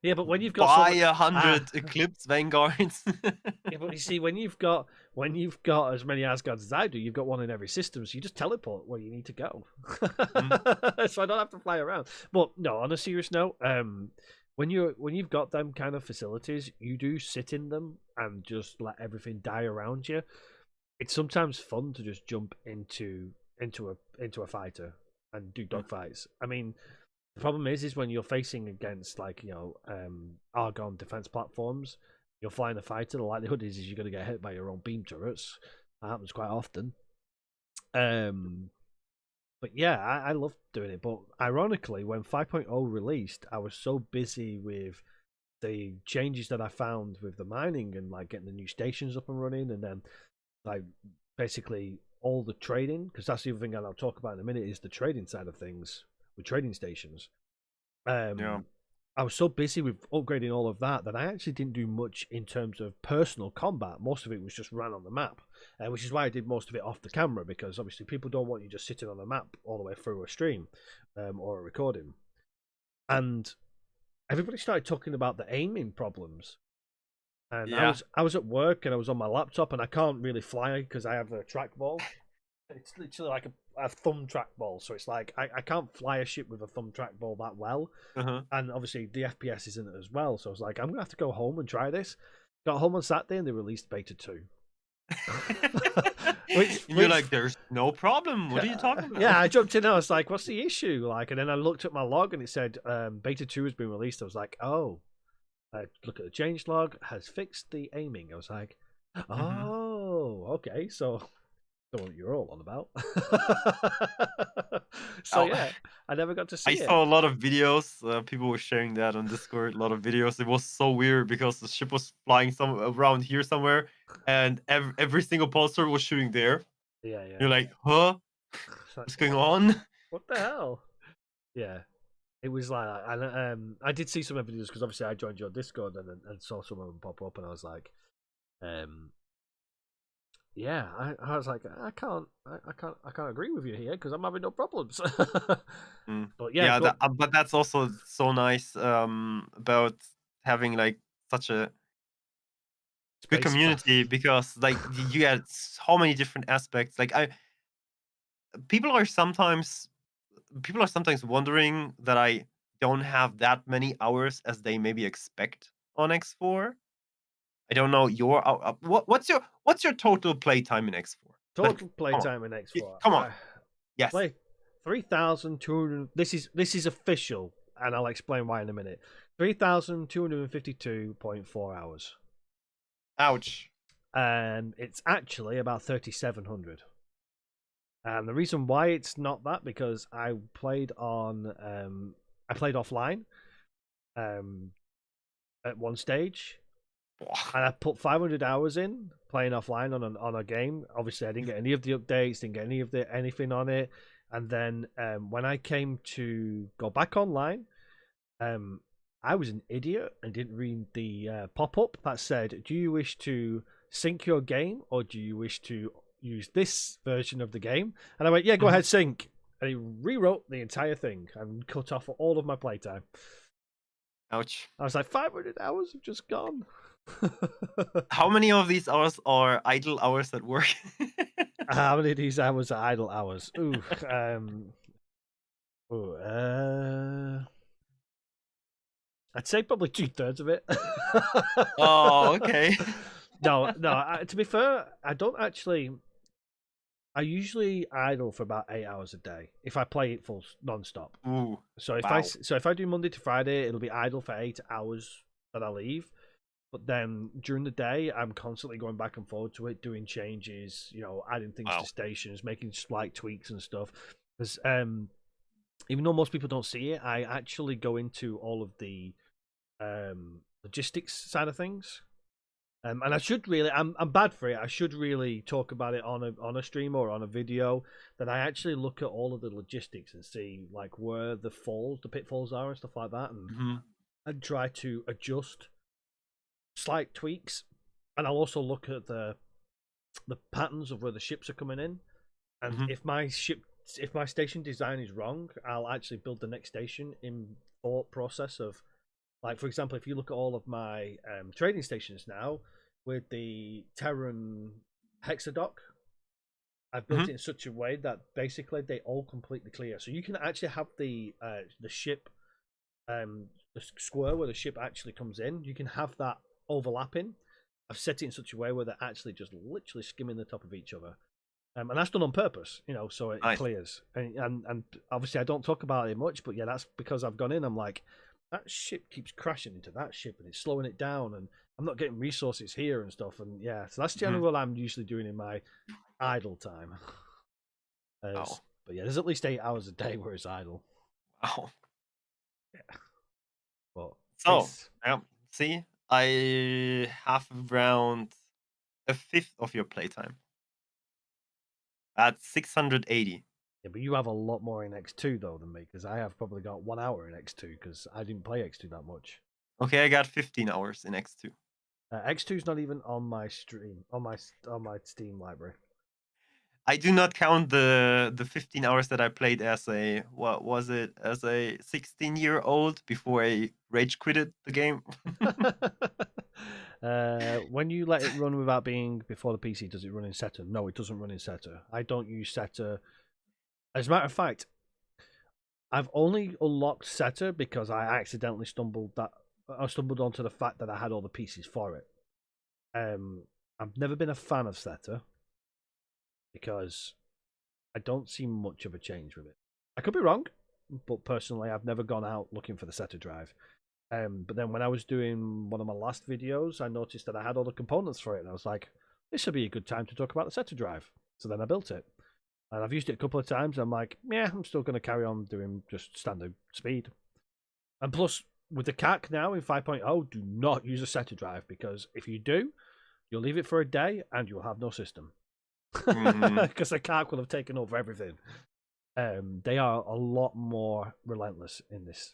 Yeah, but when you've got Buy someone, 100 Eclipse Vanguards. yeah, but you see, when you've got as many Asgards as I do, you've got one in every system, so you just teleport where you need to go. Mm, So I don't have to fly around. But no, on a serious note, when you've got them kind of facilities, you do sit in them and just let everything die around you. It's sometimes fun to just jump into a fighter and do mm. dogfights. I mean, the problem is when you're facing against like Argon defense platforms, you're flying a fighter. The likelihood is you're going to get hit by your own beam turrets. That happens quite often. Um, but yeah, I love doing it. But ironically, when 5.0 released, I was so busy with the changes that I found with the mining and like getting the new stations up and running, and then like basically all the trading, because that's the other thing I'll talk about in a minute is the trading side of things with trading stations. Yeah. um, I was so busy with upgrading all of that I actually didn't do much in terms of personal combat. Most of it was just ran on the map, which is why I did most of it off the camera, because obviously people don't want you just sitting on a map all the way through a stream or a recording. And everybody started talking about the aiming problems. And I Yeah. was I was at work and I was on my laptop and I can't really fly because I have a trackball. It's literally like a thumb trackball, so it's like I can't fly a ship with a thumb trackball that well, Uh-huh. and obviously the FPS isn't as well. So I was like, I'm gonna have to go home and try this. Got home on Saturday and they released beta 2. which And you're which like, there's no problem. What are you talking yeah, about? I jumped in. I was like, what's the issue? Like, and then I looked at my log and it said beta 2 has been released. I was like, oh. I look at the change log, has fixed the aiming. I was like, Hmm. oh, okay, so what you're all on about. So Oh, yeah, I never got to I see it. saw a lot of videos. People were sharing that on Discord. A lot of videos. It was so weird because the ship was flying some around here somewhere, and every single pulsar was shooting there. Yeah. You're like, huh? It's like, What's going on? what the hell? Yeah, it was like, and I did see some videos because obviously I joined your Discord and saw some of them pop up, and I was like, um, yeah, I was like, I can't agree with you here because I'm having no problems. Mm. But yeah, Yeah, go but that's also so nice about having like such a good space. community, because like you get so many different aspects. Like I people are sometimes people are sometimes wondering that I don't have that many hours as they maybe expect on X4. I don't know your what's your total playtime in X4? Like, Total come on, playtime in X4. come on, yes. Play 3,200. This is official. and I'll explain why in a minute. 3,252.4 hours. Ouch. And it's actually about 3,700. And the reason why it's not that, because I played offline at one stage, and I put 500 hours in playing offline on a game. Obviously, I didn't get any of the updates, didn't get anything on it. And then when I came to go back online, I was an idiot and didn't read the pop up that said, "Do you wish to sync your game, or do you wish to use this version of the game?" And I went, "Yeah, go ahead, sync." And he rewrote the entire thing and cut off all of my playtime. Ouch. I was like, 500 hours have just gone. How many of these hours are idle hours at work? How many of these hours are idle hours? I'd say probably 2/3 of it. Oh, okay. No. To be fair, I don't actually. I usually idle for about 8 hours a day if I play it full non-stop. Ooh. So Wow. if I do Monday to Friday, it'll be idle for 8 hours that I leave. But then during the day, I'm constantly going back and forward to it, doing changes, adding things Wow. to stations, making slight tweaks and stuff. Because even though most people don't see it, I actually go into all of the logistics side of things. And I should really, I'm bad for it. I should really talk about it on a stream or on a video. That I actually look at all of the logistics and see like where the pitfalls are and stuff like that, and try to adjust slight tweaks. And I'll also look at the patterns of where the ships are coming in, and if my station design is wrong, I'll actually build the next station in thought process of, like, for example, if you look at all of my trading stations now with the Terran Hexadock, I've built it in such a way that basically they all completely clear. So you can actually have the ship, the square where the ship actually comes in, you can have that overlapping. I've set it in such a way where they're actually just literally skimming the top of each other. And that's done on purpose, so it clears. And obviously I don't talk about it much, but yeah, that's because I've gone in, I'm like, that ship keeps crashing into that ship and it's slowing it down, and I'm not getting resources here and stuff. And yeah, so that's generally what I'm usually doing in my idle time. Wow. But yeah, there's at least 8 hours a day where it's idle. Wow. Yeah. But So, see, I have around a fifth of your playtime. That's 680. Yeah, but you have a lot more in X2 though than me, because I have probably got 1 hour in X2 because I didn't play X2 that much. Okay, I got 15 hours in X2. X2 is not even on my stream, on my Steam library. I do not count the 15 hours that I played as a 16-year-old before I rage quitted the game. When you let it run without being before the PC, does it run in Setter? No, it doesn't run in Setter. I don't use Setter. As a matter of fact, I've only unlocked Setter because I accidentally stumbled onto the fact that I had all the pieces for it. I've never been a fan of Setter because I don't see much of a change with it. I could be wrong, but personally, I've never gone out looking for the Setter drive. But then when I was doing one of my last videos, I noticed that I had all the components for it, and I was like, this would be a good time to talk about the Setter drive. So then I built it. And I've used it a couple of times. I'm like, yeah, I'm still going to carry on doing just standard speed. And plus, with the CAC now in 5.0, do not use a Setter drive, because if you do, you'll leave it for a day and you'll have no system. Because the CAC will have taken over everything. They are a lot more relentless in this.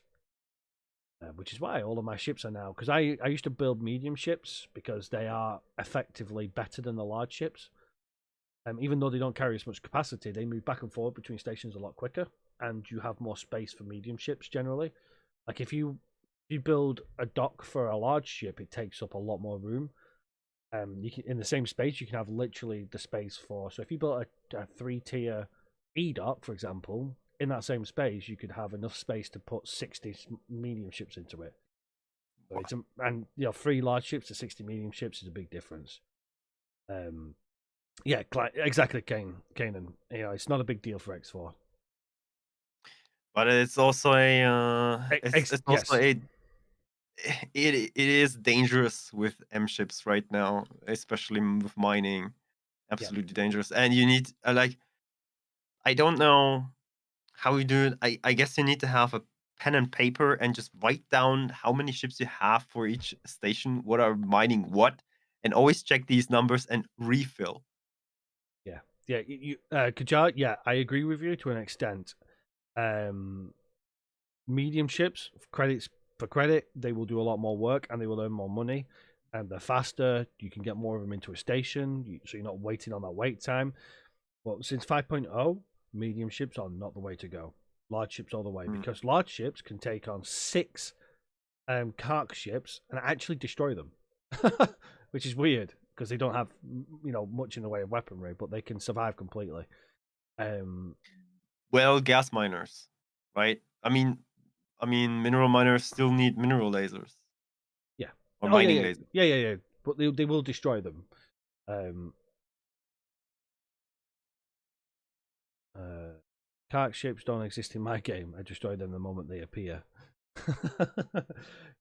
Which is why all of my ships are now, because I used to build medium ships because they are effectively better than the large ships. Even though they don't carry as much capacity, they move back and forth between stations a lot quicker, and you have more space for medium ships generally. Like if you build a dock for a large ship, it takes up a lot more room. You can, in the same space, you can have literally the space for. So if you built a 3-tier E dock, for example, in that same space, you could have enough space to put 60 medium ships into it. So it's and 3 large ships to 60 medium ships is a big difference. Yeah, exactly, Kanan. It's not a big deal for X4. But it's also a it's also Yes, a it is dangerous with M ships right now, especially with mining. yeah, Absolutely dangerous, and you need like I don't know how you do it. I guess you need to have a pen and paper and just write down how many ships you have for each station, what are mining what, and always check these numbers and refill. yeah, yeah. Kajar, yeah, I agree with you to an extent. Um, Medium ships credits for credit, they will do a lot more work and they will earn more money. And they're faster. You can get more of them into a station, so you're not waiting on that wait time. But since 5.0, medium ships are not the way to go. Large ships all the way, Mm. because large ships can take on 6 Kark ships and actually destroy them, which is weird because they don't have much in the way of weaponry, but they can survive completely. Um, Well, gas miners, right? I mean, mineral miners still need mineral lasers yeah. or Oh yeah, mining yeah, lasers. yeah, yeah, yeah. But they will destroy them. Um, uh, Kark ships don't exist in my game. I destroy them the moment they appear.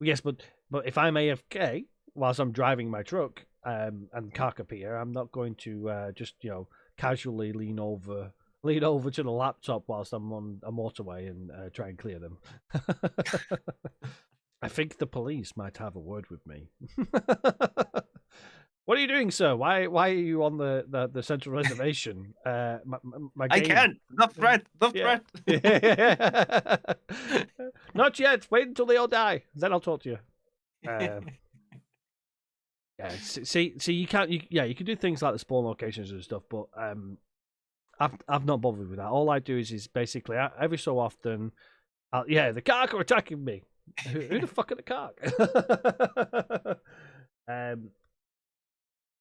Yes, but if I'm AFK whilst I'm driving my truck and Kark appear, I'm not going to just casually lean over to the laptop whilst I'm on a motorway and try and clear them. I think the police might have a word with me. What are you doing, sir? Why are you on the central reservation? My I game. can't. The threat. The Yeah. threat. Yeah. Not yet. Wait until they all die. Then I'll talk to you. Yeah. See, you can't. You can do things like the spawn locations and stuff, but I've not bothered with that. All I do is basically every so often, the Kark are attacking me. Who the fuck are the Kark?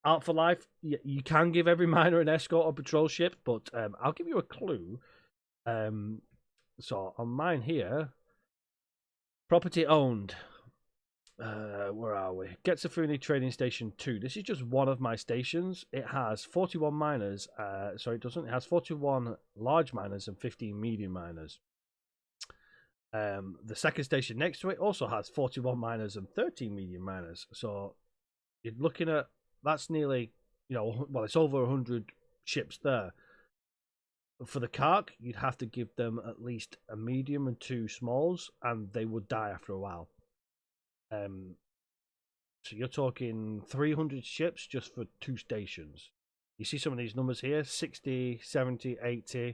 Art for Life, you can give every miner an escort or patrol ship, but I'll give you a clue. So on mine here, property owned. Where are we? Getsafuni Trading Station 2. This is just one of my stations. It has 41 miners. Sorry, it doesn't. It has 41 large miners and 15 medium miners. The second station next to it also has 41 miners and 13 medium miners. So you're looking at that's nearly, it's over 100 ships there. For the Kark, you'd have to give them at least a medium and 2 smalls, and they would die after a while. So you're talking 300 ships just for 2 stations. You see some of these numbers here 60, 70, 80. I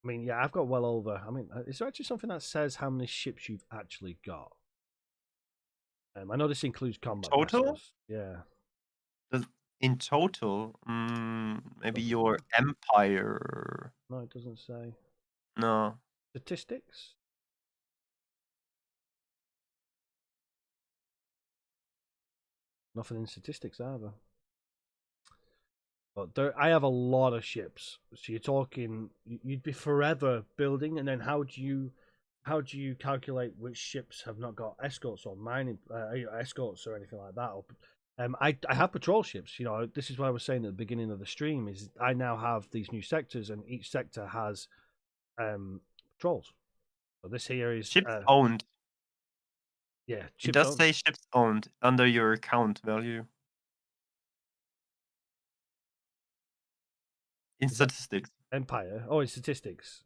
mean, yeah, I've got well over. I mean, is there actually something that says how many ships you've actually got? I know this includes combat Total? vessels. Yeah, In total, maybe doesn't. your empire. No, it doesn't say. No. Statistics? Nothing in statistics either. But I have a lot of ships, so you're talking you'd be forever building, and then how do you calculate which ships have not got escorts or mining escorts or anything like that? I have patrol ships. This is what I was saying at the beginning of the stream. Is I now have these new sectors, and each sector has patrols. So this here is Ships owned. yeah, It ships does owned. say ships owned under your account value in Is that statistics. Empire? Oh, it's statistics.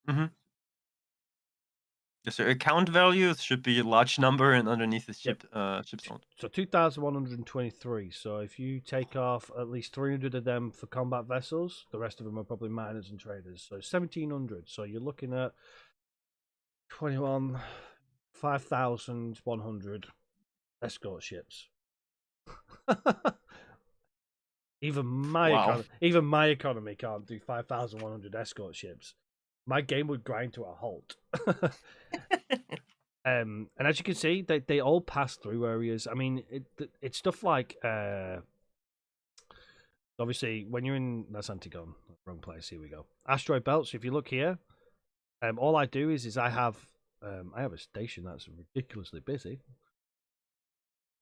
Mhm. Yes, your account values should be a large number, and underneath is Yep. ships owned. So 2,123. So if you take off at least 300 of them for combat vessels, the rest of them are probably miners and traders. So 1,700. So you're looking at 21, 5,100 escort ships. Wow. Even my economy can't do 5,100 escort ships. My game would grind to a halt. And as you can see, they all pass through areas. I mean, it's stuff like obviously when you're in that's Antigone, wrong place. Here we go. Asteroid belts. If you look here, all I do is I have a station that's ridiculously busy.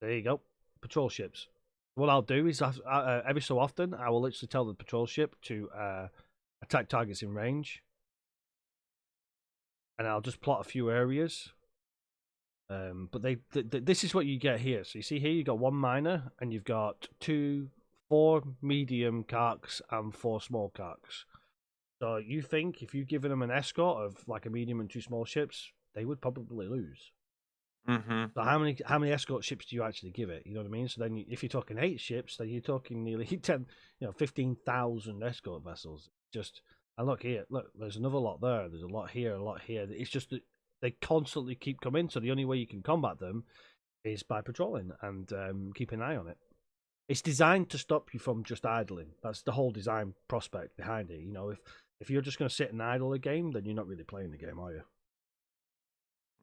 There you go, patrol ships. What I'll do is every so often I will literally tell the patrol ship to attack targets in range. and I'll just plot a few areas. But this is what you get here. So you see here, you got one minor, and you've got four medium carks and four small carks. So you think if you've given them an escort of like a medium and two small ships, they would probably lose. Mm-hmm. So how many escort ships do you actually give it? You know what I mean? So then if you're talking 8 ships, then you're talking nearly 10, 15,000 escort vessels. Just and look here, look, there's another lot there. There's a lot here, a lot here. It's just that they constantly keep coming. So the only way you can combat them is by patrolling and keep an eye on it. It's designed to stop you from just idling. That's the whole design prospect behind it. If you're just going to sit and idle a game, then you're not really playing the game, are you?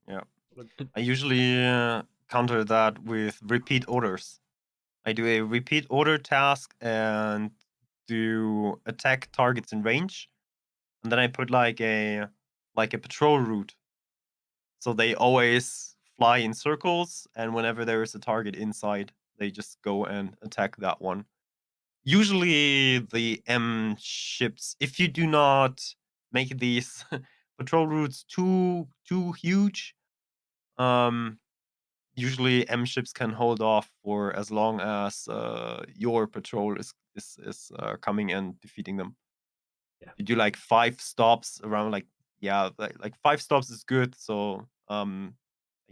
Yeah. But I usually counter that with repeat orders. I do a repeat order task and do attack targets in range, and then I put like a patrol route, so they always fly in circles, and whenever there is a target inside, they just go and attack that one. Usually, the M ships, if you do not make these patrol routes too huge, um, usually M ships can hold off for as long as your patrol is coming and defeating them. yeah, You do like 5 stops around, like, yeah, like 5 stops is good. So I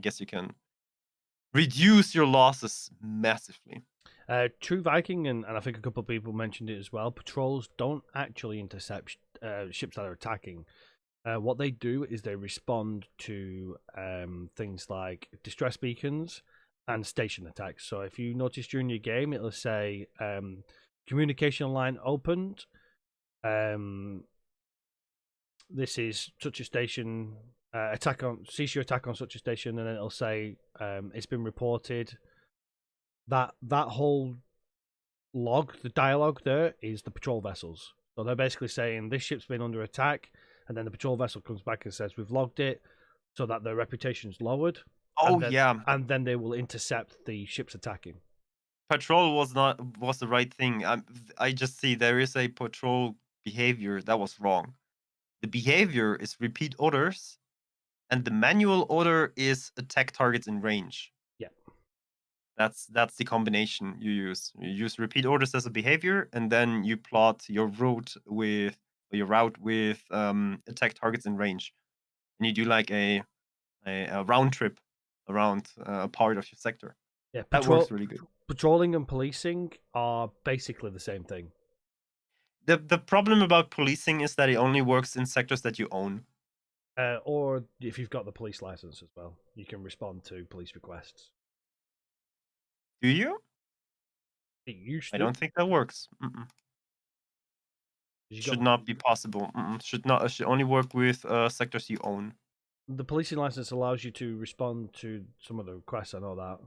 guess you can reduce your losses massively. True Viking, and I think a couple of people mentioned it as well. Patrols don't actually intercept ships that are attacking. What they do is they respond to things like distress beacons and station attacks. So if you notice during your game, it'll say communication line opened. This is such a station. Cease your attack on such a station, and then it'll say it's been reported. That whole log, the dialogue there, is the patrol vessels. So they're basically saying this ship's been under attack, and then the patrol vessel comes back and says we've logged it, so that their reputation's lowered, Oh and then yeah, and then they will intercept the ships attacking. patrol was the right thing. I just see there is a patrol behavior that was wrong. The behavior is repeat orders, and the manual order is attack targets in range. Yeah, That's the combination you use. You use repeat orders as a behavior, and then you plot your route with attack targets in range, and you do like a round trip around a part of your sector. yeah. That works really good. Patrolling and policing are basically the same thing. The problem about policing is that it only works in sectors that you own. Or if you've got the police license as well, you can respond to police requests. Do you? It used I to. don't think that works. Mm-mm. You Should got not be possible. Should not. Should only work with sectors you own. the policing license allows you to respond to some of the requests. I know that.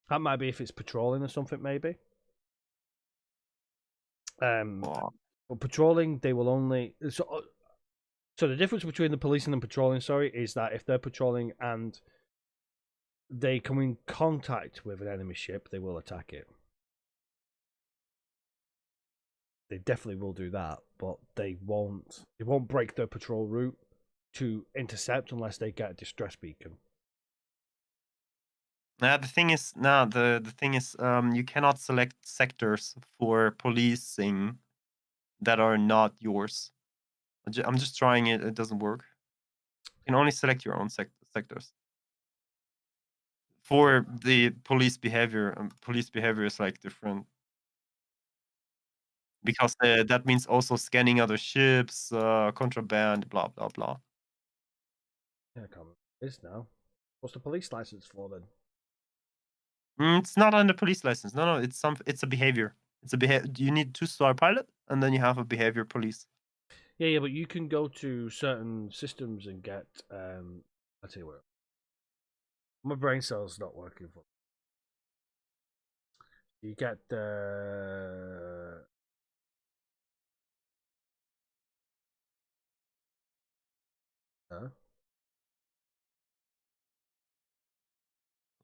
That might be if it's patrolling or something, maybe. Oh. But patrolling, they will only so the difference between the policing and patrolling, sorry, is that if they're patrolling and they come in contact with an enemy ship, they will attack it. They definitely will do that, but they won't. They won't break their patrol route to intercept unless they get a distress beacon. The thing is, you cannot select sectors for policing that are not yours. I'm just trying it. It doesn't work. You can only select your own sectors for the police behavior. Police behavior is like different because that means also scanning other ships, contraband, blah blah blah. Yeah, I can't remember this now. What's the police license for then? It's not on the police license. No, no, it's some. It's a behavior. It's a behavior. You need 2-star pilot, and then you have a behavior police. Yeah, but you can go to certain systems and get. I tell you what, my brain cell's not working for. You get uh,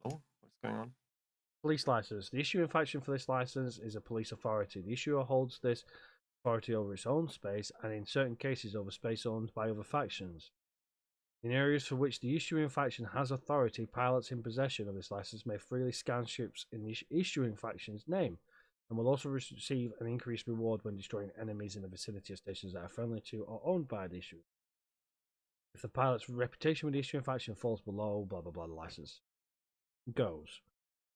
Oh, what's going on? police license. The issuing faction for this license is a police authority. The issuer holds this authority over its own space and in certain cases over space owned by other factions. In areas for which the issuing faction has authority, pilots in possession of this license may freely scan ships in the issuing faction's name, and will also receive an increased reward when destroying enemies in the vicinity of stations that are friendly to or owned by the issuing. If the pilot's reputation with the issuing faction falls below, blah blah blah, the license goes.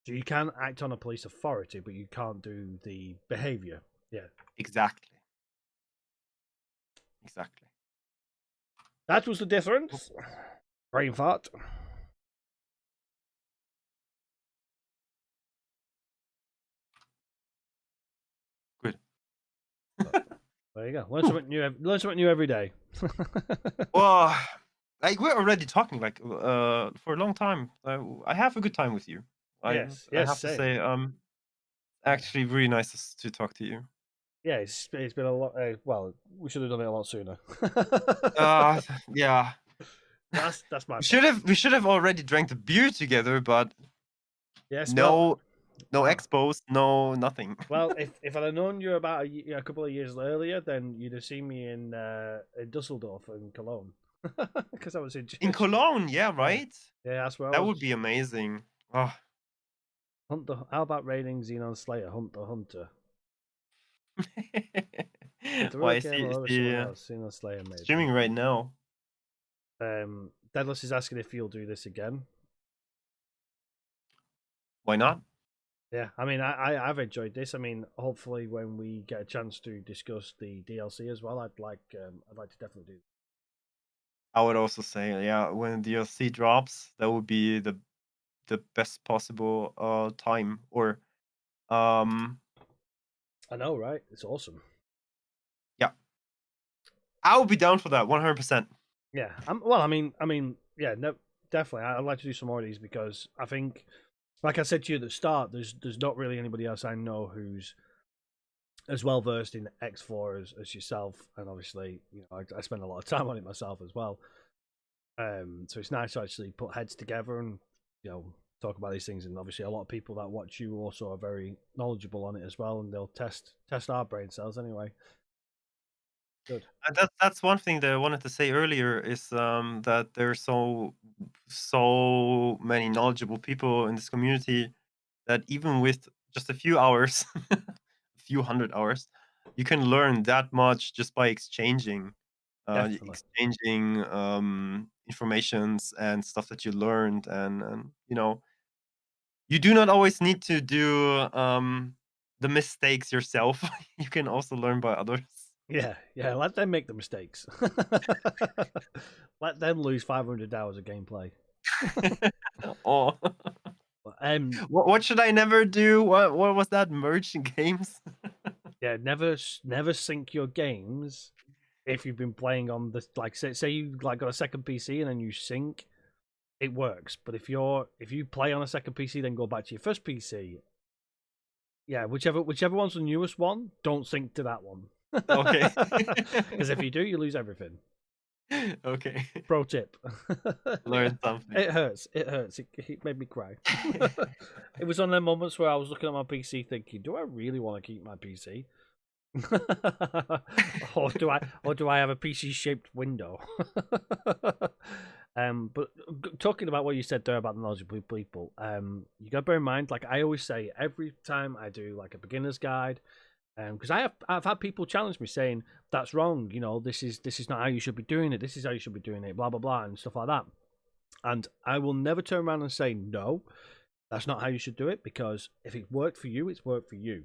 So you can act on a police authority, but you can't do the behavior. Yeah, Exactly. Exactly. that was the difference. Brain fart. Good. There you go. Learn something new. Learn something new every day. Well, like we're already talking like for a long time. I have a good time with you. Yes, I yes, have to same. say, actually really nice to talk to you. Yeah, it's been a lot. Well, we should have done it a lot sooner. Yeah. That's my We fault. should have already drank the beer together, but Yes, well, no expos, no nothing. well, if I'd have known you about a couple of years earlier, then you'd have seen me in Dusseldorf and Cologne, because I was in In Cologne, yeah, yeah, right? yeah, that's where I That would was. be amazing. Oh. Hunt the. How about raiding Xenon Slayer? Hunt the Hunter. With the Why real is game over he someone else. Xenon Slayer, maybe. streaming right now? Deadless is asking if you'll do this again. Why not? Yeah, I mean, I've enjoyed this. I mean, hopefully, when we get a chance to discuss the DLC as well, I'd like to definitely do. I would also say, yeah, when DLC drops, that would be the best possible time. Or um I know, right? It's awesome. yeah. I would be down for that 100%. Yeah. Well, yeah, no, definitely. I'd like to do some more of these because I think, like I said to you at the start, there's not really anybody else I know who's as well versed in X4 as yourself, and obviously, I spend a lot of time on it myself as well. So it's nice to actually put heads together and talk about these things. And obviously, a lot of people that watch you also are very knowledgeable on it as well, and they'll test our brain cells anyway. Good. And that's one thing that I wanted to say earlier is that there's so many knowledgeable people in this community that even with just a few hours, a few hundred hours, you can learn that much just by exchanging, Definitely. informations and stuff that you learned, and you do not always need to do the mistakes yourself. You can also learn by others. Yeah, yeah. Let them make the mistakes. Let them lose 500 hours of gameplay. Oh. Um, What should I never do? What was that? Merge games? yeah. Never sync your games if you've been playing on the say you got a second PC and then you sync. It works, but if you play on a second PC, then go back to your first PC. Yeah, whichever one's the newest one, don't sync to that one. Okay. Because if you do, you lose everything. Okay. Pro tip. Learn something. It hurts. It hurts. It made me cry. It was on them moments where I was looking at my PC thinking, do I really want to keep my PC? or do I have a PC shaped window? But talking about what you said there about the knowledgeable people, you got to bear in mind, like I always say, every time I do like a beginner's guide, because I've had people challenge me saying that's wrong. This is not how you should be doing it. This is how you should be doing it. Blah blah blah and stuff like that. And I will never turn around and say no, that's not how you should do it, because if it worked for you, it's worked for you.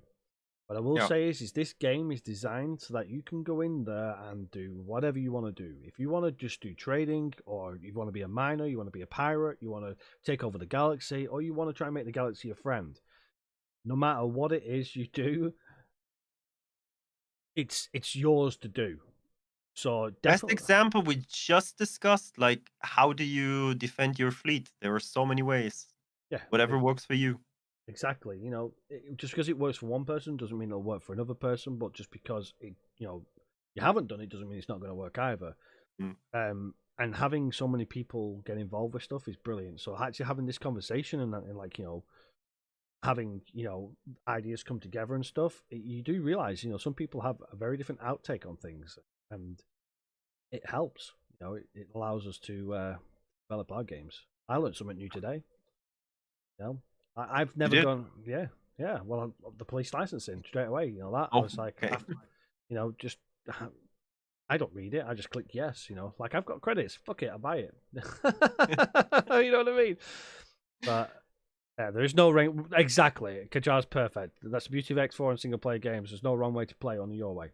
What I will Yeah. say is this game is designed so that you can go in there and do whatever you want to do. If you want to just do trading, or you want to be a miner, you want to be a pirate, you want to take over the galaxy, or you want to try and make the galaxy your friend, no matter what it is you do, it's yours to do. So Best definitely, example we just discussed, like how do you defend your fleet? There are so many ways. yeah, Whatever works for you. exactly. Just because it works for one person doesn't mean it'll work for another person. But just because you haven't done it doesn't mean it's not going to work either. Mm. And having so many people get involved with stuff is brilliant. So actually having this conversation and having ideas come together and stuff, you do realize some people have a very different outtake on things, and it helps. You know, it allows us to develop our games. I learned something new today. You know, I've You never did? gone. Yeah, yeah. Well, the police licensing straight away. You know that I Oh, was like, okay. you know, just I don't read it. I just click yes. You know, like I've got credits. Fuck it, I buy it. You know what I mean? But yeah, there is no rank. Exactly, Kajar's perfect. That's the beauty of X4 and single player games. There's no wrong way to play, only your way.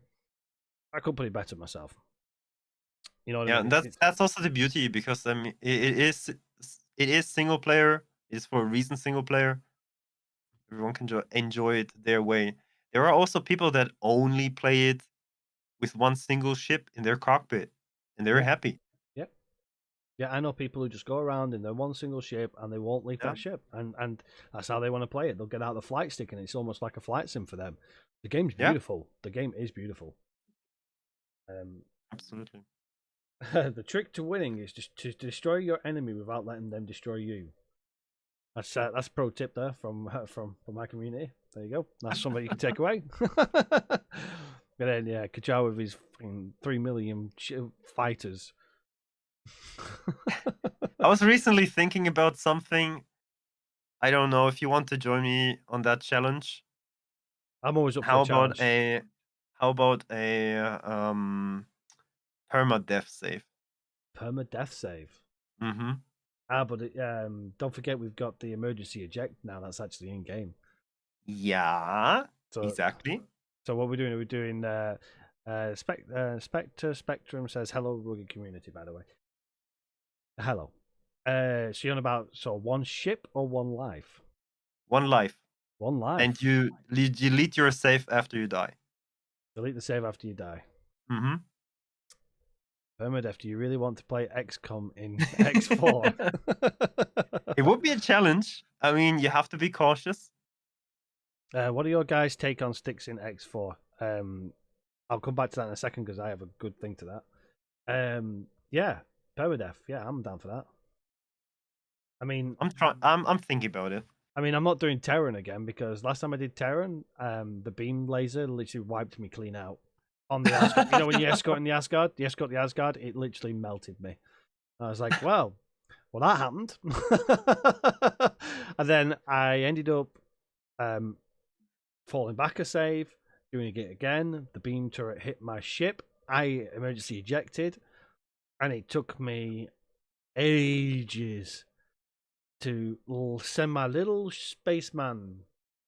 I could put it better myself. You know what I Yeah, mean? and that's also the beauty because I mean it is single player. It's for a reason single player. Everyone can enjoy it their way. There are also people that only play it with one single ship in their cockpit, and they're Yeah, happy. yeah, yeah. I know people who just go around in their one single ship and they won't leave Yeah, that ship, and that's how they want to play it. They'll get out the flight stick, and it's almost like a flight sim for them. The game's yeah, beautiful. The game is beautiful. Um, absolutely. the trick to winning is just to destroy your enemy without letting them destroy you. That's a pro tip there from my community. There you go. That's something you can take away. And then yeah, Kajar with his 3 million fighters. I was recently thinking about something. I don't know if you want to join me on that challenge. I'm always up for a How about challenge. a how about a permadeath save? Permadeath save. Mm-hmm. But don't forget we've got the emergency eject now. That's actually in game. Yeah, So exactly. so what we're doing? We're doing. Spectre Spectrum says hello, rugged community. By the way, hello. So you're on about one ship or one life? One life, One and life. you delete your save after you die. Delete the save after you die. Mm-hmm. Permadeath, do you really want to play XCOM in X4? It would be a challenge. I mean, you have to be cautious. What are your guys' take on sticks in X4? I'll come back to that in a second because I have a good thing to that. Yeah, Permadeath. Yeah, I'm down for that. I mean, I'm trying. I'm thinking about it. I'm not doing Terran again because last time I did Terran, the beam laser literally wiped me clean out on the Asgard. You know when you escort the Asgard, it literally melted me. I was like, well, that happened. And then I ended up falling back a save, doing it again. The beam turret hit my ship. I emergency ejected, and it took me ages to send my little spaceman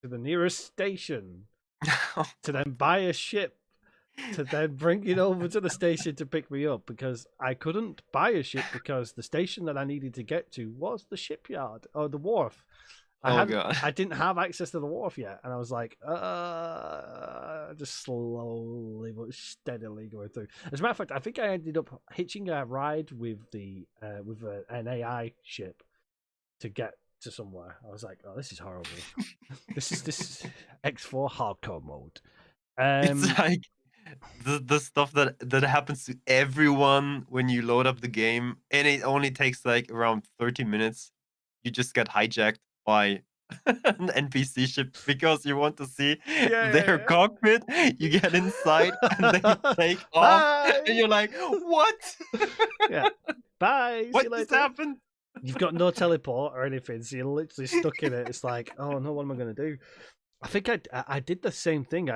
to the nearest station to then buy a ship to then bring it over to the station to pick me up because I couldn't buy a ship because the station that I needed to get to was the shipyard or the wharf. Oh god. I didn't have access to the wharf yet, and I was like, just slowly but steadily going through. As a matter of fact, I think I ended up hitching a ride with an AI ship to get to somewhere. I was like, oh, this is horrible. this is X4 hardcore mode. It's like the stuff that happens to everyone when you load up the game, and it only takes like around 30 minutes. You just get hijacked by an NPC ship because you want to see their Yeah. cockpit. You get inside and they take off, and Bye. you're like, "What? Yeah. Bye. See What you just later. happened?" You've got no teleport or anything, so you're literally stuck in it. It's like, oh no, what am I going to do? I think I did the same thing.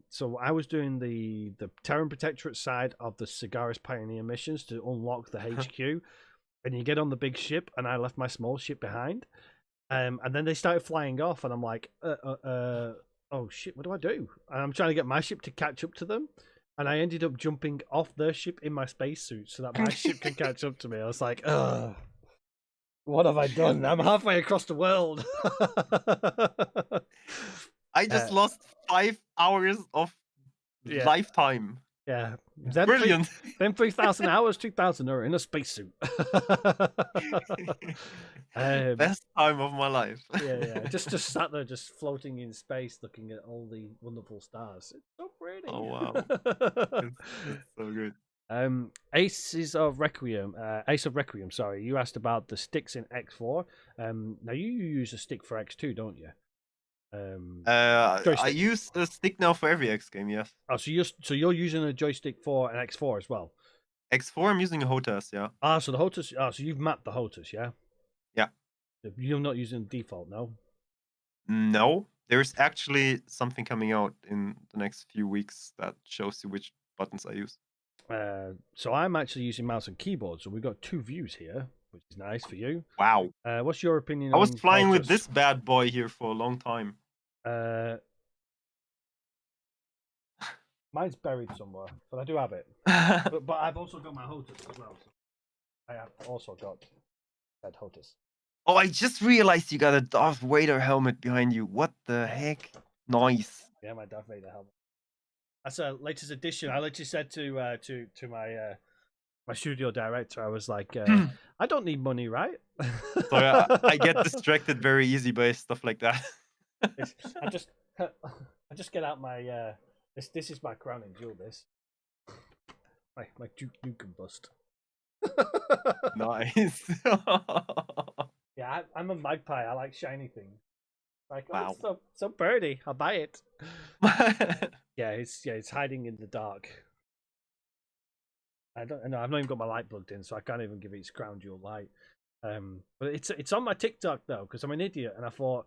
So I was doing the Terran Protectorate side of the Cigaris Pioneer missions to unlock the HQ, and you get on the big ship, and I left my small ship behind. And then they started flying off, and I'm like, oh shit, what do I do? And I'm trying to get my ship to catch up to them, and I ended up jumping off their ship in my spacesuit so that my ship can catch up to me. I was like, ugh. What have I done? I'm halfway across the world. I just lost 5 hours of Yeah, lifetime. yeah. It's brilliant. Then 3,000 hours, 2,000 are in a spacesuit. Best time of my life. Yeah. Just sat there, just floating in space, looking at all the wonderful stars. It's so pretty. Oh wow, it's so good. Ace of Requiem. Sorry, you asked about the sticks in X4. Now you use a stick for X2, don't you? I Joystick. use a stick now for every X game. Yes. Oh, so you're using a joystick for an X4 as well. X4, I'm using a HOTAS, yeah. Ah, so the HOTAS. Ah, so you've mapped the HOTAS, yeah? Yeah. You're not using default, no? No, there's actually something coming out in the next few weeks that shows you which buttons I use. So I'm actually using mouse and keyboard, so we've got two views here, which is nice for you. Wow. What's your opinion I was on flying with HOTAS? this bad boy here for a long time. Uh, Mine's buried somewhere, but I do have it. But I've also got my HOTAS as well. So I have also got that HOTAS. Oh, I just realized you got a Darth Vader helmet behind you. What the heck? Nice. Yeah, my Darth Vader helmet. That's a latest edition. I literally said to my my studio director, I was like, I don't need money, right? Sorry, I get distracted very easy by stuff like that. I just I just get out my this is my crowning jewel. This my Duke Nukem bust. Nice. Yeah, I'm a magpie. I like shiny things. Like, oh, Wow. it's so birdie. I'll buy it. Yeah, it's hiding in the dark. I don't know. I've not even got my light plugged in, so I can't even give it its crown jewel light. But it's on my TikTok though, because I'm an idiot, and I thought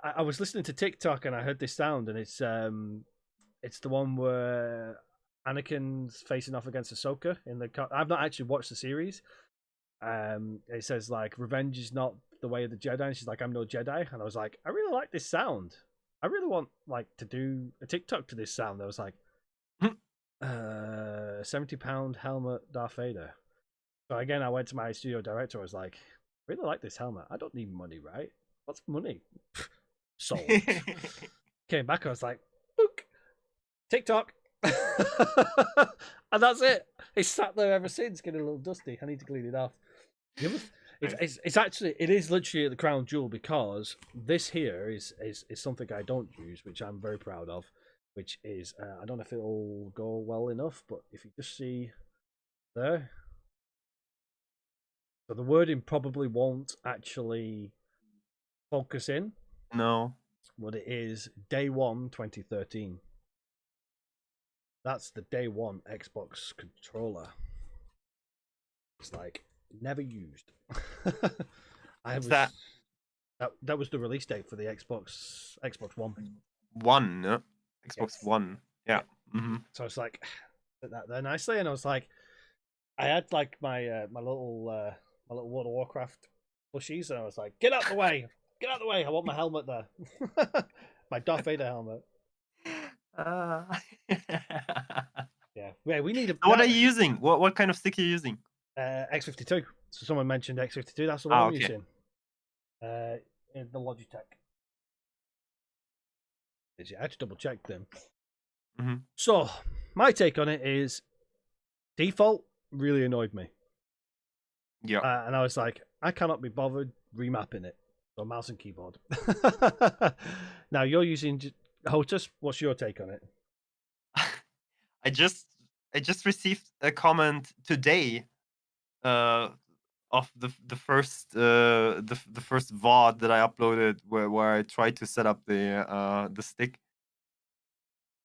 I was listening to TikTok and I heard this sound, and it's the one where Anakin's facing off against Ahsoka in the. I've not actually watched the series. It says like revenge is not the way of the Jedi. And she's like, I'm no Jedi, and I was like, I really like this sound. I really want like to do a TikTok to this sound. I was like, £70 helmet Darth Vader. So again, I went to my studio director. I was like, I really like this helmet. I don't need money, right? What's money? Sold. Came back. I was like, book TikTok. And that's it. It's sat there ever since, getting a little dusty. I need to clean it off. It's actually it is literally the crown jewel, because this here is something I don't use, which I'm very proud of. Which is I don't know if it'll go well enough, but if you just see there, so the wording probably won't actually focus in. No. What it is, day one, 2013. That's the day one Xbox controller. It's like never used. What's that? That was the release date for the Xbox One. One, no? Xbox Yes. One. Yeah. Mm-hmm. So I was like, put that there nicely, and I was like, I had like my little World of Warcraft plushies, and I was like, get out the way, get out the way. I want my helmet there, my Darth Vader helmet. Yeah, we need a. So what are you using? What kind of stick are you using? X52. So someone mentioned X52. That's the one I'm okay. using. In the Logitech. I had to double check them. Mm-hmm. So my take on it is default really annoyed me. Yeah. And I was like, I cannot be bothered remapping it. So mouse and keyboard. Now you're using HOTAS. What's your take on it? I just received a comment today of the first the first VOD that I uploaded where I tried to set up the stick.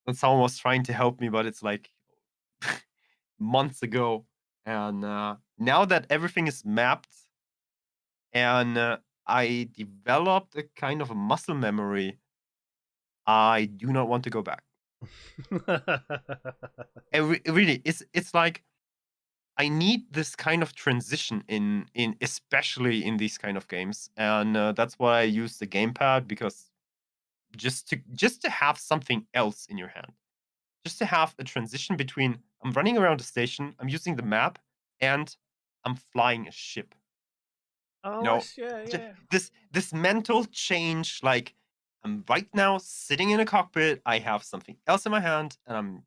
And someone was trying to help me, but it's like months ago. And now that everything is mapped and I developed a kind of a muscle memory, I do not want to go back. Really, it's like I need this kind of transition in especially in these kind of games, and that's why I use the gamepad, because just to have something else in your hand, just to have a transition between I'm running around a station, I'm using the map, and I'm flying a ship. You know, yeah. this mental change, like I'm right now sitting in a cockpit, I have something else in my hand, and I'm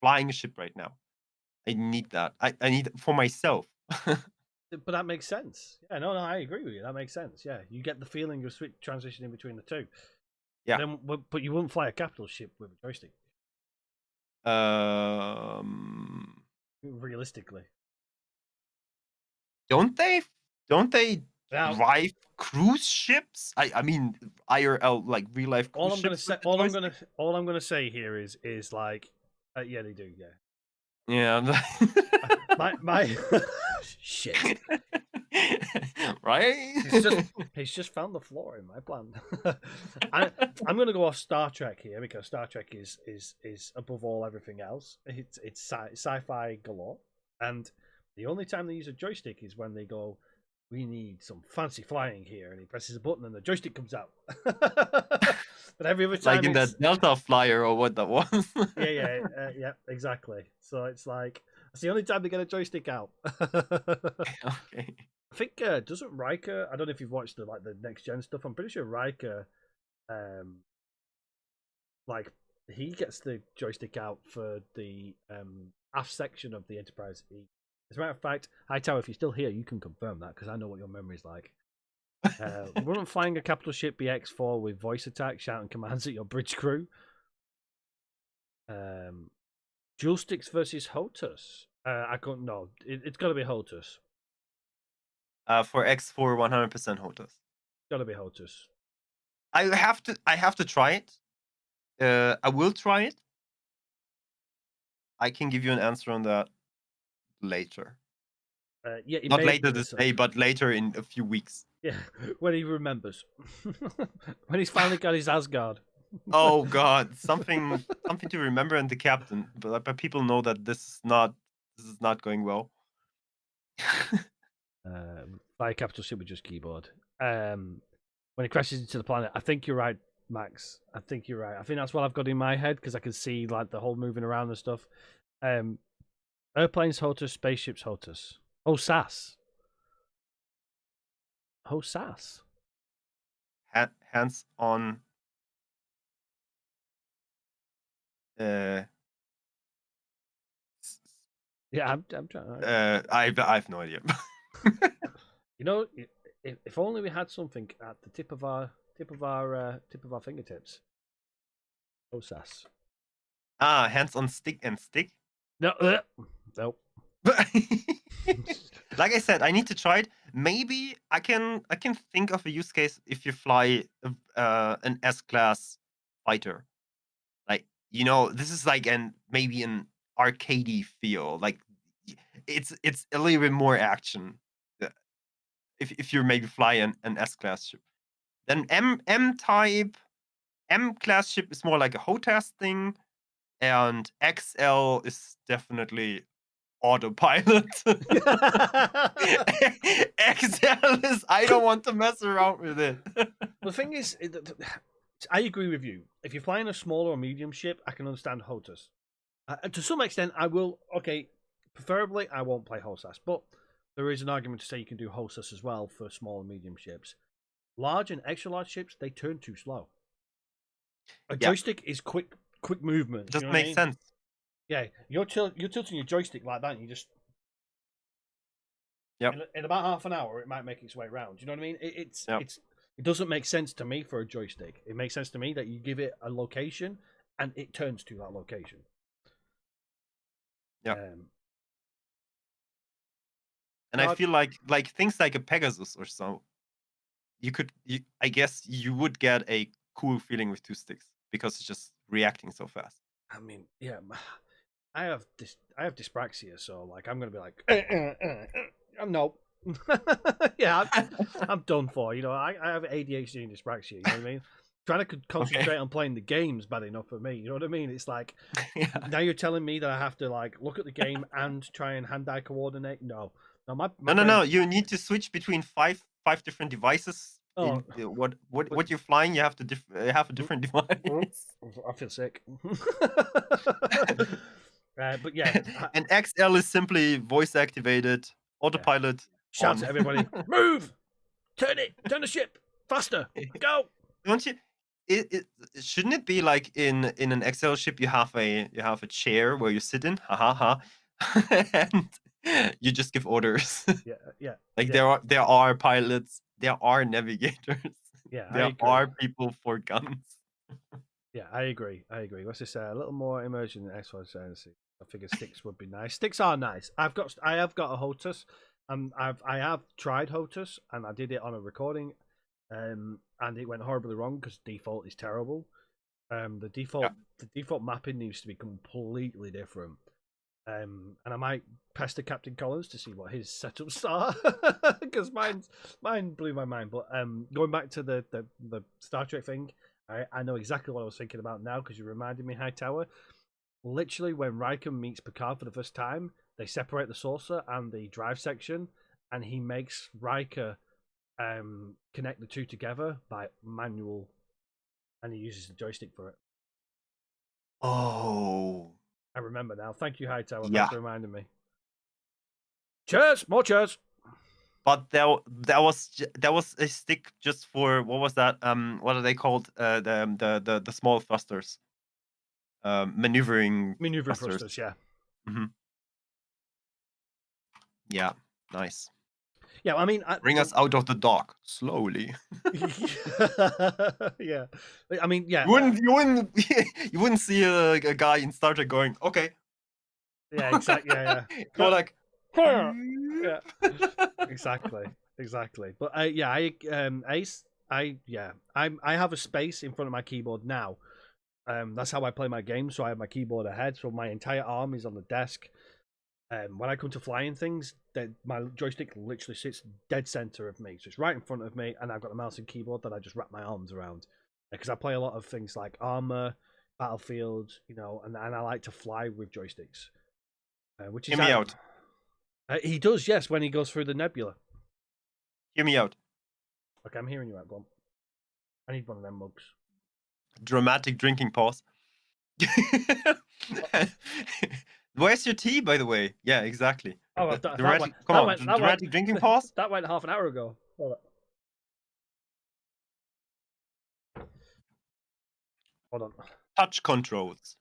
flying a ship right now. I need that. I need it for myself. But that makes sense. Yeah, no, I agree with you. That makes sense. Yeah, you get the feeling of transitioning between the two. Yeah. Then, but you wouldn't fly a capital ship with a joystick. Realistically, don't they now drive cruise ships? I mean IRL, like real life cruise ships with the joystick? all I'm gonna say here is like, yeah, they do. Yeah, Yeah. My shit. Right? He's just found the flaw in my plan. I'm going to go off Star Trek here because Star Trek is above all everything else. It's sci-fi galore, and the only time they use a joystick is when they go, "We need some fancy flying here," and he presses a button and the joystick comes out. But every other Like time in it's that Delta flyer or what that was. yeah, exactly. So it's like that's the only time they get a joystick out. Okay. I think doesn't Riker? I don't know if you've watched the next gen stuff. I'm pretty sure Riker, um, like he gets the joystick out for the aft section of the Enterprise E. As a matter of fact, Hightower, if you're still here, you can confirm that because I know what your memory's like. Wouldn't flying a capital ship be X4 with voice attack, shouting commands at your bridge crew? Dual sticks versus HOTUS. I couldn't know. It's got to be HOTUS. For X4, 100% HOTUS. Got to be HOTUS. I have to try it. I will try it. I can give you an answer on that later. Yeah, he Not may have later given this us day, but later in a few weeks. Yeah, when he remembers. When he's finally got his Asgard. Oh God, something to remember in the captain. But people know that this is not going well. Fire capital ship with just keyboard. When he crashes into the planet, I think you're right, Max. I think you're right. I think that's what I've got in my head because I can see like the whole moving around and stuff. Airplanes HOTUS, spaceships HOTUS. Oh, SAS. Oh, SAS. Hands on. Uh, Yeah, I'm trying. I've no idea. You know, if only we had something at the tip of our fingertips. Oh, SAS. Hands on stick and stick. No, nope. Like I said, I need to try it. Maybe I can think of a use case if you fly an S-class fighter. Like, this is like maybe an arcadey feel. Like it's a little bit more action. uh, if you maybe fly an S-class ship. Then M class ship is more like a HOTAS thing, and XL is definitely autopilot. XL is I don't want to mess around with it. The thing is, I agree with you. If you're flying a small or medium ship, I can understand HOTUS. To some extent, I will. Okay, preferably, I won't play HOTAS, but there is an argument to say you can do HOTAS as well for small and medium ships. Large and extra large ships, they turn too slow. A Yeah, joystick is quick movement. it You know doesn't what I make mean? sense. Yeah, you're tilting your joystick like that, and you just Yep. in about half an hour, it might make its way around. Do you know what I mean? Yep. It doesn't make sense to me for a joystick. It makes sense to me that you give it a location and it turns to that location. Yep. And I God, feel like things like a Pegasus or so, I guess you would get a cool feeling with two sticks because it's just reacting so fast. I mean, yeah, I have dyspraxia, so like I'm gonna be like, no, yeah, I'm done for. You know, I have ADHD and dyspraxia. You know what I mean? Trying to concentrate Okay. on playing the game's bad enough for me. You know what I mean? It's like Yeah. now you're telling me that I have to like look at the game and try and hand-eye coordinate. No, my No, no, brain. no. You need to switch between five different devices. Oh, What you're flying, you have to have a different device. I feel sick. But yeah, And XL is simply voice activated yeah. autopilot Shout on. at everybody, move, turn the ship faster, go. Don't you? Shouldn't it be like in an Excel ship you have a chair where you sit in, ha ha ha, and you just give orders. Yeah, yeah, Like yeah, there are pilots, there are navigators, yeah. I there agree. are people for guns. Yeah, I agree. What's this? A little more immersion in X-Files. I figure sticks would be nice. Sticks are nice. I have got a HOTUS. I have tried HOTUS and I did it on a recording, and it went horribly wrong because default is terrible. Yeah. The default mapping needs to be completely different. And I might pester Captain Collins to see what his setups are, because mine blew my mind. But going back to the Star Trek thing, I know exactly what I was thinking about now because you reminded me, Hightower. Literally, when Riker meets Picard for the first time, they separate the saucer and the drive section, and he makes Riker connect the two together by manual, and he uses the joystick for it. Oh, I remember now. Thank you, Hightower. yeah. Thanks for reminding me. Cheers! More cheers! But that was a stick just for what was that? What are they called? The small thrusters. Maneuvering thrusters, thrusters. yeah. Mm-hmm. Yeah, nice. Yeah, I mean, bring us out of the dock slowly. Yeah, I mean, yeah. You wouldn't see a guy in Star Trek going, okay. Yeah, exactly. Yeah. Go like, yeah, exactly. But yeah, I have a space in front of my keyboard now. That's how I play my game. So I have my keyboard ahead. So my entire arm is on the desk. When I come to flying things, my joystick literally sits dead center of me. So it's right in front of me, and I've got the mouse and keyboard that I just wrap my arms around. Because I play a lot of things like Armor, Battlefield, and I like to fly with joysticks. Which is Hear me out. He does, yes, when he goes through the nebula. Hear me out. Okay, I'm hearing you out, Glom. I need one of them mugs. Dramatic drinking pause. Where's your tea, by the way? Yeah, exactly. Oh, dramatic drinking pause? That went half an hour ago. Hold on. Touch controls.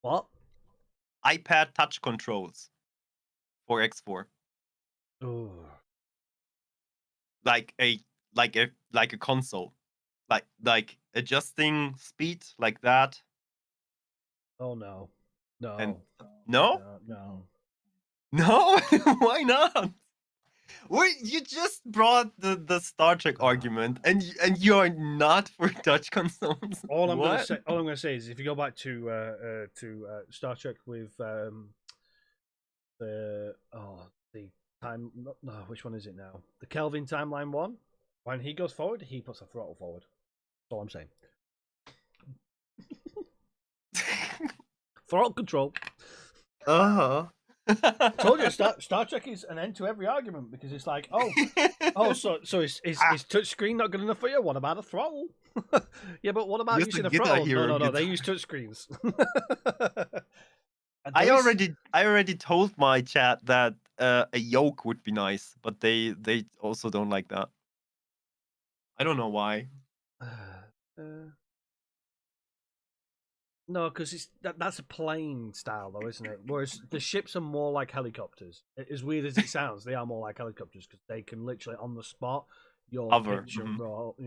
What? iPad touch controls for X4. Oh. Like a console. Like adjusting speed like that. Oh no. No. And no? No. No? Why not? Wait, you just brought the Star Trek argument, and you're not for touch consoles. All I'm gonna say is, if you go back to Star Trek with the time, no, which one is it now? The Kelvin timeline one. When he goes forward, he puts a throttle forward. That's all I'm saying. Throttle control. Told you, Star Trek is an end to every argument, because it's like, so is touch screen not good enough for you? What about a throttle? Yeah, but what about using a throttle? No, they use touch screens. I already told my chat that a yoke would be nice, but they also don't like that. I don't know why. No, because that's a plane style, though, isn't it? Whereas the ships are more like helicopters. As weird as it sounds, they are more like helicopters because they can literally on the spot Hover. pitch and roll.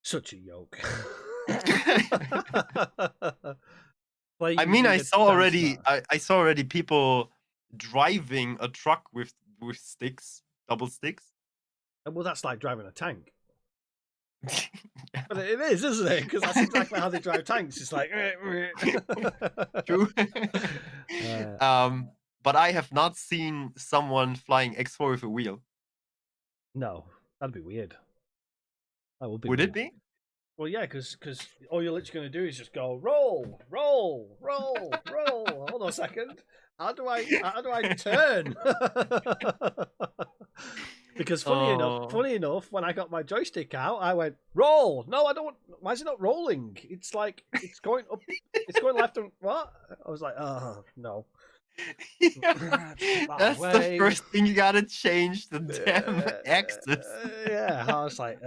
Such a yoke. I mean, I saw already people driving a truck with sticks, double sticks. Well, that's like driving a tank. But it is, isn't it? Because that's exactly how they drive tanks. It's like true. But I have not seen someone flying X4 with a wheel. No, that'd be weird. That would be. Would it be? Well, yeah, because all you're literally going to do is just go roll, roll, roll, roll. Hold on a second. How do I turn? Because funny enough, when I got my joystick out, I went roll. No, I don't. Why is it not rolling? It's like it's going up. It's going left and what? I was like, oh no. Yeah. That's the first thing you gotta change, the damn axis. Yeah, I was like,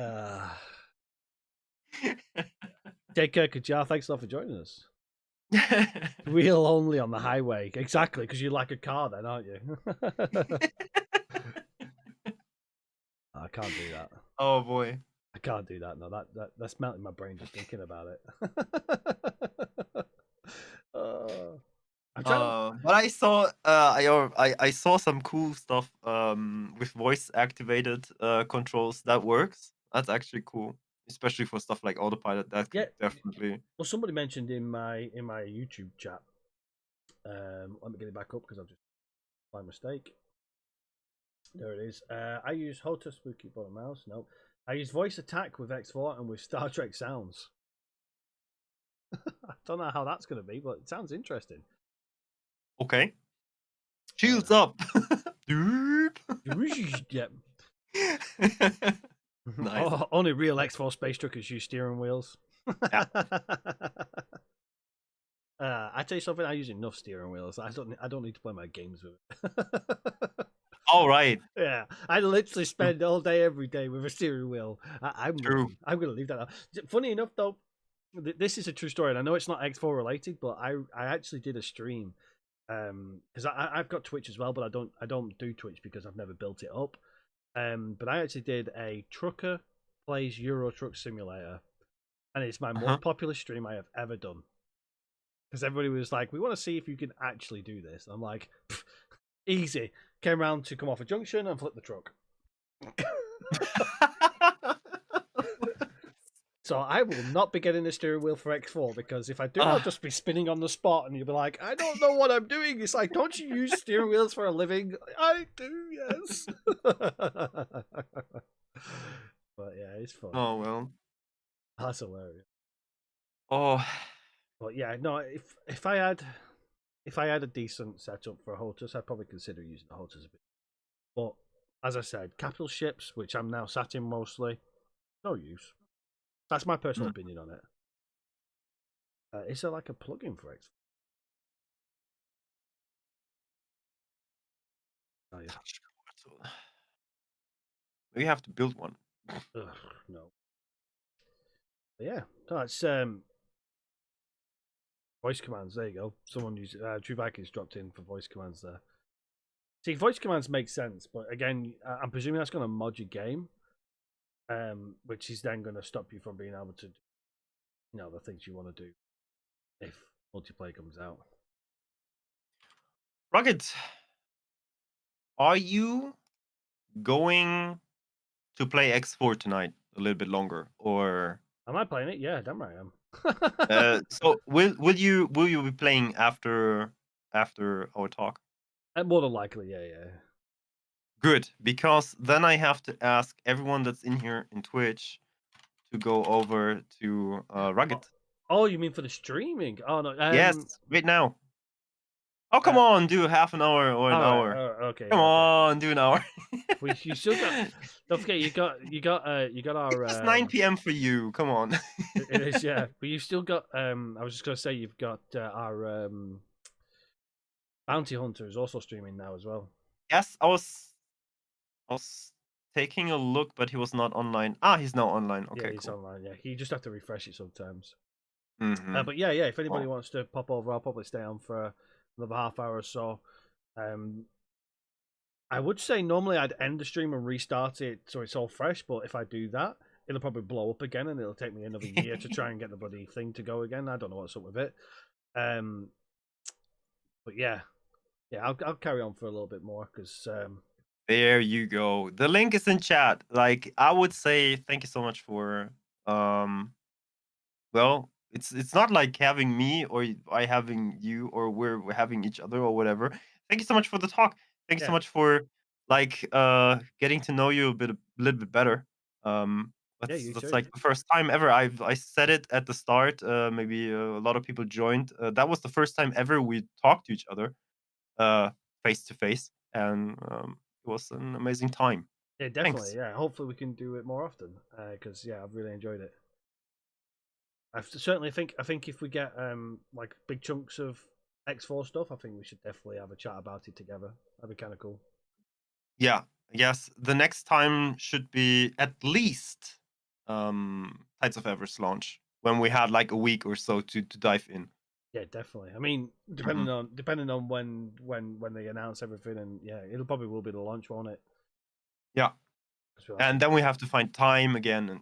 Take care, Kajar. Thanks a lot for joining us. Wheel only on the highway. Exactly, because you like a car then, aren't you? I can't do that. Oh boy. I can't do that. No, that's melting my brain just thinking about it. But I saw I saw some cool stuff with voice activated controls that works. That's actually cool. especially for stuff like autopilot. That Yeah. could definitely. Well, somebody mentioned in my YouTube chat. Let me get it back up because I've just by mistake. There it is. I use HOTAS with keyboard and mouse. No, I use voice attack with X4 and with Star Trek sounds. I don't know how that's going to be, but it sounds interesting. Okay. Shields up. Doop. Yep. Nice. Only real X4 space truckers use steering wheels. Yeah. I tell you something. I use enough steering wheels. I don't need to play my games with it. All right. Yeah, I literally spend all day, every day with a steering wheel. True. I'm gonna leave that out. Funny enough, though, this is a true story, and I know it's not X4 related, but I actually did a stream because I've got Twitch as well, but I don't do Twitch because I've never built it up. But I actually did a trucker plays Euro Truck Simulator, and it's my most popular stream I have ever done. Because everybody was like, "We want to see if you can actually do this." I'm like, easy. Came around to come off a junction and flip the truck. So I will not be getting a steering wheel for X4 because if I do, I'll just be spinning on the spot, and you'll be like, "I don't know what I'm doing." It's like, don't you use steering wheels for a living? I do, yes. But yeah, it's fun. Oh well. That's hilarious. Oh. But yeah, no. If I had a decent setup for a HOTAS, I'd probably consider using a HOTAS a bit. But as I said, capital ships, which I'm now sat in mostly, no use. That's my personal opinion on it. Is there like a plugin for X? Oh yeah. We have to build one. Ugh, no. But yeah, that's voice commands. There you go. Someone used True Vikings dropped in for voice commands there. See, voice commands make sense, but again, I'm presuming that's going to mod your game, which is then going to stop you from being able to, the things you want to do if multiplayer comes out. Rocket, are you going to play X4 tonight a little bit longer, or am I playing it? Yeah, damn right I am. so will you be playing after our talk? More than likely, yeah. Good, because then I have to ask everyone that's in here in Twitch to go over to Rugged. Oh, you mean for the streaming? Oh no. Yes, right now. Oh, come on, do half an hour or an hour. Right, okay. Come on, do an hour. You still got. Don't forget, you got our. It's 9 p.m. for you. Come on. It is, yeah. But you've still got. I was just gonna say you've got our Bounty Hunter is also streaming now as well. Yes, I was taking a look, but he was not online. Ah, he's now online. Okay, yeah, he's online. Yeah, you just have to refresh it sometimes. Mm-hmm. But yeah. If anybody wants to pop over, I'll probably stay on for another half hour or so. I would say normally I'd end the stream and restart it so it's all fresh, but if I do that, it'll probably blow up again and it'll take me another year to try and get the bloody thing to go again. I don't know what's up with it. But yeah, I'll carry on for a little bit more because. There you go. The link is in chat. Like I would say, thank you so much for. Well, it's not like having me or I having you or we're having each other or whatever. Thank you so much for the talk. Thank you so much for getting to know you a little bit better. That's like the first time ever. I said it at the start. Maybe a lot of people joined. That was the first time ever we talked to each other, face to face, and it was an amazing time. Yeah, definitely. Thanks. Yeah, hopefully we can do it more often because I've really enjoyed it. I certainly think if we get like big chunks of X4 stuff, I think we should definitely have a chat about it together. That'd be kind of cool. Yeah, I guess the next time should be at least Tides of Everest launch when we had like a week or so to dive in. Yeah, definitely. I mean, depending on when they announce everything, and yeah, it'll probably will be the launch, won't it? Yeah, and then we have to find time again, and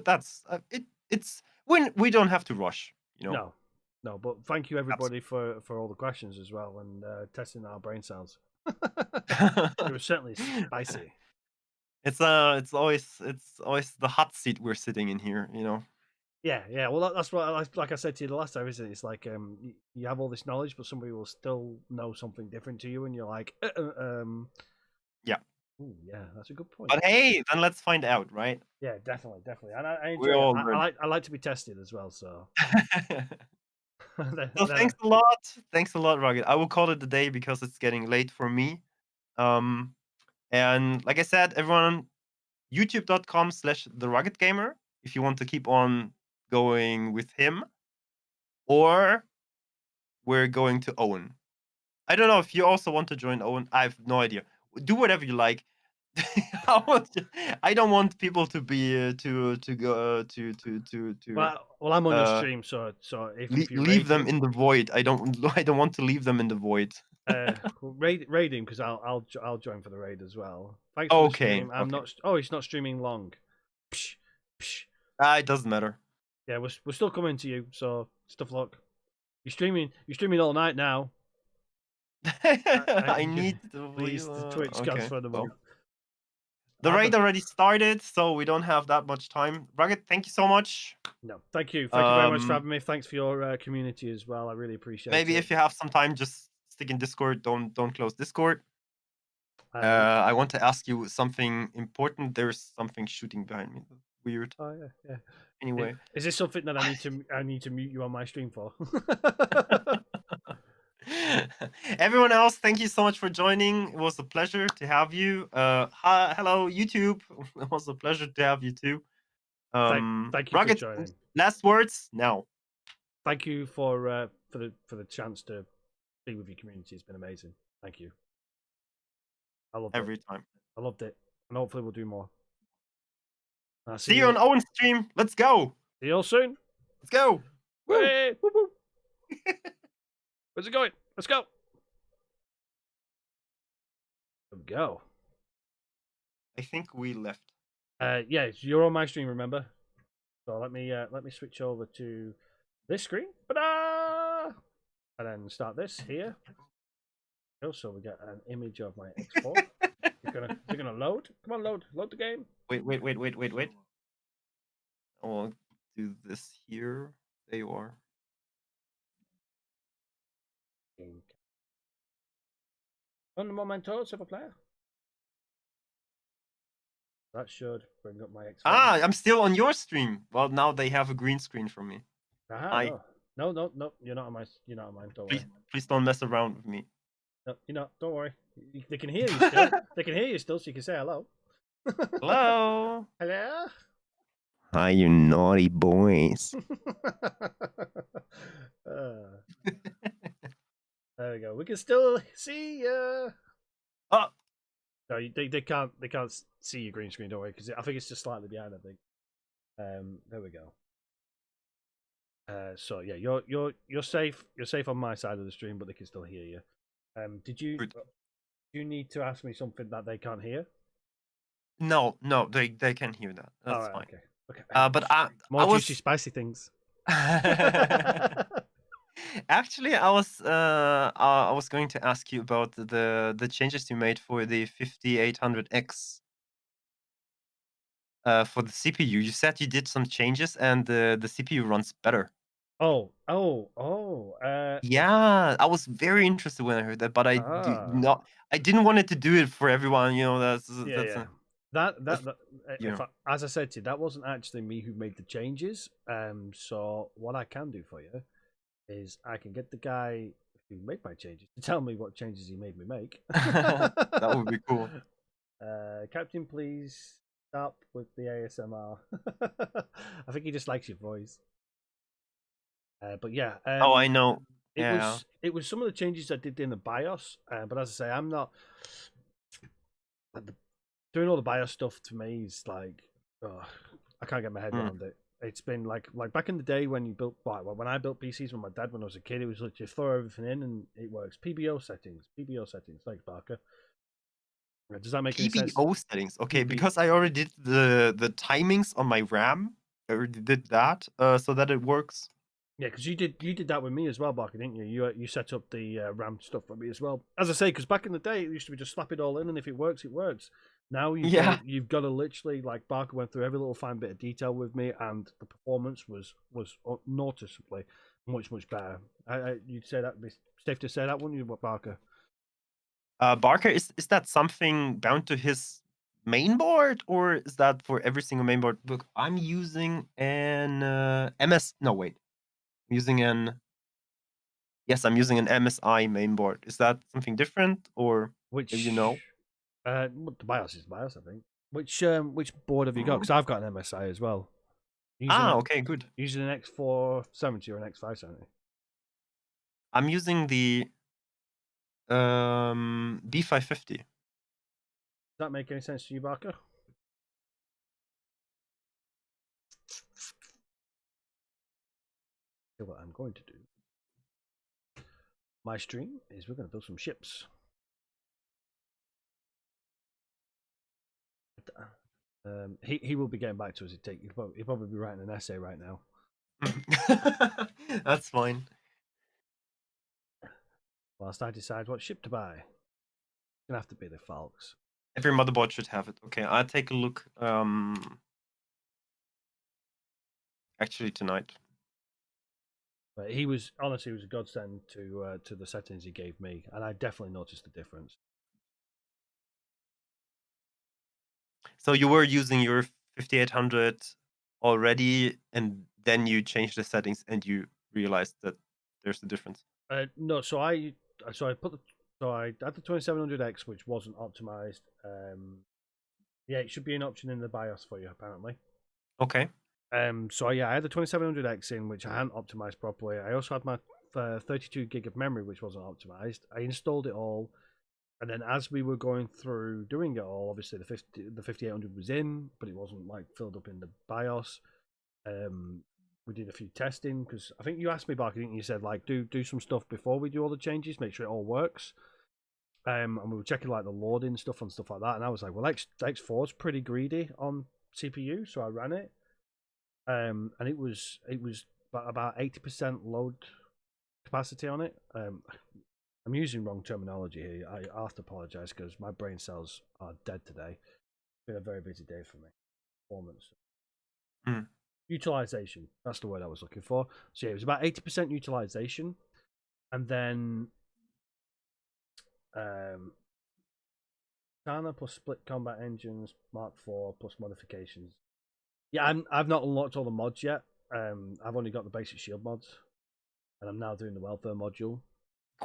that's it. It's when we don't have to rush, you know. No, but thank you everybody for all the questions as well and testing our brain cells. It was certainly spicy. it's always the hot seat we're sitting in here, you know. Yeah. Well, that's what like I said to you the last time, isn't it? It's like you have all this knowledge, but somebody will still know something different to you, and you're like, Yeah. ooh, yeah, that's a good point. But hey, then let's find out, right? Yeah, definitely, and I We enjoy it. all I learn. like I like to be tested as well. So, So then, thanks a lot. Thanks a lot, Rugged. I will call it a day because it's getting late for me. Um, and like I said, everyone, youtube.com/the Rugged Gamer if you want to keep on going with him, or we're going to Owen. I don't know if you also want to join Owen. I have no idea. Do whatever you like. I don't want people to be to go well, I'm on your uh stream, so if you leave raid them him, in the void. I don't want to leave them in the void. raid him because I'll join for the raid as well. Thanks for the Okay, stream. I'm okay. not. Oh, it's not streaming long. Psh, psh. It doesn't matter. Yeah, we're still coming to you. So stuff luck. You're streaming all night now. I need to. Please, the Twitch gods Okay, for the month. well, the I raid don't, already started, so we don't have that much time. Rugged, thank you so much. no, thank you very much for Um, having me. Thanks for your community as well. I really appreciate maybe it. if you have some time, just stick in Discord. Don't close Discord. Yeah. I want to ask you something important. There's something shooting behind me. That's weird. Oh yeah. Anyway. Is this something that I need to mute you on my stream for? Everyone else, thank you so much for joining. It was a pleasure to have you. Hello, YouTube. It was a pleasure to have you too. Thank you for Rugged, joining. last words now. Thank you for the chance to be with your community. It's been amazing. Thank you. I loved Every it. time. I loved it, and hopefully we'll do more. I'll See you on Owen's stream. Let's go. See you all soon. Let's go. Woo. Hey, woo, woo. Where's it going? Let's go. There we go. I think we left. Yeah, you're on my stream, remember? So let me switch over to this screen. Ta-da! And then start this here. So we get an image of my X4. Is it gonna load? Come on, load the game. Wait. I'll do this here. There you are. Un momento, s'il vous plaît. That should bring up my X4. I'm still on your stream. Well, now they have a green screen for me. No. You're not on mine. Don't worry. Please don't mess around with me. No, you're not. Don't worry. They can hear you still. They can hear you still, so you can say hello. Hello. Hello. Hi, you naughty boys. There we go. We can still see you. Oh. No, they can't see your green screen. Don't worry, because I think it's just slightly behind. I think. There we go. So yeah, you're safe. You're safe on my side of the stream, but they can still hear you. Did you? Good. Do you need to ask me something that they can't hear? No, they can hear that. That's fine. Okay. But more I was... juicy, spicy things. Actually, I was going to ask you about the changes you made for the 5800X. For the CPU, you said you did some changes and the CPU runs better. Oh. Yeah, I was very interested when I heard that, but I didn't want it to do it for everyone. You know, that's as I said to you, that wasn't actually me who made the changes. So what I can do for you is I can get the guy who made my changes to tell me what changes he made me make. That would be cool. Captain, please stop with the ASMR. I think he just likes your voice. But yeah. I know. It was some of the changes I did in the BIOS, but as I say, I'm not doing all the BIOS stuff. To me, is like, I can't get my head around it. It's been like back in the day when you built, when I built PCs with my dad when I was a kid, it was like you throw everything in and it works. PBO settings. Thanks, Barker. Does that make any sense? PBO settings. Okay, because I already did the timings on my RAM. I already did that, so that it works. Yeah, because you did that with me as well, Barker, didn't you? You set up the RAM stuff for me as well. As I say, because back in the day, it used to be just slap it all in, and if it works, it works. Now Yeah. you've got to literally, like Barker went through every little fine bit of detail with me, and the performance was noticeably much better. You'd say that be safe to say that, wouldn't you, Barker? Barker, is that something bound to his main board, or is that for every single main board? Look, I'm using an MS. No, wait. I'm using an yes, I'm using an MSI main board. Is that something different, or maybe you know? Which the BIOS is the BIOS, I think. Which board have you got? Mhm. Because I've got an MSI as well. Using Ah, it okay, good. using an X470 or an X570. Does I'm using the B550. that make any sense to you, Barker? So what I'm going to do, my stream is we're going to build some ships. He will be getting back to us. He'll probably be writing an essay right now. That's fine. Whilst I decide what ship to buy, it's gonna have to be the Falks. Every motherboard should have it. Okay, I'll take a look. Actually tonight. But he was honestly, he was a godsend to the settings he gave me, and I definitely noticed the difference. So you were using your 5800 already, and then you changed the settings, and you realized that there's a difference. No, so I had the 2700X, which wasn't optimized. Yeah, it should be an option in the BIOS for you apparently. Okay. So yeah, I had the 2700X in, which I hadn't optimized properly. I also had my 32 gig of memory, which wasn't optimized. I installed it all, and then as we were going through doing it all, obviously the 5800 was in, but it wasn't like filled up in the BIOS. We did a few testing because I think you asked me back, didn't you? You said like do some stuff before we do all the changes, make sure it all works. And we were checking like the loading stuff and stuff like that. And I was like, well, X4 is pretty greedy on CPU, so I ran it. And it was about 80% load capacity on it. I'm using wrong terminology here. I have to apologize because my brain cells are dead today. It's been a very busy day for me. Performance. Mm. Utilization. That's the word I was looking for. So yeah, it was about 80% utilization. And then Tana plus split combat engines, Mark IV plus modifications. Yeah, I've not unlocked all the mods yet. I've only got the basic shield mods, and I'm now doing the welfare module.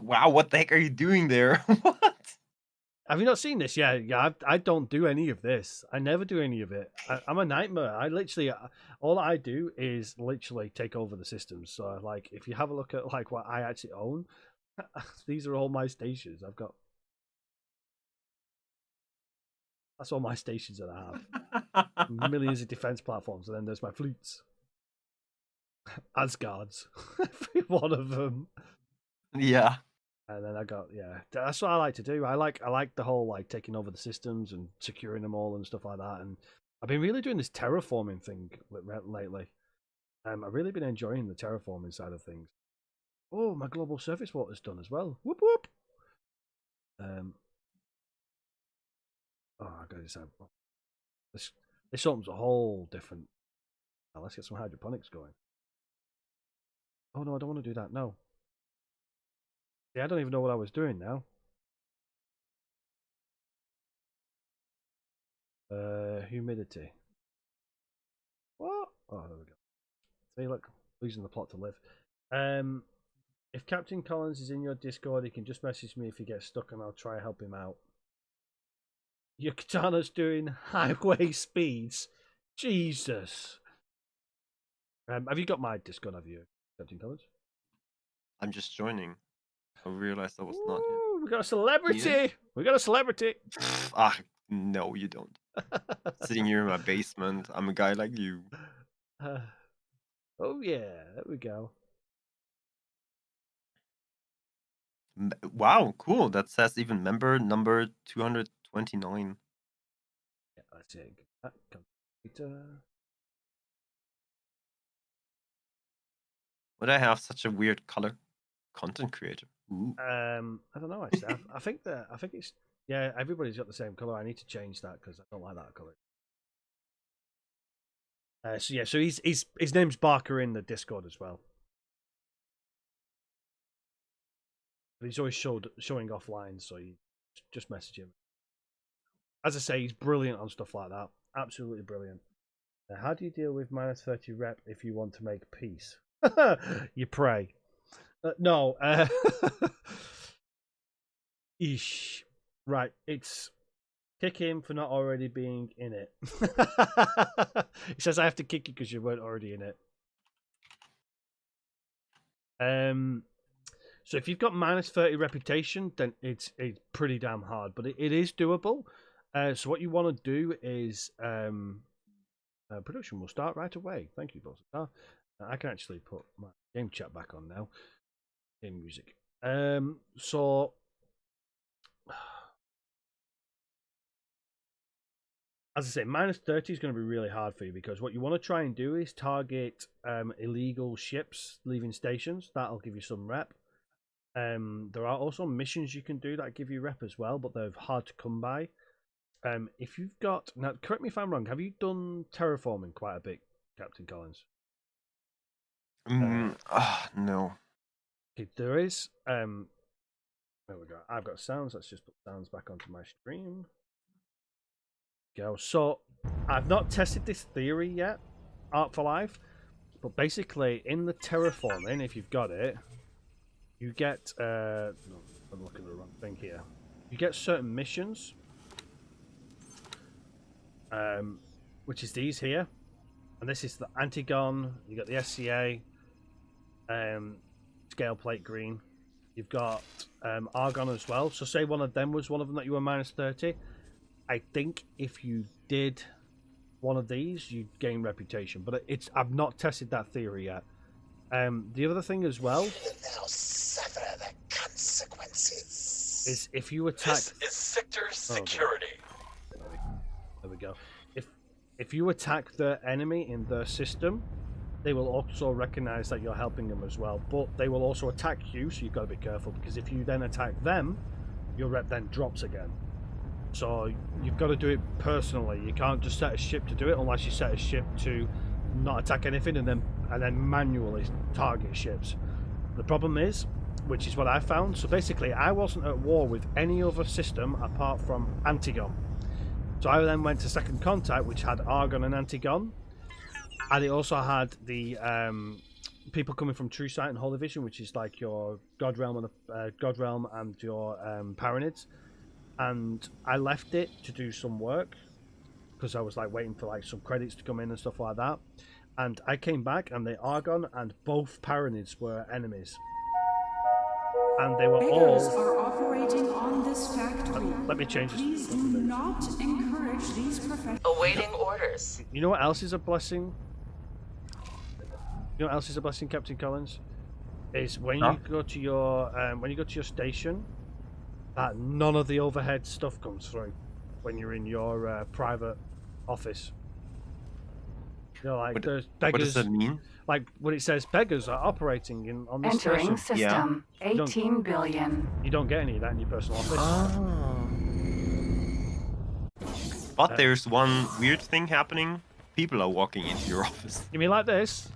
Wow, what the heck are you doing there? What? Have you not seen this? Yeah. I don't do any of this. I never do any of it. I'm a nightmare. I literally, all I do is literally take over the systems. So, like, if you have a look at like what I actually own, these are all my stations. I've got that's all my stations that I have. Millions of defense platforms, and then there's my fleets, Asgards, every one of them. Yeah. And then I got that's what I like to do. I like the whole like taking over the systems and securing them all and stuff like that. And I've been really doing this terraforming thing lately. I've really been enjoying the terraforming side of things. Oh, my global surface water's done as well. Whoop whoop. Oh, I got to decide. This something's a whole different. Oh, let's get some hydroponics going. Oh no, I don't want to do that. No. Yeah, I don't even know what I was doing now. Humidity. What? Oh, there we go. See, look, losing the plot to live. If Captain Collins is in your Discord, he can just message me if he gets stuck, and I'll try to help him out. Your katana's doing highway speeds. Jesus. Have you got my Discord? Have you, Captain Collins? I'm just joining. I realized I was not here. Ooh, we got a celebrity. Yeah. We got a celebrity. Ah, no, you don't. Sitting here in my basement. I'm a guy like you. Oh yeah, there we go. Wow, cool. That says even member number 229. Yeah, let's see. Computer. Would I have such a weird color? Content creator. Ooh. I don't know actually. I think it's Yeah, everybody's got the same color. I need to change that because I don't like that color. So his name's Barker in the Discord as well. But he's always showing off lines, so you just message him. As I say, he's brilliant on stuff like that. Absolutely brilliant. How do you deal with minus 30 rep if you want to make peace? You pray. No. Eesh. Right, it's kick him for not already being in it. He says I have to kick you because you weren't already in it. So if you've got minus 30 reputation, then it's pretty damn hard, but it is doable. So what you want to do is production will start right away. Thank you, boss. I can actually put my game chat back on now. Game music. So as I say, minus 30 is going to be really hard for you because what you want to try and do is target illegal ships leaving stations. That'll give you some rep. There are also missions you can do that give you rep as well, but they're hard to come by. If you've got now, correct me if I'm wrong. Have you done terraforming quite a bit, Captain Collins? No. Okay, there is. There we go. I've got sounds. Let's just put sounds back onto my stream. Go. So I've not tested this theory yet, Art for Life, but basically in the terraforming, if you've got it, you get. No, I'm looking at the wrong thing here. You get certain missions. Which is these here, and this is the Antigon. You got the SCA, scale plate green. You've got Argon as well. So say one of them was one of them that you were minus 30. I think if you did one of these, you'd gain reputation. But I've not tested that theory yet. The other thing as well. Now suffer the consequences. Is if you attack. This is sector security. There we go. If you attack the enemy in their system, they will also recognize that you're helping them as well. But they will also attack you, so you've got to be careful because if you then attack them, your rep then drops again. So you've got to do it personally. You can't just set a ship to do it unless you set a ship to not attack anything and then manually target ships. The problem is, which is what I found. So basically, I wasn't at war with any other system apart from Antigon. So I then went to Second Contact, which had Argon and Antigon, and it also had the people coming from True Sight and Holy Vision, which is like your God Realm and your Paranids. And I left it to do some work because I was like waiting for like some credits to come in and stuff like that. And I came back, and the Argon and both Paranids were enemies. And they were Beggars all. are operating on this factory. Let me change this. Please do not encourage these professionals. Awaiting orders. You know what else is a blessing? You know what else is a blessing, Captain Collins? Is when you go to your station, that none of the overhead stuff comes through when you're in your private office. You know, like there's beggars. What does that mean? Like when it says beggars are operating on this Entering station. system. Yeah. 18 billion. You don't get any of that in your personal office. But there's one weird thing happening. People are walking into your office. You mean like this?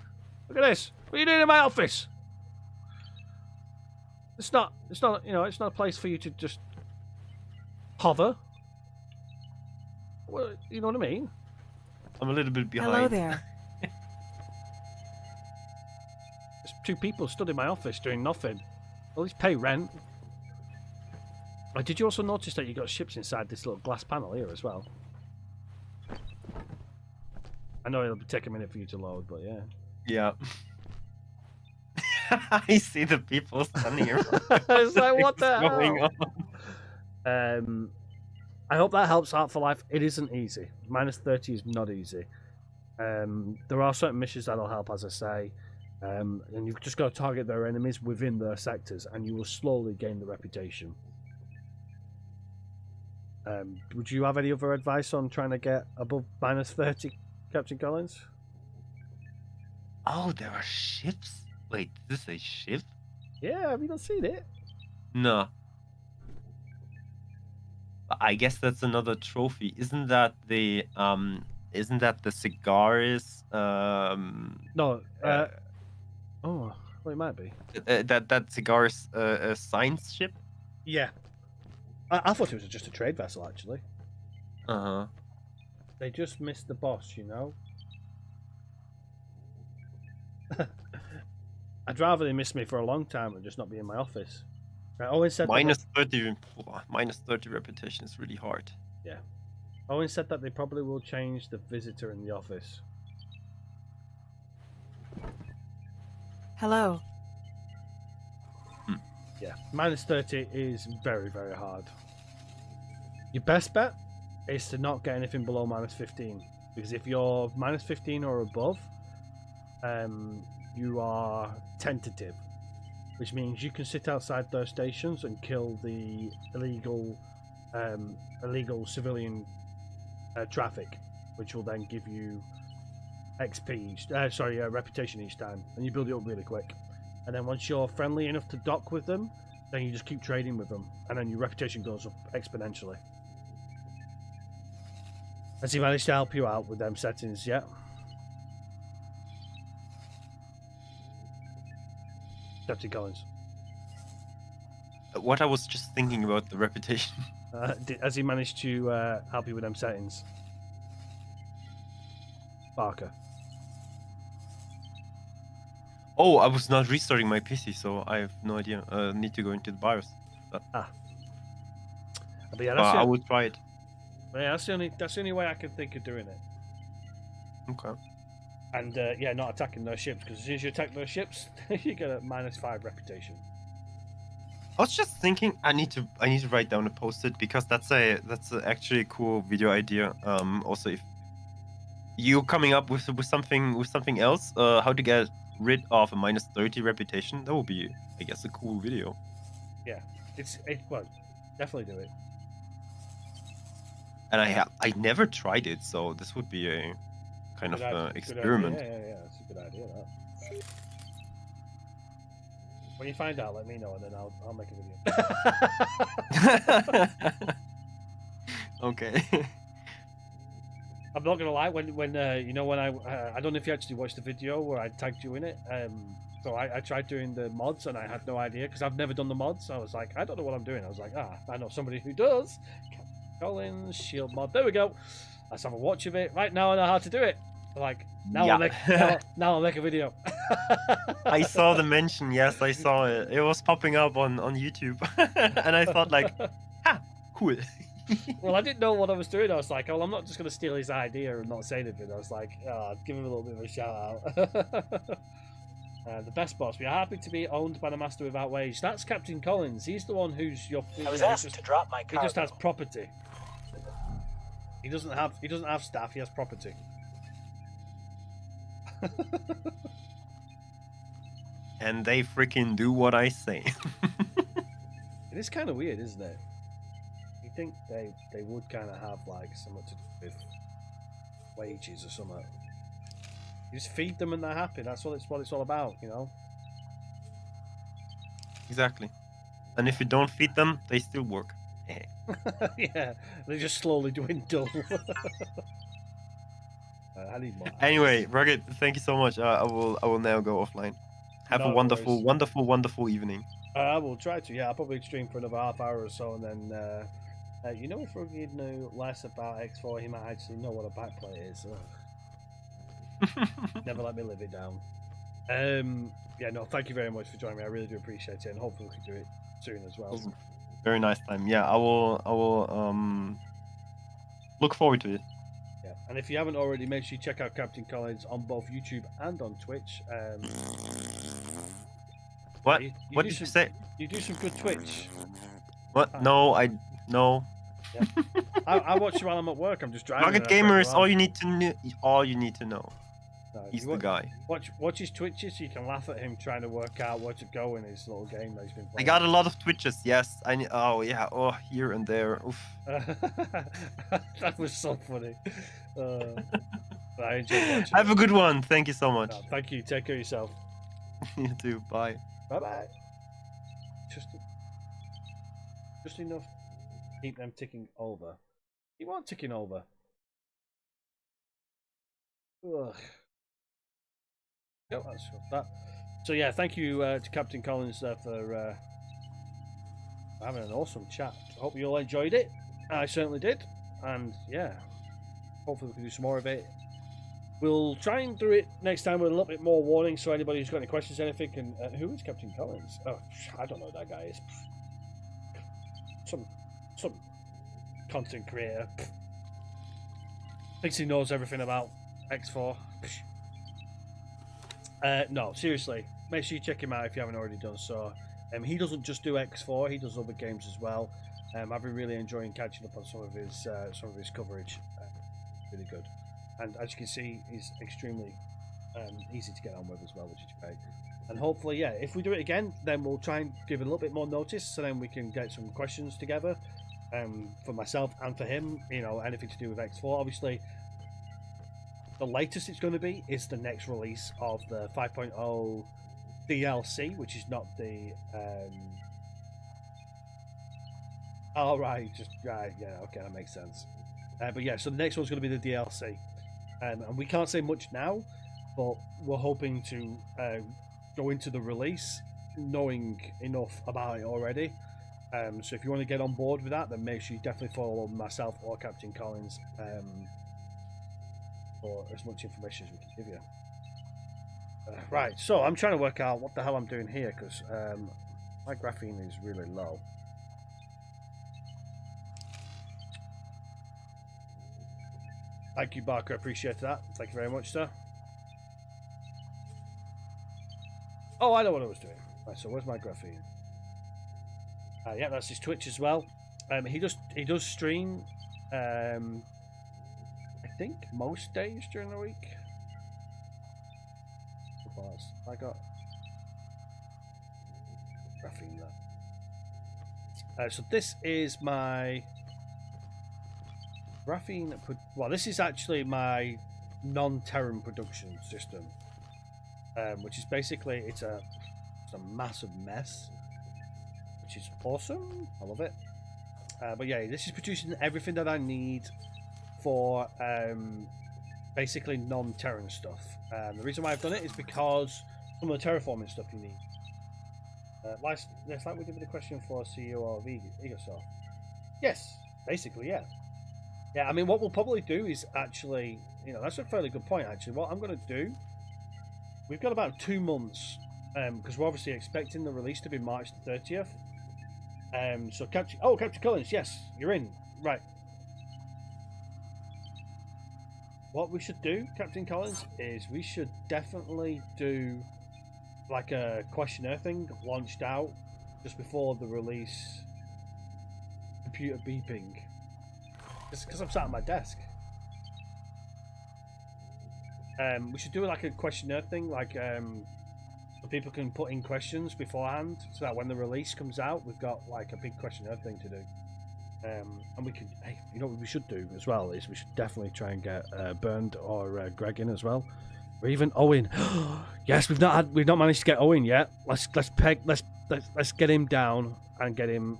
Look at this. What are you doing in my office? It's not, it's not a place for you to just hover. Well, you know what I mean? I'm a little bit behind. Hello there. There's two people stood in my office doing nothing. At least pay rent. Did you also notice that you got ships inside this little glass panel here as well? I know it'll take a minute for you to load, but yeah. Yeah. I see the people standing here. It's like, what the hell? Going on? I hope that helps Art for Life. It isn't easy. Minus 30 is not easy. There are certain missions that'll help, as I say. And you've just got to target their enemies within their sectors, and you will slowly gain the reputation. Would you have any other advice on trying to get above minus 30, Captain Collins? Oh, there are ships? Wait, is this a ship? Yeah, have you not seen it? No. I guess that's another trophy. Isn't that the cigars No. uh, Oh, well, it might be. that cigars science ship? Yeah. I thought it was just a trade vessel, actually. Uh-huh. They just missed the boss, you know? I'd rather they miss me for a long time and just not be in my office. I always said Minus 30 minus 30 reputation is really hard. Owen said that they probably will change the visitor in the office. Hello. Yeah, minus 30 is very, very hard. Your best bet is to not get anything below minus 15. Because if you're minus 15 or above, you are tentative. Which means you can sit outside those stations and kill the illegal civilian traffic, which will then give you XP, reputation each time, and you build it up really quick. And then once you're friendly enough to dock with them, then you just keep trading with them, and then your reputation goes up exponentially. Has he managed to help you out with them settings yet? Captain Collins. What I was just thinking about the reputation. Has he managed to help you with them settings? Barker. Oh, I was not restarting my PC, so I have no idea. Need to go into the BIOS. But yeah, I would try it. yeah, that's the only way I can think of doing it. Okay. And not attacking those ships, because as soon as you attack those ships, you get a -5 reputation. I was just thinking I need to write down a post-it because that's actually a cool video idea. Also, if you coming up with something else, how to get rid of a minus 30 reputation, that would be, I guess, a cool video. Yeah, well, definitely do it. And I never tried it, so this would be a kind of experiment. Yeah, that's a good idea. That. When you find out, let me know, and then I'll make a video. Okay. I'm not gonna lie. When I don't know if you actually watched the video where I tagged you in it. So I tried doing the mods and I had no idea because I've never done the mods. So I was like, I don't know what I'm doing. I was like, I know somebody who does. Collins shield mod. There we go. Let's have a watch of it. Right now I know how to do it. Like now I'll make a video. I saw the mention. Yes, I saw it. It was popping up on YouTube, and I thought like, cool. Well, I didn't know what I was doing. I was like, I'm not just going to steal his idea and not say anything. I was like, give him a little bit of a shout out. The best boss. We are happy to be owned by the master without wage. That's Captain Collins. He's the one who's your. I was asked to drop my He cargo. just has property. He doesn't have staff. He has property. And they freaking do what I say. It is kind of weird, isn't it? You think they would kind of have like something to do with wages or something. You just feed them and they're happy. That's what it's all about, you know. Exactly. And if you don't feed them, they still work. Yeah, they just slowly dwindle. I need more. Anyway, Rugged, thank you so much. I will now go offline. Have No a wonderful, worries. wonderful, wonderful evening. I will try to. Yeah, I'll probably stream for another half hour or so, and then if Rugged knew less about X4, he might actually know what a backplate is. Never let me live it down. Thank you very much for joining me. I really do appreciate it, and hopefully we can do it soon as well. Very nice time. Yeah, I will look forward to it. Yeah, and if you haven't already, make sure you check out Captain Collins on both YouTube and on Twitch. What? you What do did you some- say? You do some good Twitch. What? No. I watch you while I'm at work. I'm just driving. Rugged and I Gamer press is around. all you need to know. All you need to know. No, He's you the guy. Watch his Twitches so you can laugh at him trying to work out where to go in his little game that he's been I playing. got a lot of Twitches. Yes. Oh yeah. Oh, here and there. Oof. That was so funny. I enjoyed watching. Have a good one. Thank you so much. No, thank you. Take care of yourself. You too. Bye. Bye bye. Just enough. keep them ticking over. You weren't ticking over. Ugh. Yep, that's that. So yeah, thank you to Captain Collins for having an awesome chat. I hope you all enjoyed it. I certainly did, and yeah, hopefully we can do some more of it. We'll try and do it next time with a little bit more warning, so anybody who's got any questions, anything, can. Who is Captain Collins? Oh, I don't know who that guy is. Some content creator. Thinks he knows everything about X4. No, seriously, make sure you check him out if you haven't already done so. He doesn't just do X4; he does other games as well. I've been really enjoying catching up on some of his coverage. Really good. And as you can see, he's extremely easy to get on with as well, which is great. And hopefully, yeah, if we do it again, then we'll try and give it a little bit more notice, so then we can get some questions together for myself and for him. You know, anything to do with X4. Obviously, the latest it's going to be is the next release of the 5.0 DLC, which is not the. Oh right, yeah, okay, that makes sense. But yeah, so the next one's going to be the DLC. And we can't say much now, but we're hoping to go into the release knowing enough about it already. So if you want to get on board with that, then make sure you definitely follow myself or Captain Collins for as much information as we can give you. Right, so I'm trying to work out what the hell I'm doing here, because my graphene is really low. Thank you, Barker. I appreciate that. Thank you very much, sir. Oh, I know what I was doing. Right, so where's my graphene? Yeah, that's his Twitch as well. He does stream. I think most days during the week. I got graphene there. So this is my graphene. Well, this is actually my non-Terran production system, which is basically it's a massive mess, which is awesome. I love it. But yeah, this is producing everything that I need for basically non-Terran stuff. The reason why I've done it is because some of the terraforming stuff you need. Like we did with the question for CEO of Egosoft. Yes, basically, yeah. Yeah, I mean, what we'll probably do is actually, you know, that's a fairly good point, actually. What I'm going to do, we've got about 2 months, because we're obviously expecting the release to be March the 30th. So, Captain Collins, yes, you're in. Right. What we should do, Captain Collins, is we should definitely do like a questionnaire thing launched out just before the release. Computer beeping. Just because I'm sat at my desk. We should do like a questionnaire thing, like so people can put in questions beforehand, so that when the release comes out, we've got like a big questionnaire thing to do. And we could, hey, you know what we should do as well is we should definitely try and get Bernd or Greg in as well, or even Owen. Yes, we've not managed to get Owen yet. Let's get him down and get him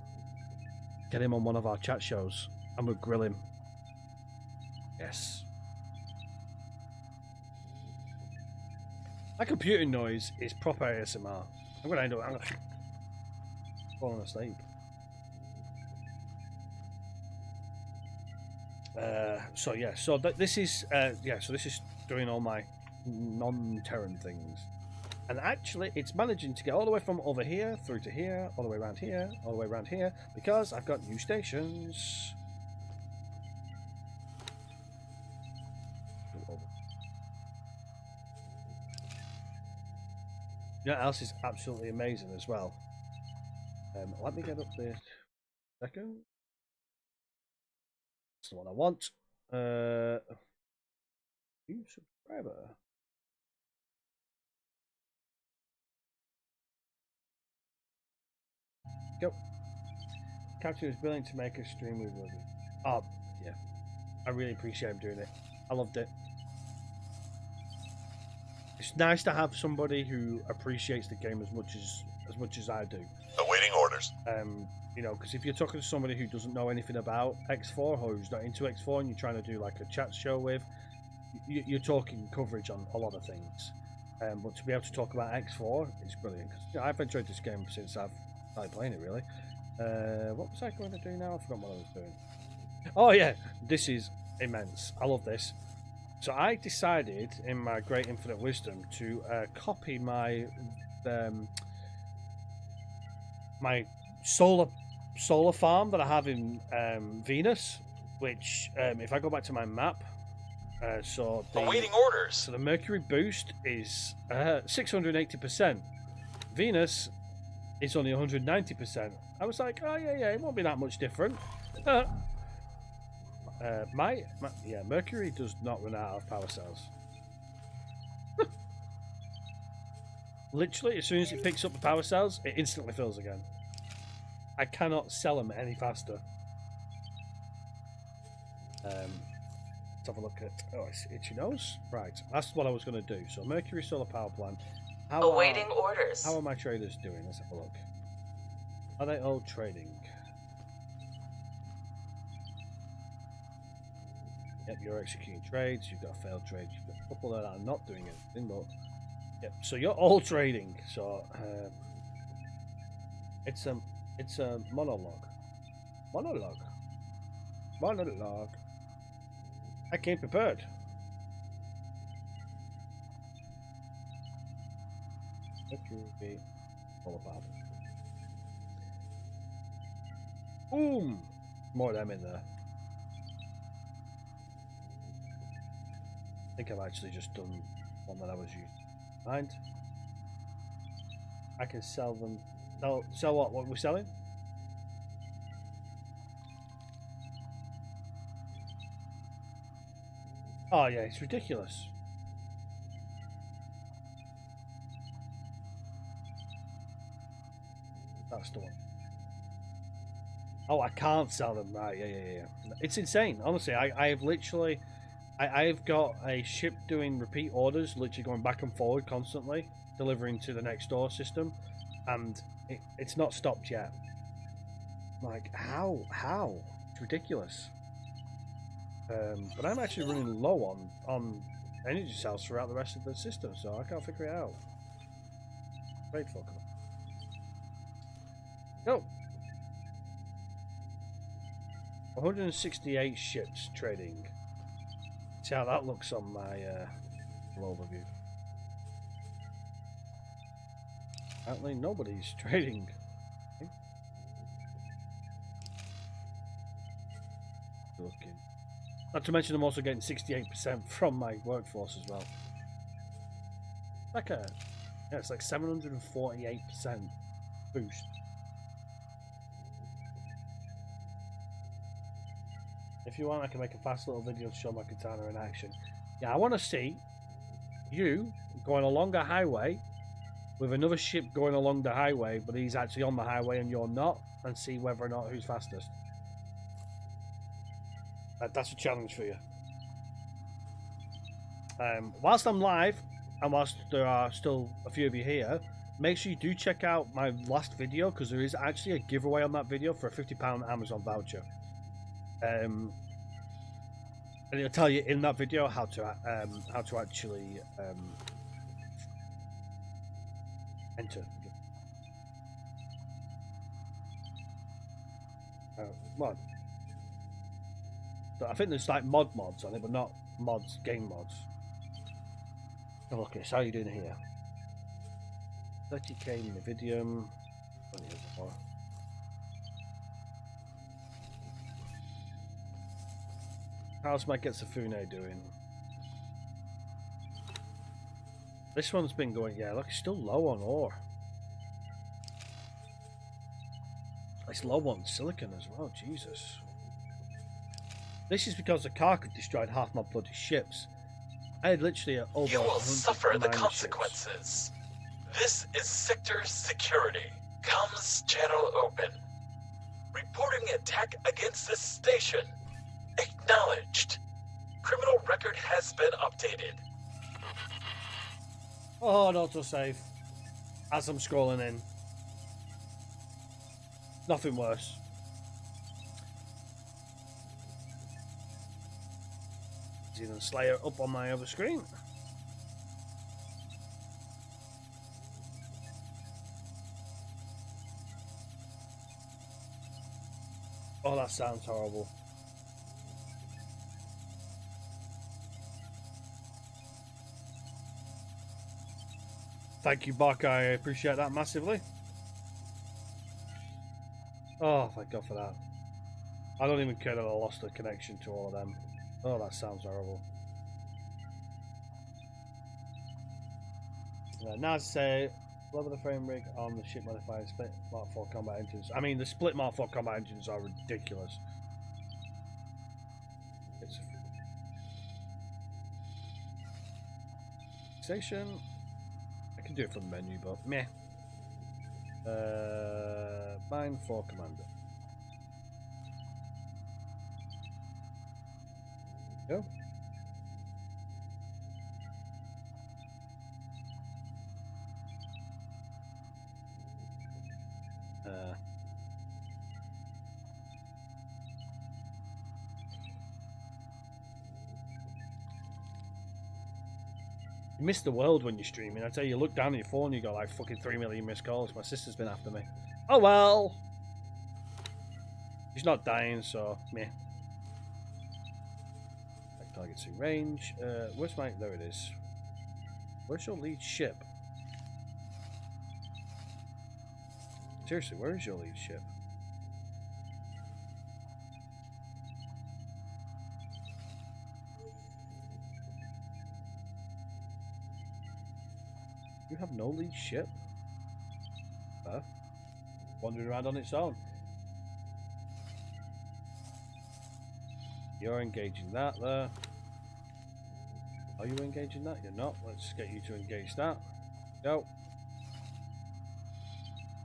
on one of our chat shows, and we'll grill him. Yes. That computer noise is proper ASMR. I'm gonna falling asleep. So this is this is doing all my non-Terran things, and actually it's managing to get all the way from over here through to here, all the way around here, all the way around here, because I've got new stations. You know what else is absolutely amazing as well? Let me get up there. Second. That's the one I want. New subscriber. Go. Captain was willing to make a stream with me. Oh, yeah. I really appreciate him doing it. I loved it. It's nice to have somebody who appreciates the game as much as I do. Awaiting orders. orders. You know, because if you're talking to somebody who doesn't know anything about X4 or who's not into X4 and you're trying to do like a chat show with, you're talking coverage on a lot of things. But to be able to talk about X4 is brilliant because I've enjoyed this game since I've started playing it. Really. What was I going to do now? I forgot what I was doing. Oh yeah, this is immense. I love this. So I decided, in my great infinite wisdom, to copy my my solar farm that I have in Venus, which if I go back to my map, so Awaiting orders. so the Mercury boost is 680%. Venus is only 190%. I was like, oh yeah, it won't be that much different. Mercury does not run out of power cells. Literally, as soon as it picks up the power cells, it instantly fills again. I cannot sell them any faster. Let's have a look at. Oh, it's itchy nose. Right, that's what I was going to do. So, Mercury solar power plant. Awaiting orders. How are my traders doing? Let's have a look. Are they all trading? Yep, you're executing trades. You've got a failed trade. You've got a couple that are not doing anything, but yep. So you're all trading. So it's a monologue. Monologue. I came prepared. Mercury all about. Boom! More of them in there. I think I've actually just done one that I was using. Mind? I can sell them. Sell what? What we're selling? Oh yeah, it's ridiculous. That's the one. Oh, I can't sell them. Right, yeah. It's insane. Honestly, I've literally... I've got a ship doing repeat orders, literally going back and forward constantly, delivering to the next door system, and it's not stopped yet. Like, how? It's ridiculous. But I'm actually running low on energy cells throughout the rest of the system, so I can't figure it out. Great fuck. Go. 168 ships trading. See how that looks on my overview. Apparently nobody's trading. Looking. Not to mention I'm also getting 68% from my workforce as well. It's like 748% boost. If you want, I can make a fast little video to show my katana in action. Yeah, I want to see you going along a highway with another ship going along the highway, but he's actually on the highway and you're not, and see whether or not who's fastest. That's a challenge for you. Whilst I'm live, and whilst there are still a few of you here, make sure you do check out my last video, because there is actually a giveaway on that video for a £50 Amazon voucher. And it'll tell you in that video how to actually enter. Mod. So I think there's like mods on it, but not mods, game mods. Oh, look, how are you doing here? 30k Nvidium. How's my Getsufune doing? This one's been going, yeah, look, it's still low on ore. It's low on silicon as well, Jesus. This is because the Kark have destroyed half my bloody ships. I had literally over You will suffer the consequences. Ships. This is Sector Security. Comms channel open. Reporting attack against this station. Acknowledged. Criminal record has been updated. Oh, autosave. As I'm scrolling in. Nothing worse. Even Slayer up on my other screen. Oh, that sounds horrible. Thank you, Buck. I appreciate that massively. Oh, thank God for that. I don't even care that I lost the connection to all of them. Oh, that sounds horrible. Now to say, level the frame rate on the ship modified split Mark 4 combat engines. I mean, the split Mark 4 combat engines are ridiculous. It's station. I can do it from the menu, but meh. Mine for commander. Go. You miss the world when you're streaming. I tell you, look down at your phone, you got like fucking 3 million missed calls. My sister's been after me. Oh well. She's not dying, so meh. Targets in range. Where's my? There it is. Where's your lead ship? Seriously, where is your lead ship? You have no lead ship? Huh? Wandering around on its own. You're engaging that there. Are you engaging that? You're not. Let's get you to engage that. Go.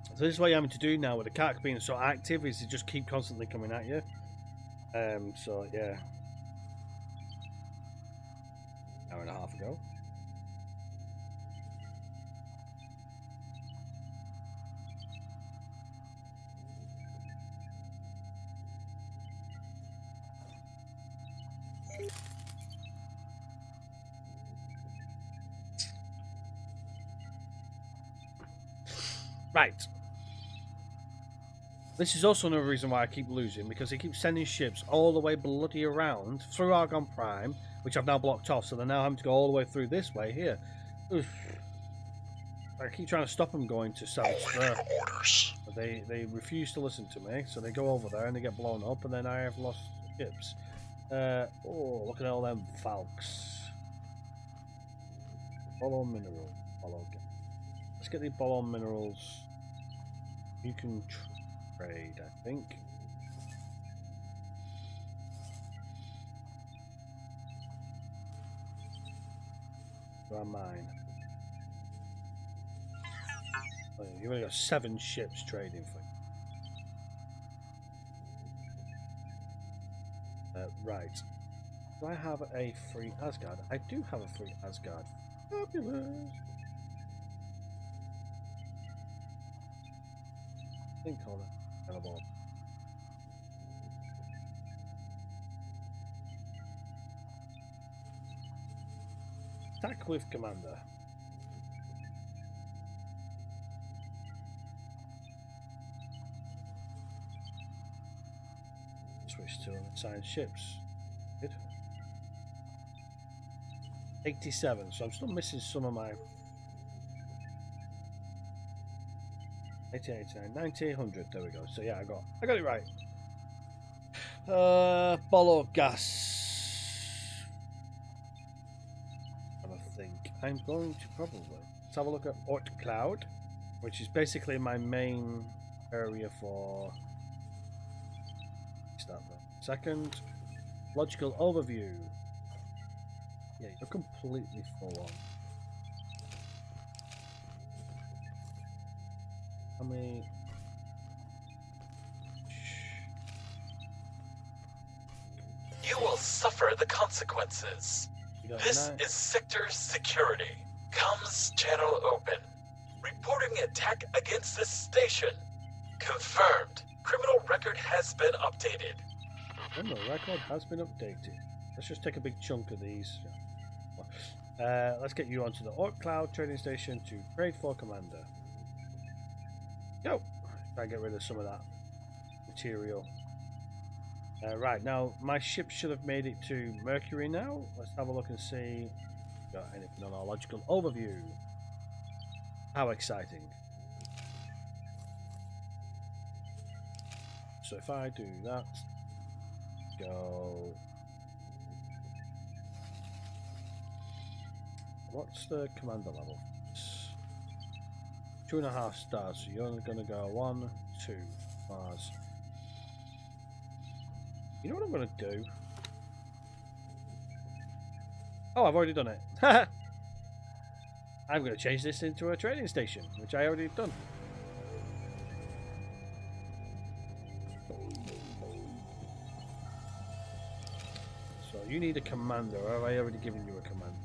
So this is what you're having to do now with the CAC being so active is to just keep constantly coming at you. So yeah. Hour and a half ago. Right. This is also another reason why I keep losing, because he keeps sending ships all the way bloody around through Argon Prime, which I've now blocked off, so they're now having to go all the way through this way here. Oof. I keep trying to stop them going to Savage Spur. But they refuse to listen to me, so they go over there and they get blown up, and then I have lost ships. Oh, look at all them Falks. Follow mineral. Follow. Let's get the Bolon minerals. You can trade, I think. Where are mine? Oh, you've only got 7 ships trading for you. Right. Do I have a free Asgard? I do have a free Asgard. Fabulous. I think all that available. Attack with commander. Switch to unassigned ships. Good. 87, so I'm still missing some of my 80, 89, 90, 100. There we go. So yeah, I got it right. Bolo gas. I think I'm going to probably let's have a look at Ort Cloud, which is basically my main area for. Start there. Second, logical overview. Yeah, you're completely full on. How many? You will suffer the consequences. This is Sector Security. Comms channel open. Reporting attack against this station. Confirmed. Criminal record has been updated. Criminal record has been updated. Let's just take a big chunk of these. Let's get you onto the Orc Cloud trading station to trade for commander. Go! Try and get rid of some of that material. Right, now my ship should have made it to Mercury now. Let's have a look and see if we've got anything on our logical overview. How exciting. So if I do that, go. What's the commander level? 2.5 stars. So you're only going to go 1, 2 Mars. You know what I'm going to do? Oh, I've already done it. I'm going to change this into a trading station, which I already done. So you need a commander, or have I already given you a command?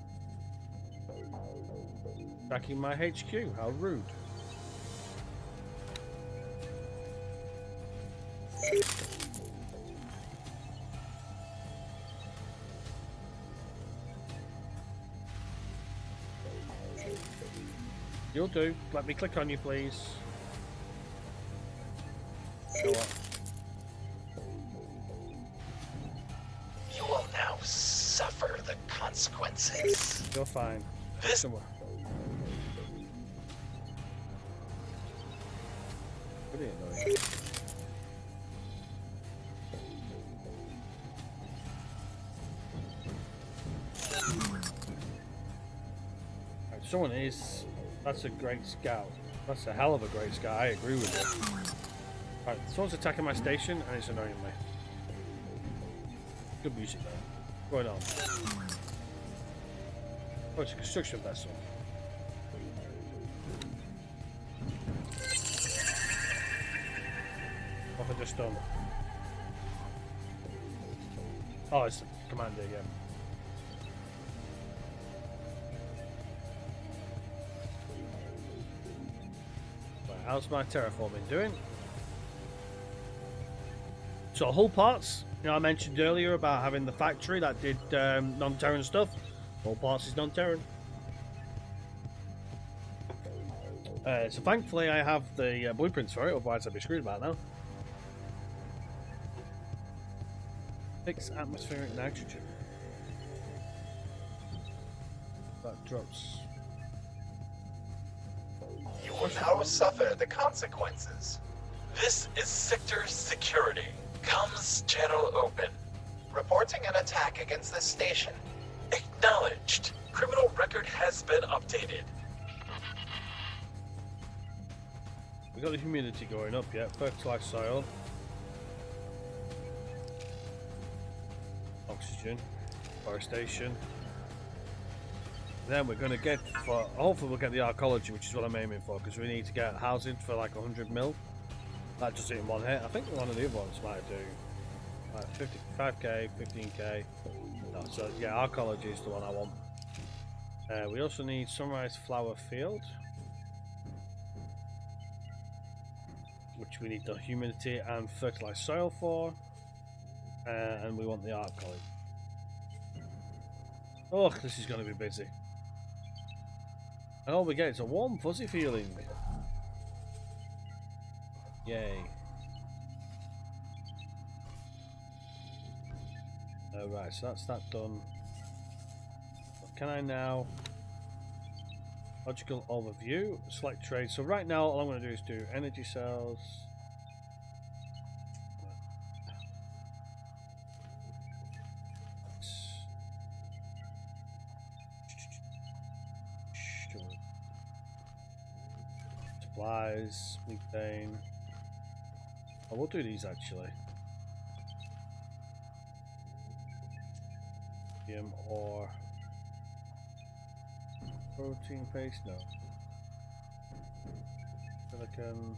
Tracking my HQ, how rude. You'll do. Let me click on you, please. Go on. You will now suffer the consequences. You're fine. This Somewhere. Pretty annoying. Right, someone is. That's a great scout. That's a hell of a great scout. I agree with you. Right, someone's attacking my station and it's annoying me. Good music though. Going on. Oh, it's a construction vessel. What have I just done? Oh, it's the commander again. Right, how's my terraforming doing? So hull parts, you know, I mentioned earlier about having the factory that did non-Terran stuff. Hull parts is non-Terran. So thankfully I have the blueprints for it, otherwise I'd be screwed about now. Fix atmospheric nitrogen. That drops. you will now suffer the consequences. This is Sector Security. Comes channel open. Reporting an attack against this station. Acknowledged. Criminal record has been updated. We got the humidity going up, yeah. Fertilized soil. Oxygen. Forestation. Then we're going to get, hopefully we'll get the archaeology, which is what I'm aiming for, because we need to get housing for like 100 mil. That does it in one hit. I think one of the other ones might do like 55k, 15k. No, so yeah, archaeology is the one I want. We also need sunrise flower field, which we need the humidity and fertilized soil for, and we want the art college. Oh, this is going to be busy. And all we get is a warm, fuzzy feeling. Yay. Right, so that's that done. Can I now... Logical overview, select trade. So right now all I'm going to do is do energy cells. Supplies, methane. Oh, we'll do these actually. Or protein paste, no. Silicon,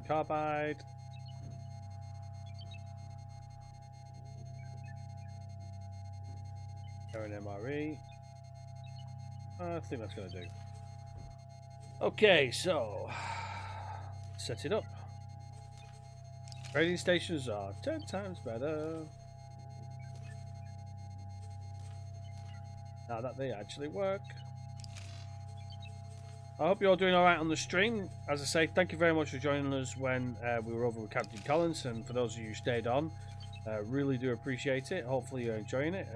carbide, Iron MRE. I think that's going to do. Okay, so set it up. Trading stations are 10 times better. Now that they actually work. I hope you're all doing alright on the stream. As I say, thank you very much for joining us when we were over with Captain Collins, and for those of you who stayed on, really do appreciate it. Hopefully you're enjoying it.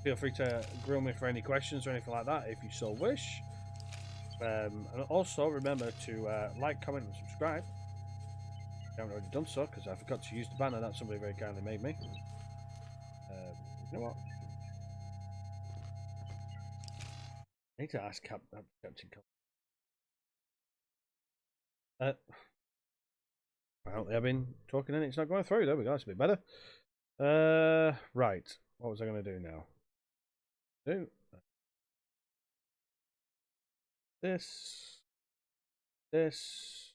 Feel free to grill me for any questions or anything like that if you so wish. And also remember to like, comment, and subscribe. I haven't already done so because I forgot to use the banner that somebody very kindly made me. You know what? I need to ask Captain Collins. Apparently I've been talking and it's not going through. There we go, that's a bit better. Right. What was I going to do now? Do this. This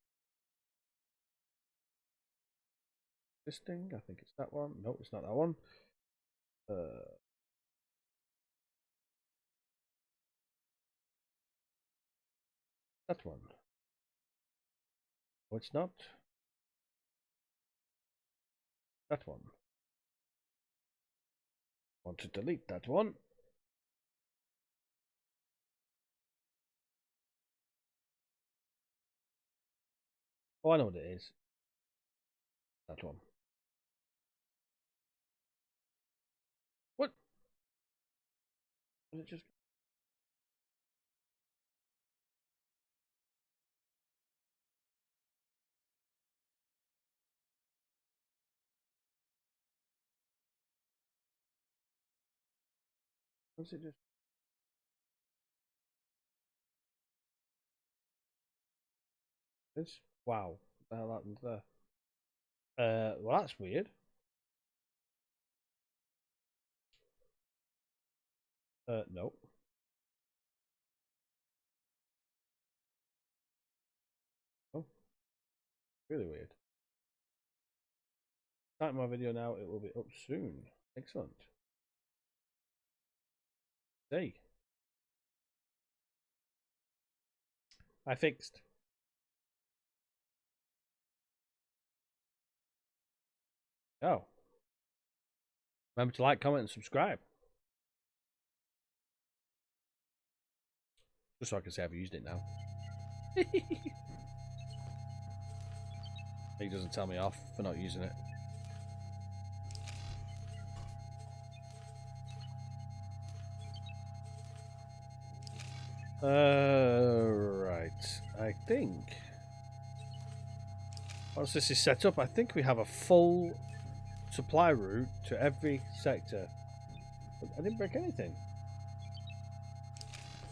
thing. I think it's that one. No, it's not that one. That one. No, it's not. That one. I want to delete that one. Oh, I know what it is. That one. What? Was it just... Was it just... This? Wow. What the hell happened there? Well, that's weird. No. Oh. Really weird. Start my video now, it will be up soon. Excellent. Hey. I fixed. Oh. Remember to like, comment, and subscribe. Just so I can say I've used it now. He doesn't tell me off for not using it. Right. I think once this is set up, I think we have a full supply route to every sector. But I didn't break anything.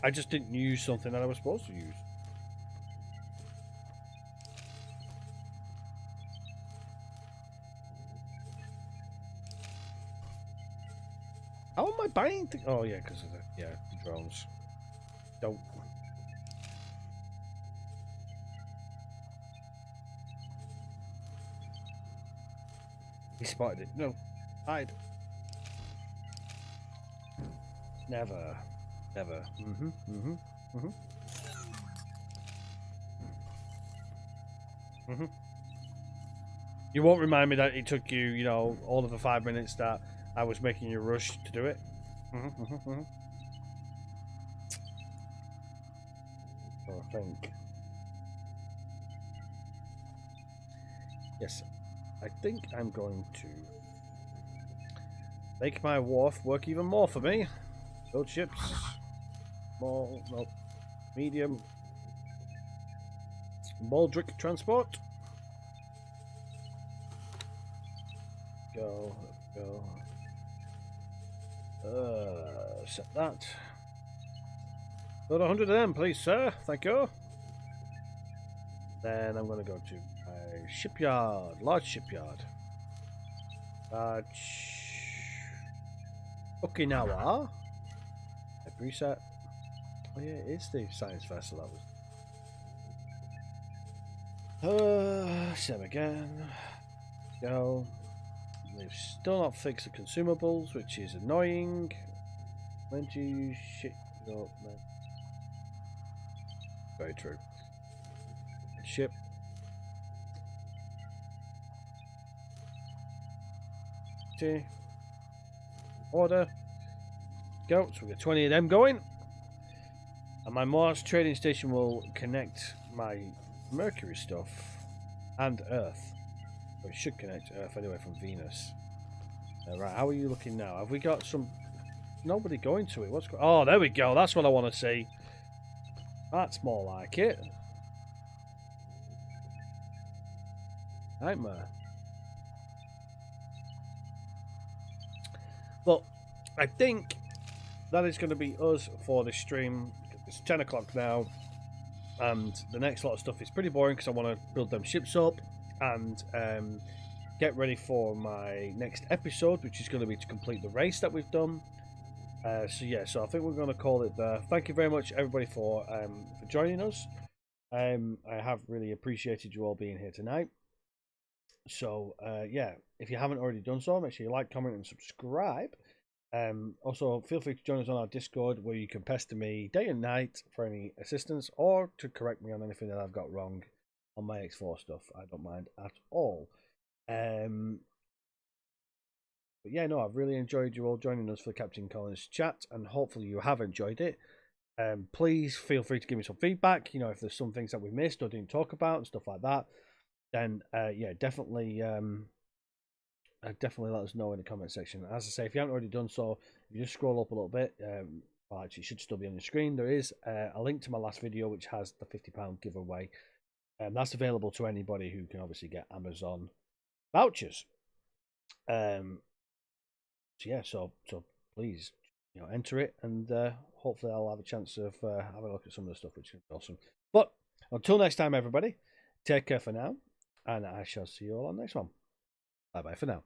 I just didn't use something that I was supposed to use. How am I buying things? Oh yeah, because of the drones. Don't. He spotted it. No, hide. Never. You won't remind me that it took you, you know, all of the 5 minutes that I was making you rush to do it. So I think. Yes, I think I'm going to make my wharf work even more for me. Build ships. Small, no, medium. Baldric transport. Go. Set that. Got 100 of them, please, sir. Thank you. Then I'm going to go to a shipyard, large shipyard. Okinawa. A preset. Oh yeah, it is the science vessel that was. Same again. Go. They've still not fixed the consumables, which is annoying. When do you shit? No, no. Very true. Ship. empty. Order. Go. So we got 20 of them going. And my Mars trading station will connect my Mercury stuff and Earth. Or it should connect Earth anyway from Venus. Right, how are you looking now? Have we got some... Nobody going to it. What's oh, there we go. That's what I want to see. That's more like it. Nightmare. But I think that is going to be us for this stream. It's 10 o'clock now, and the next lot of stuff is pretty boring because I want to build them ships up and get ready for my next episode, which is going to be to complete the race that we've done. So I think we're going to call it there. Thank you very much, everybody, for joining us. I have really appreciated you all being here tonight. So if you haven't already done so, make sure you like, comment, and subscribe. Also, feel free to join us on our Discord, where you can pester me day and night for any assistance or to correct me on anything that I've got wrong on my X4 stuff. I don't mind at all. But yeah, no, I've really enjoyed you all joining us for the Captain Collins chat, and hopefully you have enjoyed it. Please feel free to give me some feedback. You know, if there's some things that we missed or didn't talk about and stuff like that, then definitely let us know in the comment section. As I say, if you haven't already done so, you just scroll up a little bit. Well, actually, it should still be on the screen. There is a link to my last video, which has the £50 giveaway. That's available to anybody who can obviously get Amazon vouchers. So please, enter it, and hopefully I'll have a chance of having a look at some of the stuff, which is awesome. But until next time, everybody, take care for now, and I shall see you all on the next one. Bye bye for now.